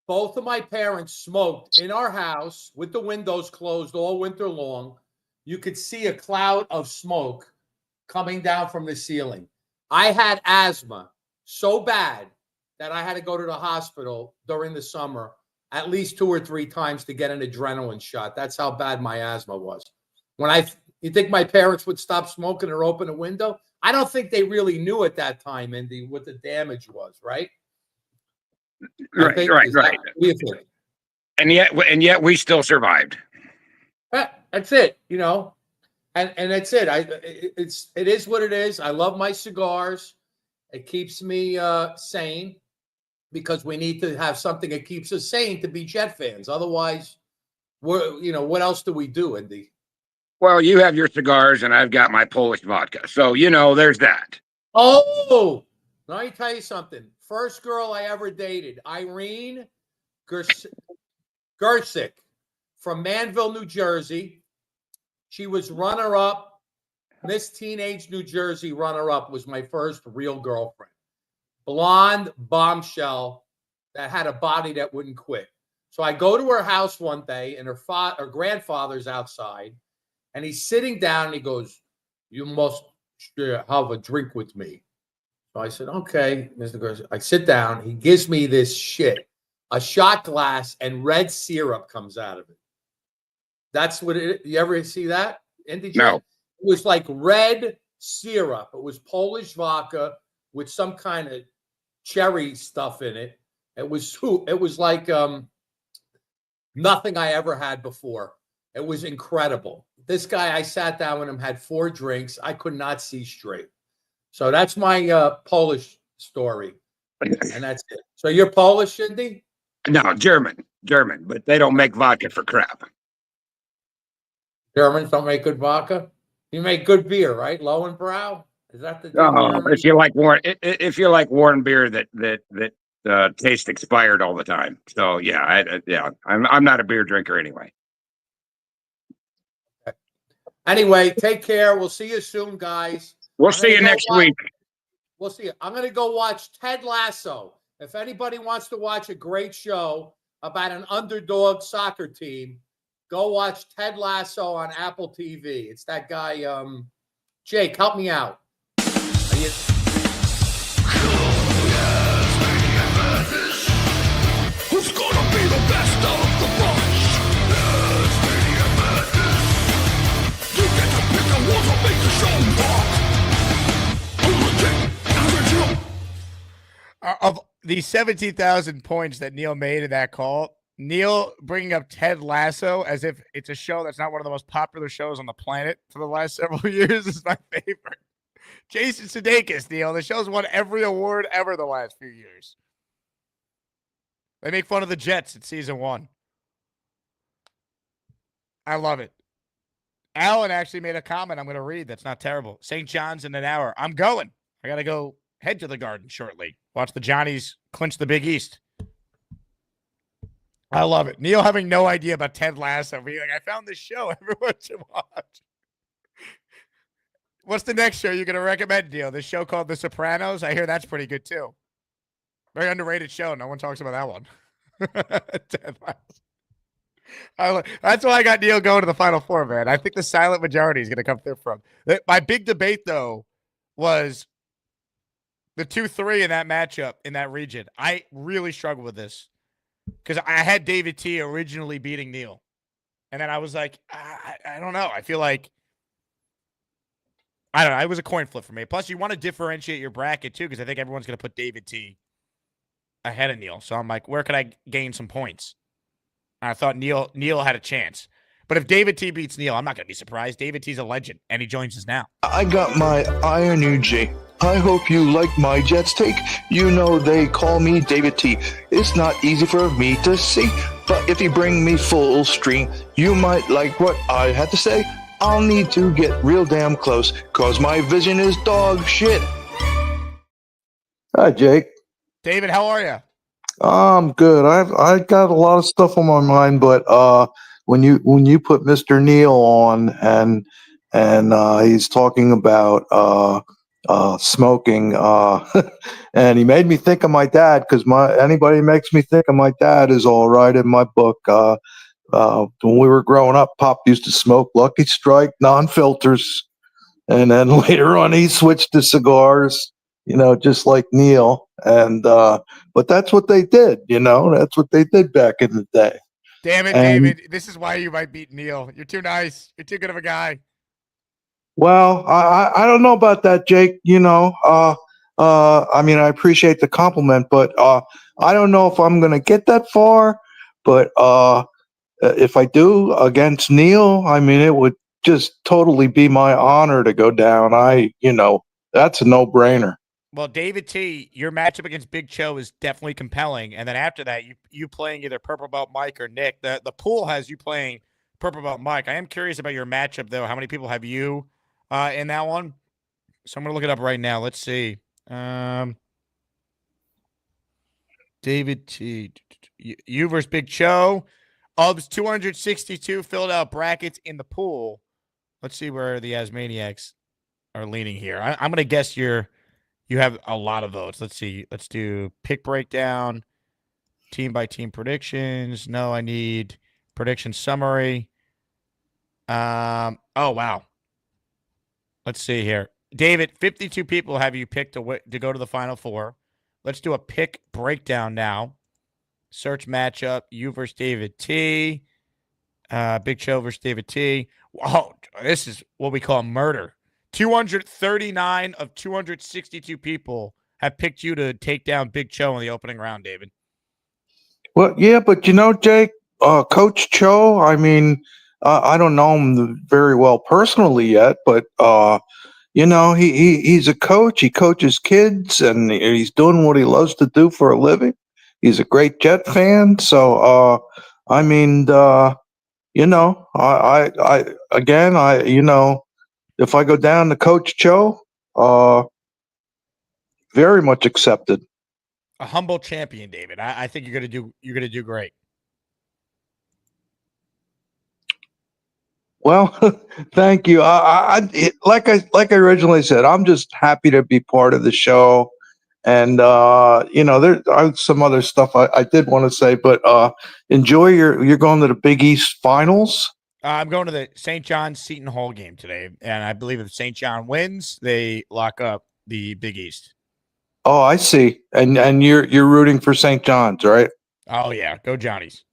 both of my parents smoked in our house with the windows closed all winter long. You could see a cloud of smoke coming down from the ceiling. I had asthma so bad that I had to go to the hospital during the summer at least 2 or 3 times to get an adrenaline shot. That's how bad my asthma was. You think my parents would stop smoking or open a window? I don't think they really knew at that time, Indy, what the damage was, right? Right. What do you think? And yet we still survived. That's it, and that's it. It is what it is. I love my cigars. It keeps me sane because we need to have something that keeps us sane to be Jet fans. Otherwise, what else do we do, Indy? Well, you have your cigars and I've got my Polish vodka. So, there's that. Oh, let me tell you something. First girl I ever dated, Irene Gersick from Manville, New Jersey. She was runner-up. Miss Teenage New Jersey runner-up was my first real girlfriend. Blonde bombshell that had a body that wouldn't quit. So I go to her house one day and her grandfather's outside. And he's sitting down and he goes, "You must have a drink with me." So I said, "Okay, Mr. Garcia." I sit down. He gives me this shit, a shot glass, and red syrup comes out of it. That's what it. You ever see that? No. It was like red syrup. It was Polish vodka with some kind of cherry stuff in it. It was like nothing I ever had before. It was incredible. This guy, I sat down with him, had 4 drinks. I could not see straight. So that's my Polish story. And that's it. So you're Polish, Indy? No, German, but they don't make vodka for crap. Germans don't make good vodka? You make good beer, right? Lowenbrau? Is that the deal? If you like warm beer that tastes expired all the time. So yeah, I'm not a beer drinker anyway. Anyway, take care. We'll see you soon, guys. We'll see you next week. We'll see you. I'm going to go watch Ted Lasso. If anybody wants to watch a great show about an underdog soccer team, go watch Ted Lasso on Apple TV. It's that guy, Jake, help me out. Who's gonna be the best of the bunch? You get to pick the ones that make the show rock. Of the 17,000 points that Neil made in that call, Neil bringing up Ted Lasso as if it's a show that's not one of the most popular shows on the planet for the last several years is my favorite. Jason Sudeikis, Neil. The show's won every award ever the last few years. They make fun of the Jets in season 1. I love it. Alan actually made a comment I'm going to read that's not terrible. St. John's in an hour. I'm going. I got to go head to the Garden shortly. Watch the Johnnies clinch the Big East. I love it. Neil having no idea about Ted Lasso. Being like, I found this show everyone should watch. What's the next show you're going to recommend, Neil? This show called The Sopranos? I hear that's pretty good, too. Very underrated show. No one talks about that one. Ted Lasso. That's why I got Neil going to the Final Four, man. I think the silent majority is going to come through from. My big debate, though, was the 2-3 in that matchup in that region. I really struggled with this because I had David T originally beating Neil. And then I was like, I don't know. I feel like, I don't know. It was a coin flip for me. Plus, you want to differentiate your bracket, too, because I think everyone's going to put David T ahead of Neil. So I'm like, where could I gain some points? And I thought Neil had a chance. But if David T beats Neil, I'm not going to be surprised. David T's a legend, and he joins us now. I got my Iron UG. I hope you like my Jets take. You know they call me David T. It's not easy for me to see, but if you bring me full stream, you might like what I had to say. I'll need to get real damn close, cause my vision is dog shit. Hi, Jake. David, how are you? I'm good. I got a lot of stuff on my mind, but when you put Mr. Neal on and he's talking about smoking, and he made me think of my dad because anybody who makes me think of my dad is all right in my book. When we were growing up, Pop used to smoke Lucky Strike non-filters, and then later on he switched to cigars. Just like Neil. And but that's what they did. That's what they did back in the day. Damn it, And, David. This is why you might beat Neil. You're too nice. You're too good of a guy. Well, I don't know about that, Jake. I mean, I appreciate the compliment, but I don't know if I'm going to get that far. But if I do against Neil, I mean, it would just totally be my honor to go down. That's a no-brainer. Well, David T, your matchup against Big Cho is definitely compelling. And then after that, you playing either Purple Belt Mike or Nick. The pool has you playing Purple Belt Mike. I am curious about your matchup, though. How many people have you in that one? So I'm going to look it up right now. Let's see. David T. You versus Big Cho. Of 262 filled out brackets in the pool. Let's see where the Asmaniacs are leaning here. I'm going to guess you have a lot of votes. Let's see. Let's do pick breakdown, team by team predictions. No, I need prediction summary. Oh, wow. Let's see here. David, 52 people have you picked to go to the Final Four. Let's do a pick breakdown now. Search matchup, you versus David T. Big Cho versus David T. Oh, this is what we call murder. 239 of 262 people have picked you to take down Big Cho in the opening round, David. Well, yeah, but Jake, Coach Cho, I mean, I don't know him very well personally yet, but he's a coach. He coaches kids, and he's doing what he loves to do for a living. He's a great Jet fan, so I mean, I if I go down to Coach Cho, very much accepted. A humble champion, David. I think you're gonna do great. Well, thank you. Like I originally said, I'm just happy to be part of the show. And there are some other stuff I did want to say, but enjoy you're going to the Big East Finals. I'm going to the St. John Seton Hall game today, and I believe if St. John wins, they lock up the Big East. Oh, I see. And you're rooting for St. John's, right? Oh yeah, go Johnnies.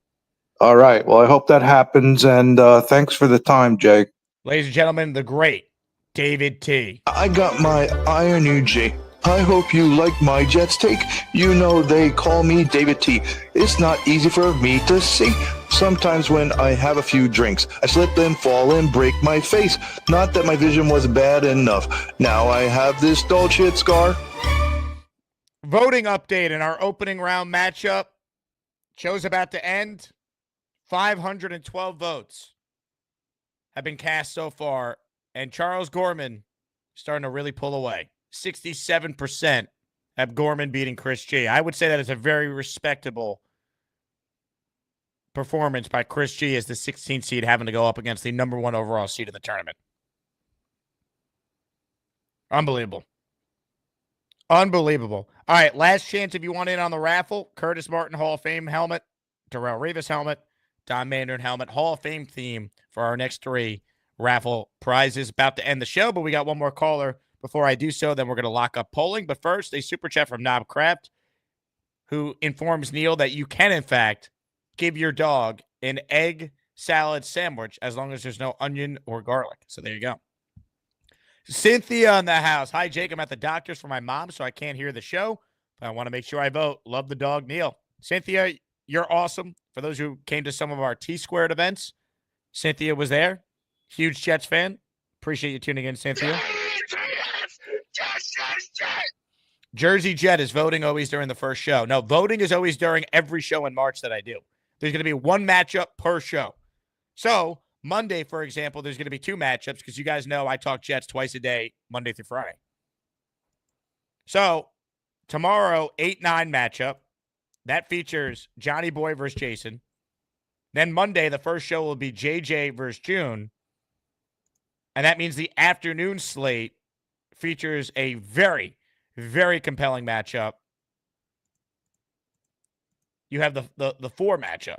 All right. Well, I hope that happens, and thanks for the time, Jake. Ladies and gentlemen, the great David T. I got my INUG. I hope you like my Jets take. They call me David T. It's not easy for me to see. Sometimes when I have a few drinks, I slip and fall and break my face. Not that my vision was bad enough. Now I have this dull shit scar. Voting update in our opening round matchup. Show's about to end. 512 votes have been cast so far, and Charles Gorman starting to really pull away. 67% have Gorman beating Chris G. I would say that is a very respectable performance by Chris G as the 16th seed having to go up against the number 1 overall seed in the tournament. Unbelievable. Unbelievable. All right, last chance if you want in on the raffle. Curtis Martin Hall of Fame helmet, Darrell Rivas helmet, Don Mandarin helmet, Hall of Fame theme for our next 3 raffle prizes. About to end the show, but we got one more caller. Before I do so, then we're going to lock up polling. But first, a super chat from Knobcraft, who informs Neil that you can, in fact, give your dog an egg salad sandwich as long as there's no onion or garlic. So there you go. Cynthia in the house. Hi, Jake. I'm at the doctor's for my mom, so I can't hear the show. But I want to make sure I vote. Love the dog, Neil. Cynthia, you're awesome. For those who came to some of our T-Squared events, Cynthia was there. Huge Jets fan. Appreciate you tuning in, Cynthia. Jersey Jet is voting always during the first show. No, voting is always during every show in March that I do. There's going to be one matchup per show. So Monday, for example, there's going to be 2 matchups because you guys know I talk Jets twice a day, Monday through Friday. So tomorrow, 8-9 matchup. That features Johnny Boy versus Jason. Then Monday, the first show will be JJ versus June. And that means the afternoon slate features a very, very compelling matchup. You have the 4 matchup.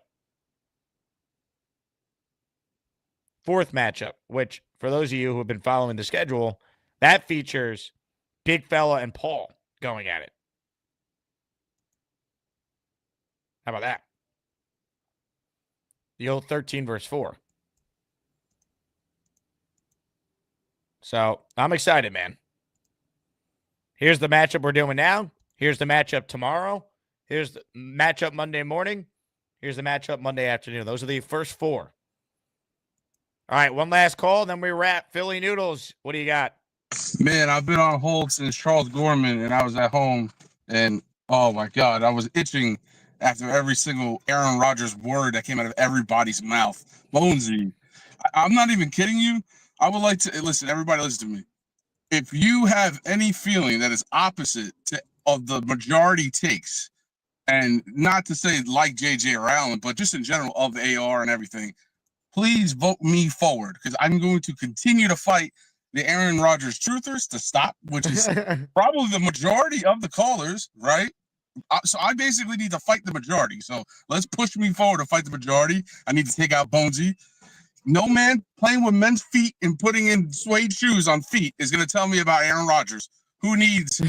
4th matchup, which for those of you who have been following the schedule, that features Big Fella and Paul going at it. How about that? The old 13 versus 4. So I'm excited, man. Here's the matchup we're doing now. Here's the matchup tomorrow. Here's the matchup Monday morning. Here's the matchup Monday afternoon. Those are the first 4. All right, one last call, then we wrap. Philly Noodles, what do you got? Man, I've been on hold since Charles Gorman, and I was at home, and oh my God, I was itching after every single Aaron Rodgers word that came out of everybody's mouth. Bonesy, I'm not even kidding you. I would like to listen. Everybody, listen to me. If you have any feeling that is opposite of the majority takes, and not to say like JJ or Allen, but just in general of AR and everything, please vote me forward because I'm going to continue to fight the Aaron Rodgers truthers to stop, which is probably the majority of the callers, right? So I basically need to fight the majority. So let's push me forward to fight the majority. I need to take out Bonesy. No man playing with men's feet and putting in suede shoes on feet is going to tell me about Aaron Rodgers, who needs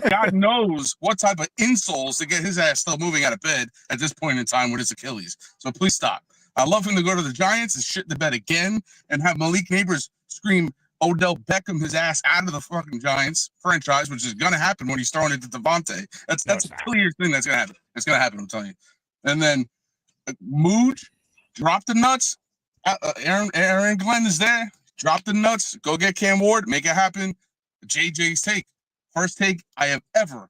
God knows what type of insoles to get his ass still moving out of bed at this point in time with his Achilles. So please stop. I love him to go to the Giants and shit the bed again and have Malik Neighbors scream Odell Beckham his ass out of the fucking Giants franchise, which is going to happen when he's throwing it to Devontae. That's a clear thing that's going to happen. It's going to happen, I'm telling you. And then Mooj, drop the nuts. Aaron Glenn is there. Drop the nuts. Go get Cam Ward. Make it happen. JJ's take. First take I have ever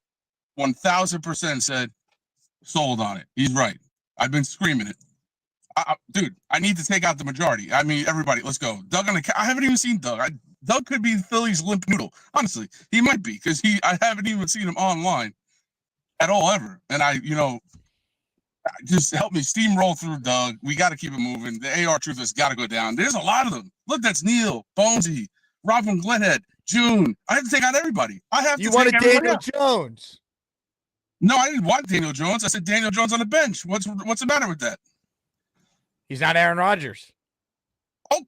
1,000% said sold on it. He's right. I've been screaming it. Dude, I need to take out the majority. I mean, everybody, let's go. Doug on the I haven't even seen Doug. Doug could be Philly's limp noodle. Honestly, he might be because I haven't even seen him online at all ever. And just help me steamroll through Doug. We got to keep it moving. The AR truth has got to go down. There's a lot of them. Look, that's Neil, Bonesy, Rob from Glenhead, June. I have to take out everybody. I have to. You wanted Daniel Jones? No, I didn't want Daniel Jones. I said Daniel Jones on the bench. What's the matter with that? He's not Aaron Rodgers. Oh,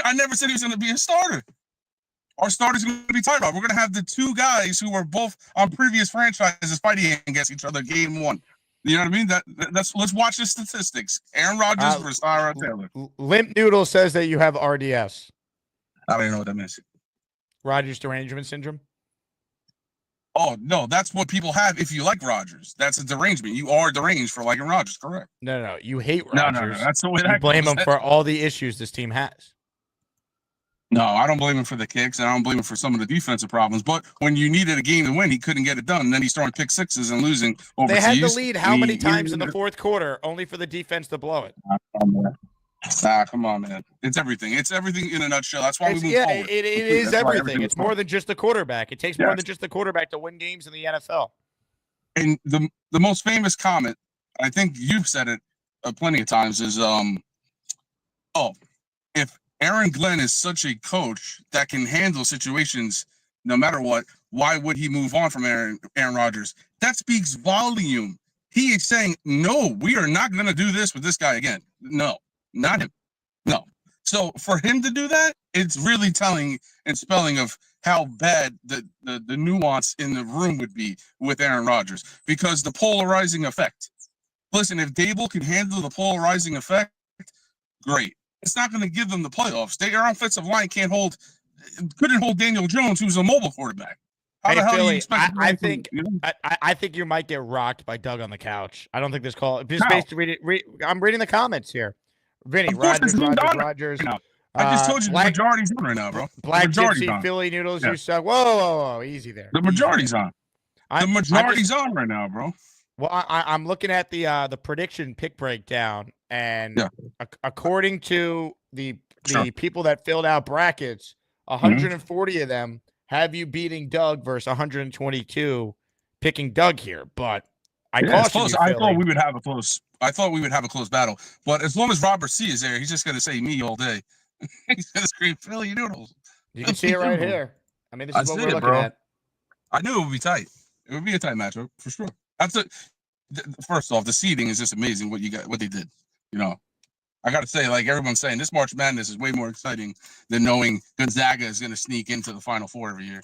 I never said he was going to be a starter. Our starter's going to be Tyrod. We're going to have the 2 guys who were both on previous franchises fighting against each other game 1. You know what I mean? That's let's watch the statistics. Aaron Rodgers versus Tyrod Taylor. Limp Noodle says that you have RDS. I don't even know what that means. Rodgers derangement syndrome. Oh, no, that's what people have if you like Rodgers. That's a derangement. You are deranged for liking Rodgers, correct? No. You hate No, Rodgers. no, that's the way you that blame goes. him for all the issues this team has. No, I don't blame him for the kicks, and I don't blame him for some of the defensive problems. But when you needed a game to win, he couldn't get it done. And then he's throwing pick sixes and losing overseas. They had the lead how many times in the 4th quarter, only for the defense to blow it? Come on, man. It's everything. It's everything in a nutshell. That's why we move forward. It is everything. It's more than just the quarterback. It takes more than just the quarterback to win games in the NFL. And the most famous comment, I think you've said it plenty of times, is if Aaron Glenn is such a coach that can handle situations no matter what, why would he move on from Aaron Rodgers? That speaks volume. He is saying, no, we are not going to do this with this guy again. No, not him. No. So for him to do that, it's really telling and spelling of how bad the nuance in the room would be with Aaron Rodgers, because the polarizing effect. Listen, if Dable can handle the polarizing effect, great. It's not going to give them the playoffs. Their offensive line couldn't hold Daniel Jones, who's a mobile quarterback. How the hell do you expect? I think you might get rocked by Doug on the couch. I don't think this call. Just basically, I'm reading the comments here. Vinny, Rodgers. I just told you the majority's on right now, bro. Black Gypsy, Philly Noodles, you suck. Whoa, easy there. The majority's on. The majority's on right now, bro. Well, I'm looking at the prediction pick breakdown, and according to the people that filled out brackets, 140 of them have you beating Doug versus 122 picking Doug here. But I Yeah, it's caution close. you, I Philly. thought we would have a close. I thought we would have a close battle. But as long as Robert C is there, he's just gonna say me all day. He's gonna scream Philly noodles. You can see it right here. I mean, this is what we're looking at. I knew it would be tight. It would be a tight matchup for sure. First off, the seeding is just amazing. What they did. You know, I got to say, like everyone's saying, this March Madness is way more exciting than knowing Gonzaga is going to sneak into the Final Four every year.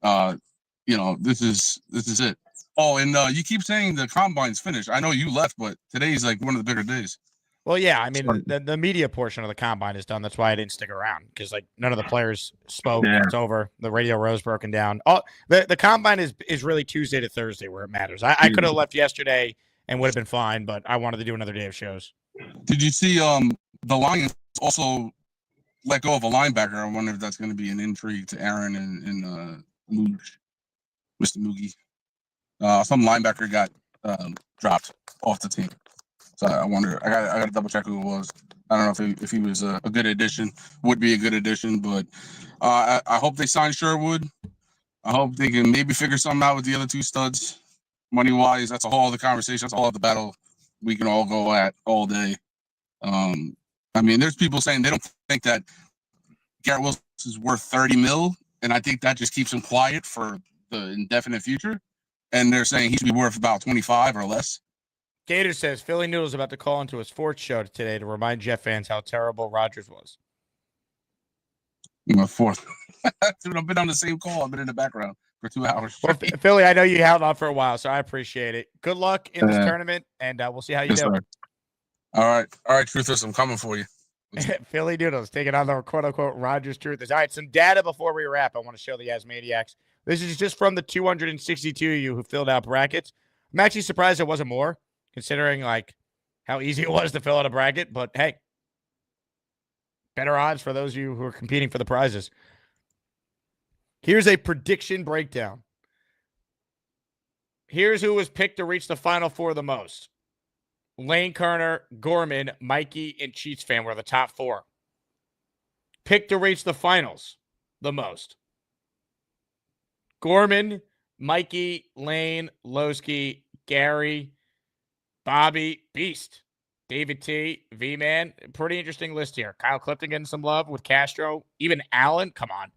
You know, this is it. Oh, and you keep saying the combine's finished. I know you left, but today's like one of the bigger days. Well, yeah, I mean, the media portion of the combine is done. That's why I didn't stick around, because like none of the players spoke. Yeah. It's over. The radio row's broken down. Oh, the combine is really Tuesday to Thursday where it matters. I could have left yesterday and would have been fine, but I wanted to do another day of shows. Did you see the Lions also let go of a linebacker? I wonder if that's going to be an intrigue to Aaron and Mr. Moogie. Some linebacker got dropped off the team. So I wonder. I got to double check who it was. I don't know if he was a good addition. Would be a good addition, but I hope they sign Sherwood. I hope they can maybe figure something out with the other two studs. Money wise, that's a whole other conversation. That's a whole other battle we can all go at all day. I mean, there's people saying they don't think that Garrett Wilson is worth 30 mil, and I think that just keeps him quiet for the indefinite future. And they're saying he should be worth about 25 or less. Gator says Philly Noodle's about to call into a sports show today to remind Jet fans how terrible Rodgers was. My fourth. Dude, I've been on the same call. I've been in the background for 2 hours. Well, Philly, I know you held on for a while, so I appreciate it. Good luck in this tournament, and we'll see how you do. Sir. All right, Truthers, I'm coming for you. Philly Noodles taking on the quote-unquote Rodgers Truthers. All right, some data before we wrap. I want to show the Asmaniacs. This is just from the 262 of you who filled out brackets. I'm actually surprised it wasn't more, considering like how easy it was to fill out a bracket. But hey, better odds for those of you who are competing for the prizes. Here's a prediction breakdown. Here's who was picked to reach the Final Four the most. Lane Kerner, Gorman, Mikey, and Cheats fan were the top four. Picked to reach the finals the most. Gorman, Mikey, Lane, Lowski, Gary, Bobby, Beast, David T, V-Man. Pretty interesting list here. Kyle Clifton getting some love with Castro. Even Allen. Come on.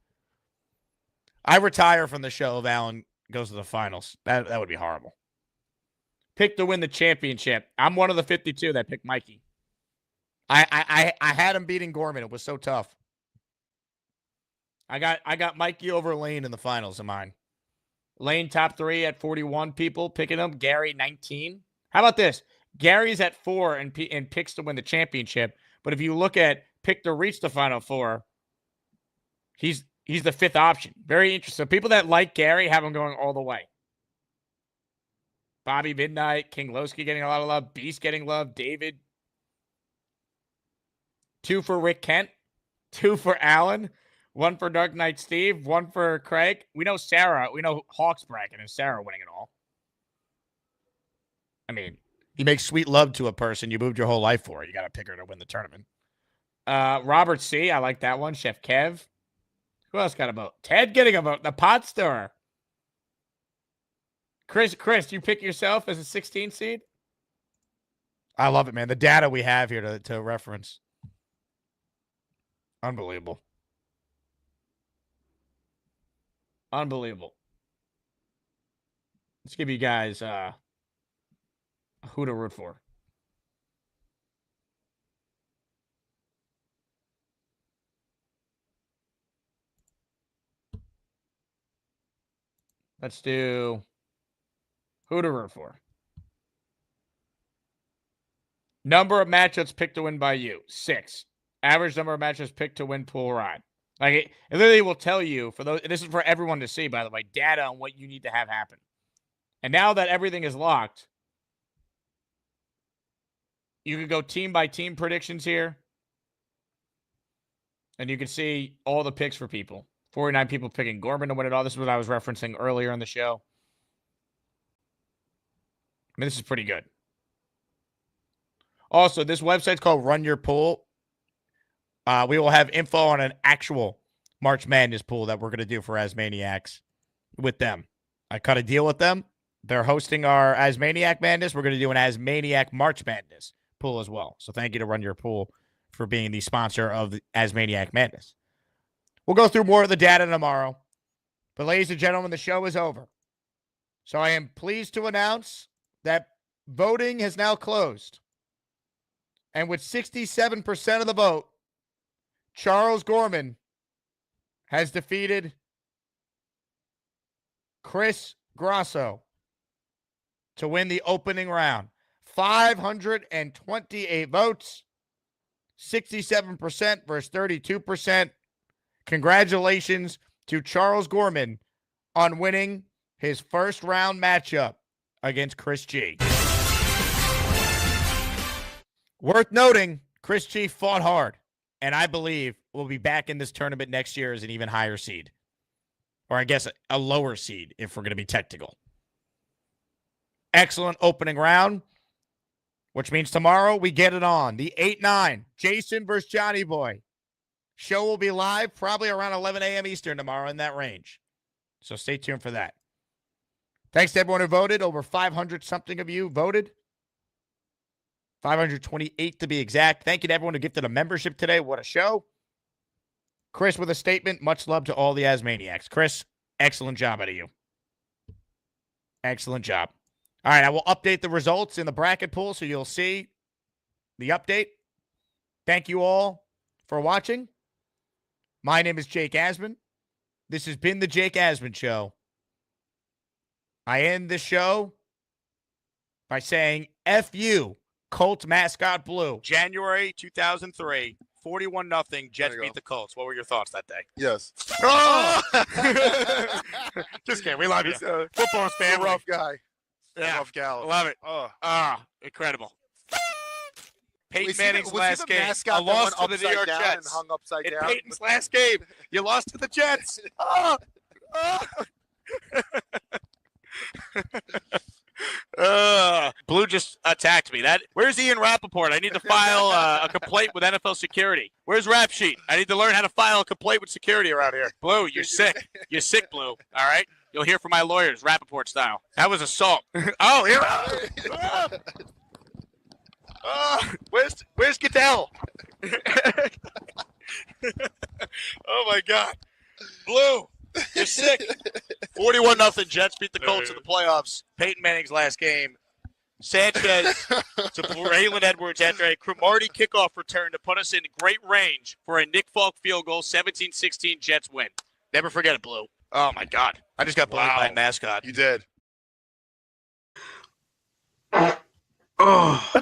I retire from the show if Allen goes to the finals. That would be horrible. Picked to win the championship. I'm one of the 52 that picked Mikey. I had him beating Gorman. It was so tough. I got Mikey over Lane in the finals of mine. Lane top 3 at 41 people picking him. Gary 19. How about this? Gary's at 4 and picks to win the championship. But if you look at pick to reach the Final Four, he's the 5th option. Very interesting. So people that like Gary have him going all the way. Bobby Midnight, King Lowski getting a lot of love. Beast getting love. David. 2 for Rick Kent. 2 for Allen. 1 for Dark Knight Steve. 1 for Craig. We know Sarah. We know Hawks bracket and Sarah winning it all. I mean, you make sweet love to a person you moved your whole life for. You got to pick her to win the tournament. Robert C. I like that one. Chef Kev. Who else got a vote? Ted getting a vote. The pot stirrer. Chris, you pick yourself as a 16 seed? I love it, man. The data we have here to reference. Unbelievable. Unbelievable. Let's give you guys who to root for. Let's do who to root for. Number of matchups picked to win by you, 6. Average number of matchups picked to win pool ride. Like it literally will tell you for those. This is for everyone to see, by the way, data on what you need to have happen. And now that everything is locked, you can go team by team predictions here, and you can see all the picks for people. 49 people picking Gorman to win it all. This is what I was referencing earlier in the show. I mean, this is pretty good. Also, this website's called Run Your Pool. We will have info on an actual March Madness pool that we're going to do for Asmaniacs with them. I cut a deal with them. They're hosting our ASMANAIC Madness. We're going to do an ASMANAIC March Madness pool as well. So thank you to Run Your Pool for being the sponsor of the ASMANAIC Madness. We'll go through more of the data tomorrow. But ladies and gentlemen, the show is over. So I am pleased to announce that voting has now closed. And with 67% of the vote, Charles Gorman has defeated Chris Grosso to win the opening round. 528 votes, 67% versus 32%. Congratulations to Charles Gorman on winning his first round matchup against Chris G. Worth noting, Chris G fought hard, and I believe will be back in this tournament next year as an even higher seed. Or I guess a lower seed if we're going to be technical. Excellent opening round, which means tomorrow we get it on. The 8-9, Jason versus Johnny Boy. Show will be live probably around 11 a.m. Eastern tomorrow, in that range. So stay tuned for that. Thanks to everyone who voted. Over 500-something of you voted. 528 to be exact. Thank you to everyone who gifted a membership today. What a show. Chris with a statement. Much love to all the ASMANIACs. Chris, excellent job out of you. Excellent job. All right, I will update the results in the bracket pool so you'll see the update. Thank you all for watching. My name is Jake Asman. This has been the Jake Asman Show. I end the show by saying, F you, Colts mascot Blue. January 2003, 41-0, Jets beat the Colts. What were your thoughts that day? Yes. Oh! Just kidding. We love you. Football's family. Rough guy. Yeah. Rough gal. Love it. Oh. Incredible. Peyton Was he Manning's the last game. mascot A that loss went to the New York upside down Jets. and hung upside In down? Peyton's last game, you lost to the Jets. Blue just attacked me. Where's Ian Rappaport? I need to file a complaint with NFL security. Where's Rap Sheet? I need to learn how to file a complaint with security around here. Blue, you're sick. You're sick, Blue. All right? You'll hear from my lawyers, Rappaport style. That was assault. Oh, here. Where's Goodell? Oh, my God. Blue, you're sick. 41-0, Jets beat the Colts in the playoffs. Peyton Manning's last game. Sanchez to Braylon Edwards after a Cromartie kickoff return to put us in great range for a Nick Falk field goal. 17-16, Jets win. Never forget it, Blue. Oh, my God. I just got bullied by a mascot. You did. Oh.